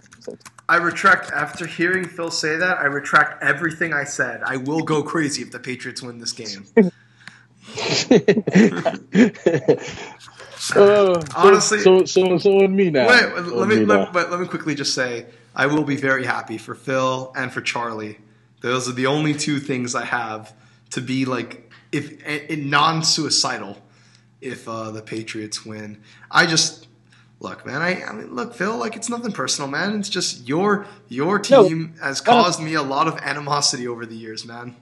I retract, after hearing Phil say that, I retract everything I said. I will go crazy if the Patriots win this game. Honestly, so and me now. Let me quickly just say I will be very happy for Phil and for Charlie. Those are the only 2 things I have to be like non-suicidal if the Patriots win. Look, man. I mean, look, Phil. Like, it's nothing personal, man. It's just your team has caused me a lot of animosity over the years, man.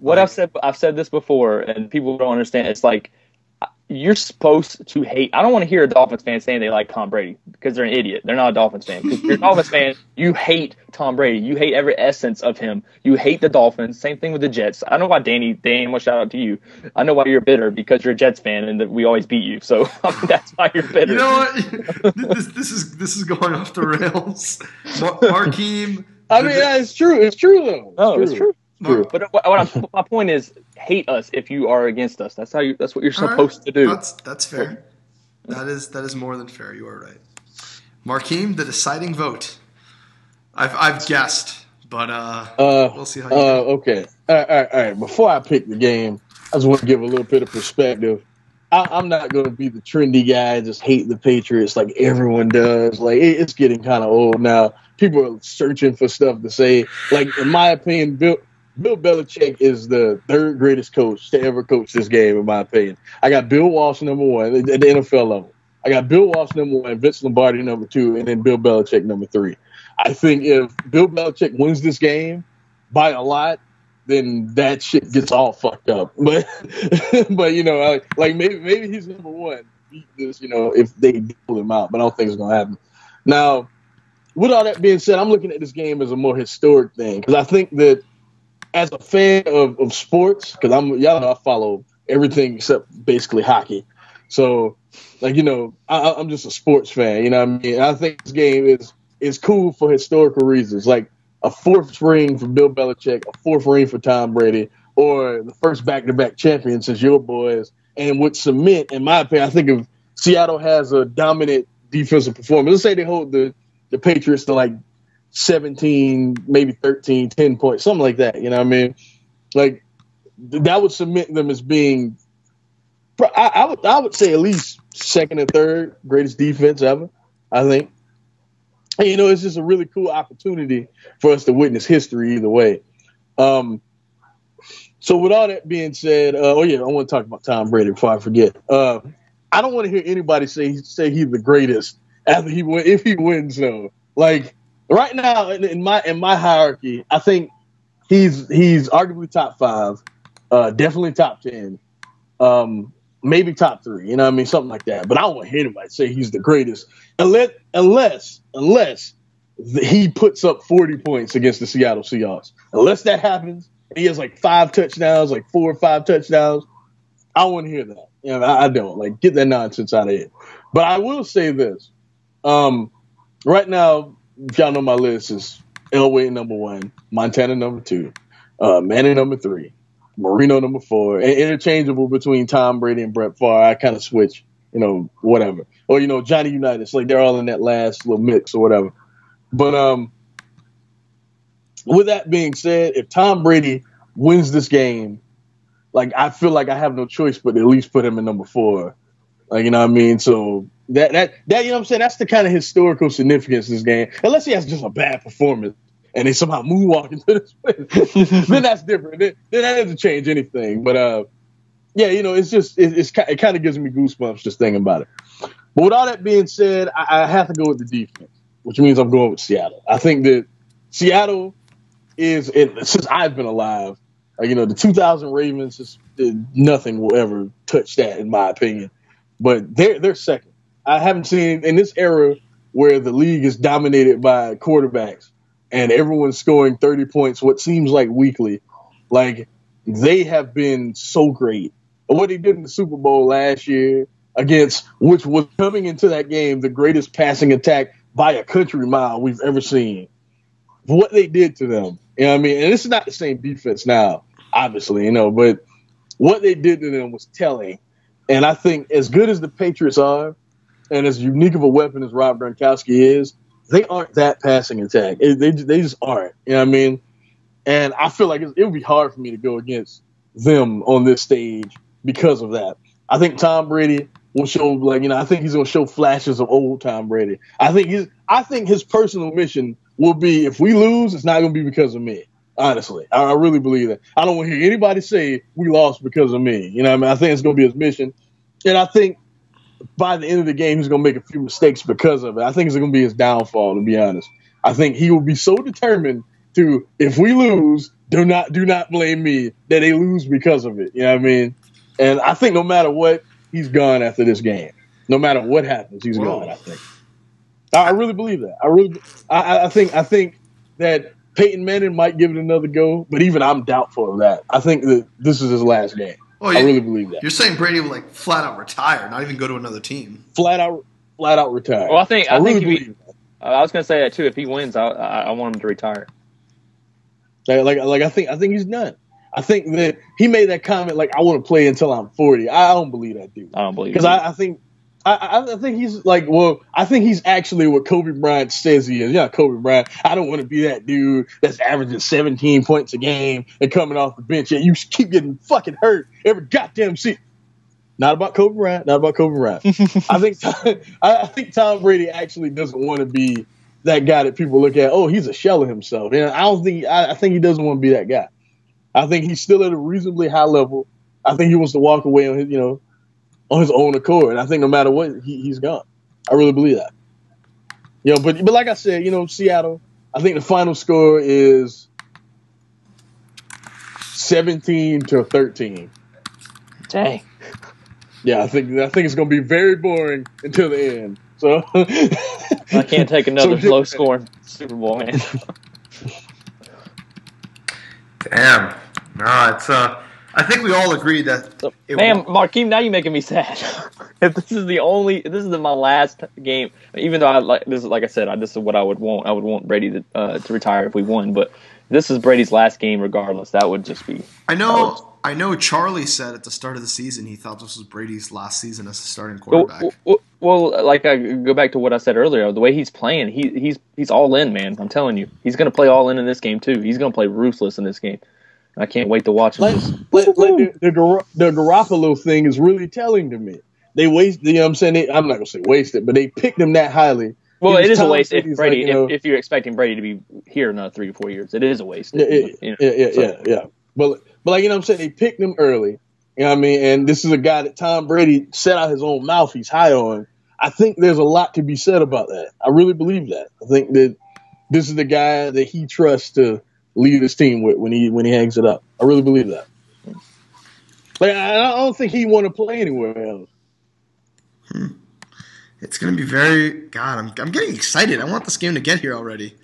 I've said this before, and people don't understand. It's like you're supposed to hate. I don't want to hear a Dolphins fan saying they like Tom Brady because they're an idiot. They're not a Dolphins fan. Because you're a Dolphins fan, you hate Tom Brady. You hate every essence of him. You hate the Dolphins. Same thing with the Jets. I know why Dan, well, shout out to you. I know why you're bitter because you're a Jets fan and that we always beat you. So that's why you're bitter. You know what? this is going off the rails. Markeem. I mean, it's true. It's true though. It's true. True. But my point is, hate us if you are against us. That's what you're supposed to do. That's fair. That is more than fair. You are right. Markeem, the deciding vote. I've guessed, but we'll see how you go. Okay. All right. Before I pick the game, I just want to give a little bit of perspective. I'm not going to be the trendy guy and just hate the Patriots like everyone does. Like, it's getting kind of old now. People are searching for stuff to say. Like, in my opinion, Bill Belichick is the 3rd greatest coach to ever coach this game, in my opinion. I got Bill Walsh number 1 at the NFL level. I got Bill Walsh number 1, Vince Lombardi number 2, and then Bill Belichick number 3. I think if Bill Belichick wins this game by a lot, then that shit gets all fucked up. But like maybe he's number one. Beat this, if they pull him out, but I don't think it's gonna happen. Now, with all that being said, I'm looking at this game as a more historic thing because I think that as a fan of sports, because y'all know I follow everything except basically hockey. So, I'm just a sports fan. You know what I mean? I think this game is cool for historical reasons, like a fourth ring for Bill Belichick, a fourth ring for Tom Brady, or the first back-to-back champion since your boys, and would cement, in my opinion, I think if Seattle has a dominant defensive performance, let's say they hold the Patriots to like 17, maybe 13, 10 points, something like that. You know what I mean? Like, that would cement them as being, I would say at least second or third greatest defense ever, I think. And, it's just a really cool opportunity for us to witness history either way. So with all that being said, I want to talk about Tom Brady before I forget. I don't want to hear anybody say he's the greatest if he wins though. Like right now in my hierarchy, I think he's arguably top 5, definitely top 10, maybe top 3. You know what I mean, something like that. But I don't want to hear anybody say he's the greatest unless he puts up 40 points against the Seattle Seahawks. Unless that happens, and he has like 5 touchdowns, like 4 or 5 touchdowns. I want to hear that. I don't. Like, get that nonsense out of here. But I will say this. Right now, if y'all know my list is Elway number 1, Montana number 2, Manning number 3, Marino number 4, and interchangeable between Tom Brady and Brett Favre. I kind of switch, whatever. Or, Johnny Unitas. Like, they're all in that last little mix or whatever. But with that being said, if Tom Brady wins this game, like, I feel like I have no choice but to at least put him in number 4. Like, you know what I mean? So that you know what I'm saying? That's the kind of historical significance of this game. Unless he has just a bad performance and they somehow moonwalk into this win, then that's different. Then that doesn't change anything. But it's just it kind of gives me goosebumps just thinking about it. But with all that being said, I have to go with the defense, which means I'm going with Seattle. I think that Seattle since I've been alive. The 2000 Ravens, nothing will ever touch that, in my opinion. But they're second. I haven't seen in this era where the league is dominated by quarterbacks and everyone's scoring 30 points, what seems like weekly. Like, they have been so great. What they did in the Super Bowl last year against, which was coming into that game, the greatest passing attack by a country mile we've ever seen. What they did to them. You know what I mean? And this is not the same defense now, obviously, but what they did to them was telling. And I think as good as the Patriots are, and as unique of a weapon as Rob Gronkowski is, they aren't that passing attack. They just aren't. You know what I mean? And I feel like it would be hard for me to go against them on this stage because of that. I think Tom Brady will show, I think he's going to show flashes of old Tom Brady. I think his personal mission will be, if we lose, it's not going to be because of me. Honestly, I really believe that. I don't want to hear anybody say we lost because of me. You know what I mean? I think it's going to be his mission. And I think by the end of the game, he's going to make a few mistakes because of it. I think it's going to be his downfall, to be honest. I think he will be so determined to, if we lose, do not blame me that they lose because of it. You know what I mean? And I think no matter what, he's gone after this game. No matter what happens, he's gone, I think. I really believe that. I think that Peyton Manning might give it another go, but even I'm doubtful of that. I think that this is his last game. I really believe that. You're saying Brady will flat out retire, not even go to another team. Flat out retire. Well, I think believe that. I was going to say that too. If he wins, I want him to retire. I think he's done. I think that he made that comment I want to play until I'm 40. I don't believe that dude. I don't believe it. Because I think he's I think he's actually what Kobe Bryant says he is. Yeah, Kobe Bryant. I don't want to be that dude that's averaging 17 points a game and coming off the bench and you keep getting fucking hurt every goddamn season. Not about Kobe Bryant. I think Tom Brady actually doesn't want to be that guy that people look at. Oh, he's a shell of himself. And I think he doesn't want to be that guy. I think he's still at a reasonably high level. I think he wants to walk away on his own accord. I think no matter what, he's gone. I really believe that. But like I said, Seattle, I think the final score is 17-13. Dang. Yeah, I think it's going to be very boring until the end. So I can't take another low scoring Super Bowl, man. Damn. No, it's I think we all agree that. Man, Markeem, now you're making me sad. If this is my last game, even though like I said, this is what I would want. I would want Brady to retire if we won, but this is Brady's last game, regardless. That would just be. I know. Charlie said at the start of the season he thought this was Brady's last season as a starting quarterback. Well, like I go back to what I said earlier, the way he's playing, he's all in, man. I'm telling you, he's going to play all in this game too. He's going to play ruthless in this game. I can't wait to watch him. The Garoppolo thing is really telling to me. They wasted. You know what I'm saying? I'm not going to say wasted, but they picked him that highly. Well, it is a waste if Brady, if you're expecting Brady to be here another 3 to 4 years. It is a waste. Yeah. But like, you know what I'm saying? They picked him early. You know what I mean? And this is a guy that Tom Brady set out his own mouth. He's high on. I think there's a lot to be said about that. I really believe that. I think that this is the guy that he trusts to lead his team with when he hangs it up. I really believe that. Like, I don't think he want to play anywhere else. It's going to be very. God, I'm getting excited. I want this game to get here already.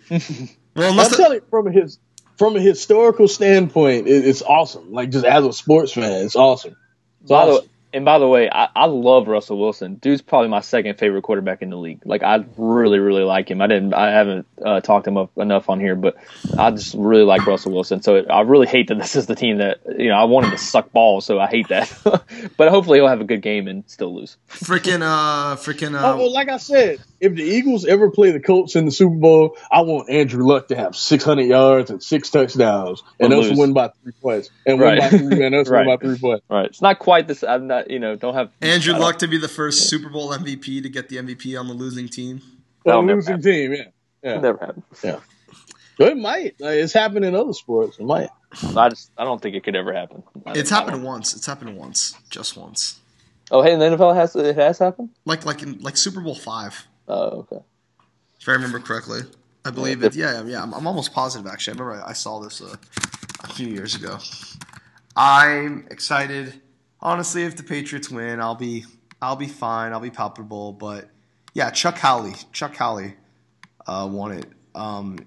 Well, I'm telling you, from a historical standpoint, it's awesome. Like, just as a sports fan, it's awesome. By the way, I love Russell Wilson. Dude's probably my second favorite quarterback in the league. Like, I really, really like him. I haven't talked him up enough on here, but I just really like Russell Wilson. So I really hate that this is the team that, I want him to suck balls, so I hate that. But hopefully he'll have a good game and still lose. Like I said, if the Eagles ever play the Colts in the Super Bowl, I want Andrew Luck to have 600 yards and 6 touchdowns, and us win by 3 points, and win by 3 points. Right. It's not quite this. I'm not. Don't have Andrew Luck to be the first Super Bowl MVP to get the MVP on the losing team. On the losing team, yeah. It'll never happen. Yeah. But it might. It's happened in other sports. It might. I don't think it could ever happen. It's happened once. It's happened once. Just once. Oh, hey, in the NFL it has happened? Like Super Bowl 5. Oh, okay. If I remember correctly. I believe it. Yeah. I'm almost positive, actually. I remember I saw this a few years ago. I'm excited. Honestly, if the Patriots win, I'll be fine. I'll be palpable. But yeah, Chuck Howley won it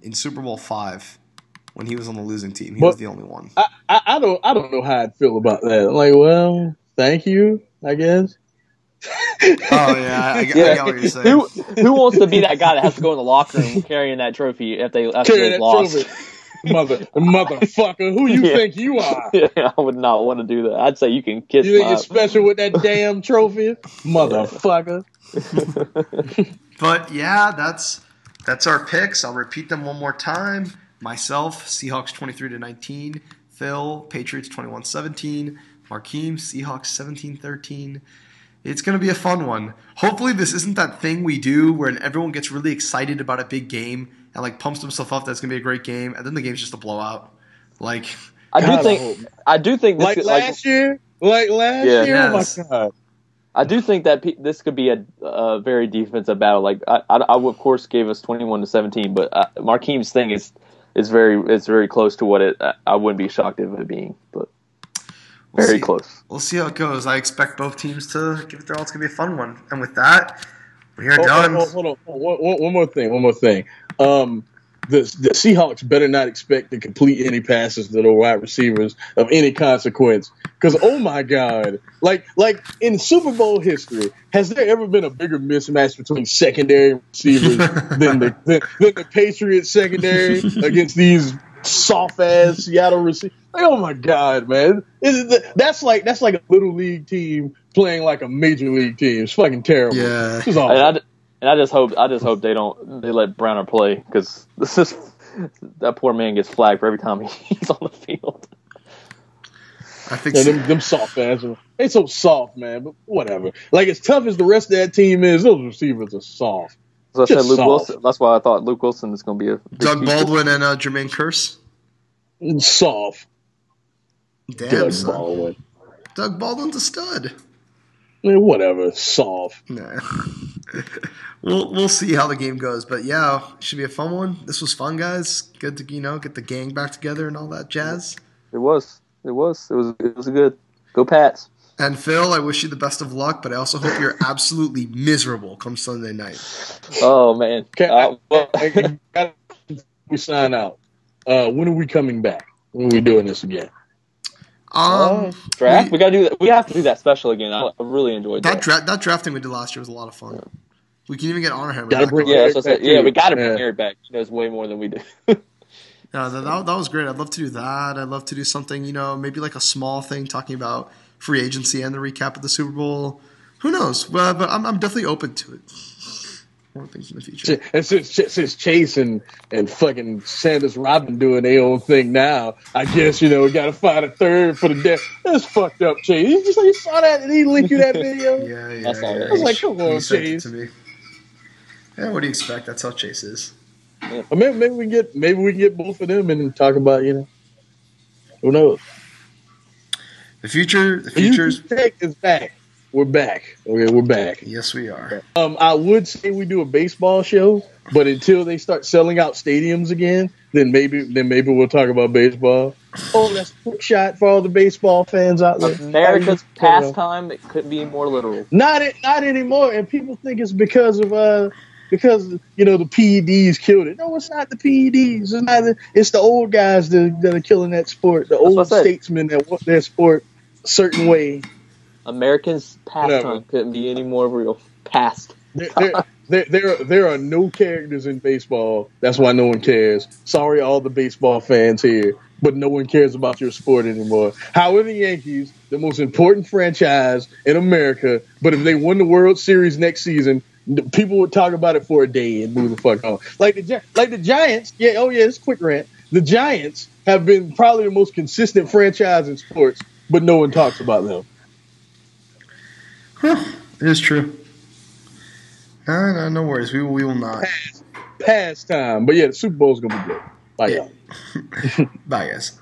in Super Bowl 5 when he was on the losing team. He was the only one. I don't know how I'd feel about that. Like, well, thank you, I guess. Oh yeah, I get what you're saying. Who wants to be that guy that has to go in the locker room carrying that trophy after they've lost? Motherfucker, who you think you are? Yeah, I would not want to do that. I'd say you can kiss. You think you're special with that damn trophy, motherfucker? But yeah, that's our picks. I'll repeat them one more time. Myself, Seahawks 23-19. Phil, Patriots 21-17. Markeem, Seahawks 17-13. It's going to be a fun one. Hopefully this isn't that thing we do where everyone gets really excited about a big game and like pumps themselves up that it's going to be a great game, and then the game's just a blowout. Like I do think this like last year. Oh my God. I do think that this could be a very defensive battle. Like I of course gave us 21-17, but Markeem's thing is very close to what I wouldn't be shocked if it being, but very close. We'll see how it goes. I expect both teams to give it their all. It's gonna be a fun one. And with that, we are done. Hold on. One more thing. The Seahawks better not expect to complete any passes to the wide receivers of any consequence. Because, oh my God, like in Super Bowl history, has there ever been a bigger mismatch between secondary receivers than the Patriots secondary against these soft-ass Seattle receivers? Like, oh my God, man. That's like a little league team playing like a major league team. It's fucking terrible. Yeah. This is awesome. And I just hope they let Browner play, because that poor man gets flagged for every time he's on the field. I think them soft ass, they so soft, man. But whatever. Like, as tough as the rest of that team is, those receivers are soft. So I said Luke Wilson. That's why I thought Luke Wilson is going to be a Doug Baldwin and Jermaine Kearse. Soft. Damn, son. Doug Baldwin's a stud. Man, whatever. Soft. Nah. We'll see how the game goes, but yeah, it should be a fun one. This was fun, guys. Good to get the gang back together and all that jazz. It was. It was good. Go Pats. And Phil, I wish you the best of luck, but I also hope you're absolutely miserable come Sunday night. Oh man. We sign out. When are we coming back? When are we doing this again? Draft. We gotta do that. We have to do that special again. I really enjoyed that. That drafting we did last year was a lot of fun. Yeah. We can even get Honor Hammer back. We gotta bring Eric back. He knows way more than we do. Yeah, that was great. I'd love to do that. I'd love to do something, maybe like a small thing talking about free agency and the recap of the Super Bowl. Who knows? But I'm definitely open to it. More things in the future. And since Chase and fucking Sanders Robin doing their own thing now, I guess, we got to find a third for the death. That's fucked up, Chase. You saw that and he linked you that video? Yeah. I was like, come on, Chase. To me. Yeah, what do you expect? That's how Chase is. Yeah. Maybe we can get both of them and talk about, who knows? The future's Tech is back. We're back. Okay, we're back. Yes, we are. I would say we do a baseball show, but until they start selling out stadiums again, then maybe we'll talk about baseball. Oh, that's a quick shot for all the baseball fans out there. America's pastime. It couldn't be more literal. Not anymore. And people think it's because the PEDs killed it. No, it's not the PEDs. It's the old guys that are killing that sport. The old statesmen that want their sport a certain way. America's pastime couldn't be any more real. Past. There are no characters in baseball. That's why no one cares. Sorry, all the baseball fans here, but no one cares about your sport anymore. How are the Yankees, the most important franchise in America, but if they won the World Series next season, people would talk about it for a day and move the fuck on. Like the Giants. Yeah. Oh yeah. It's a quick rant. The Giants have been probably the most consistent franchise in sports, but no one talks about them. Huh. It is true. No worries. We will not. Past time. But yeah, the Super Bowl's gonna be good. Bye, y'all. Bye, guys.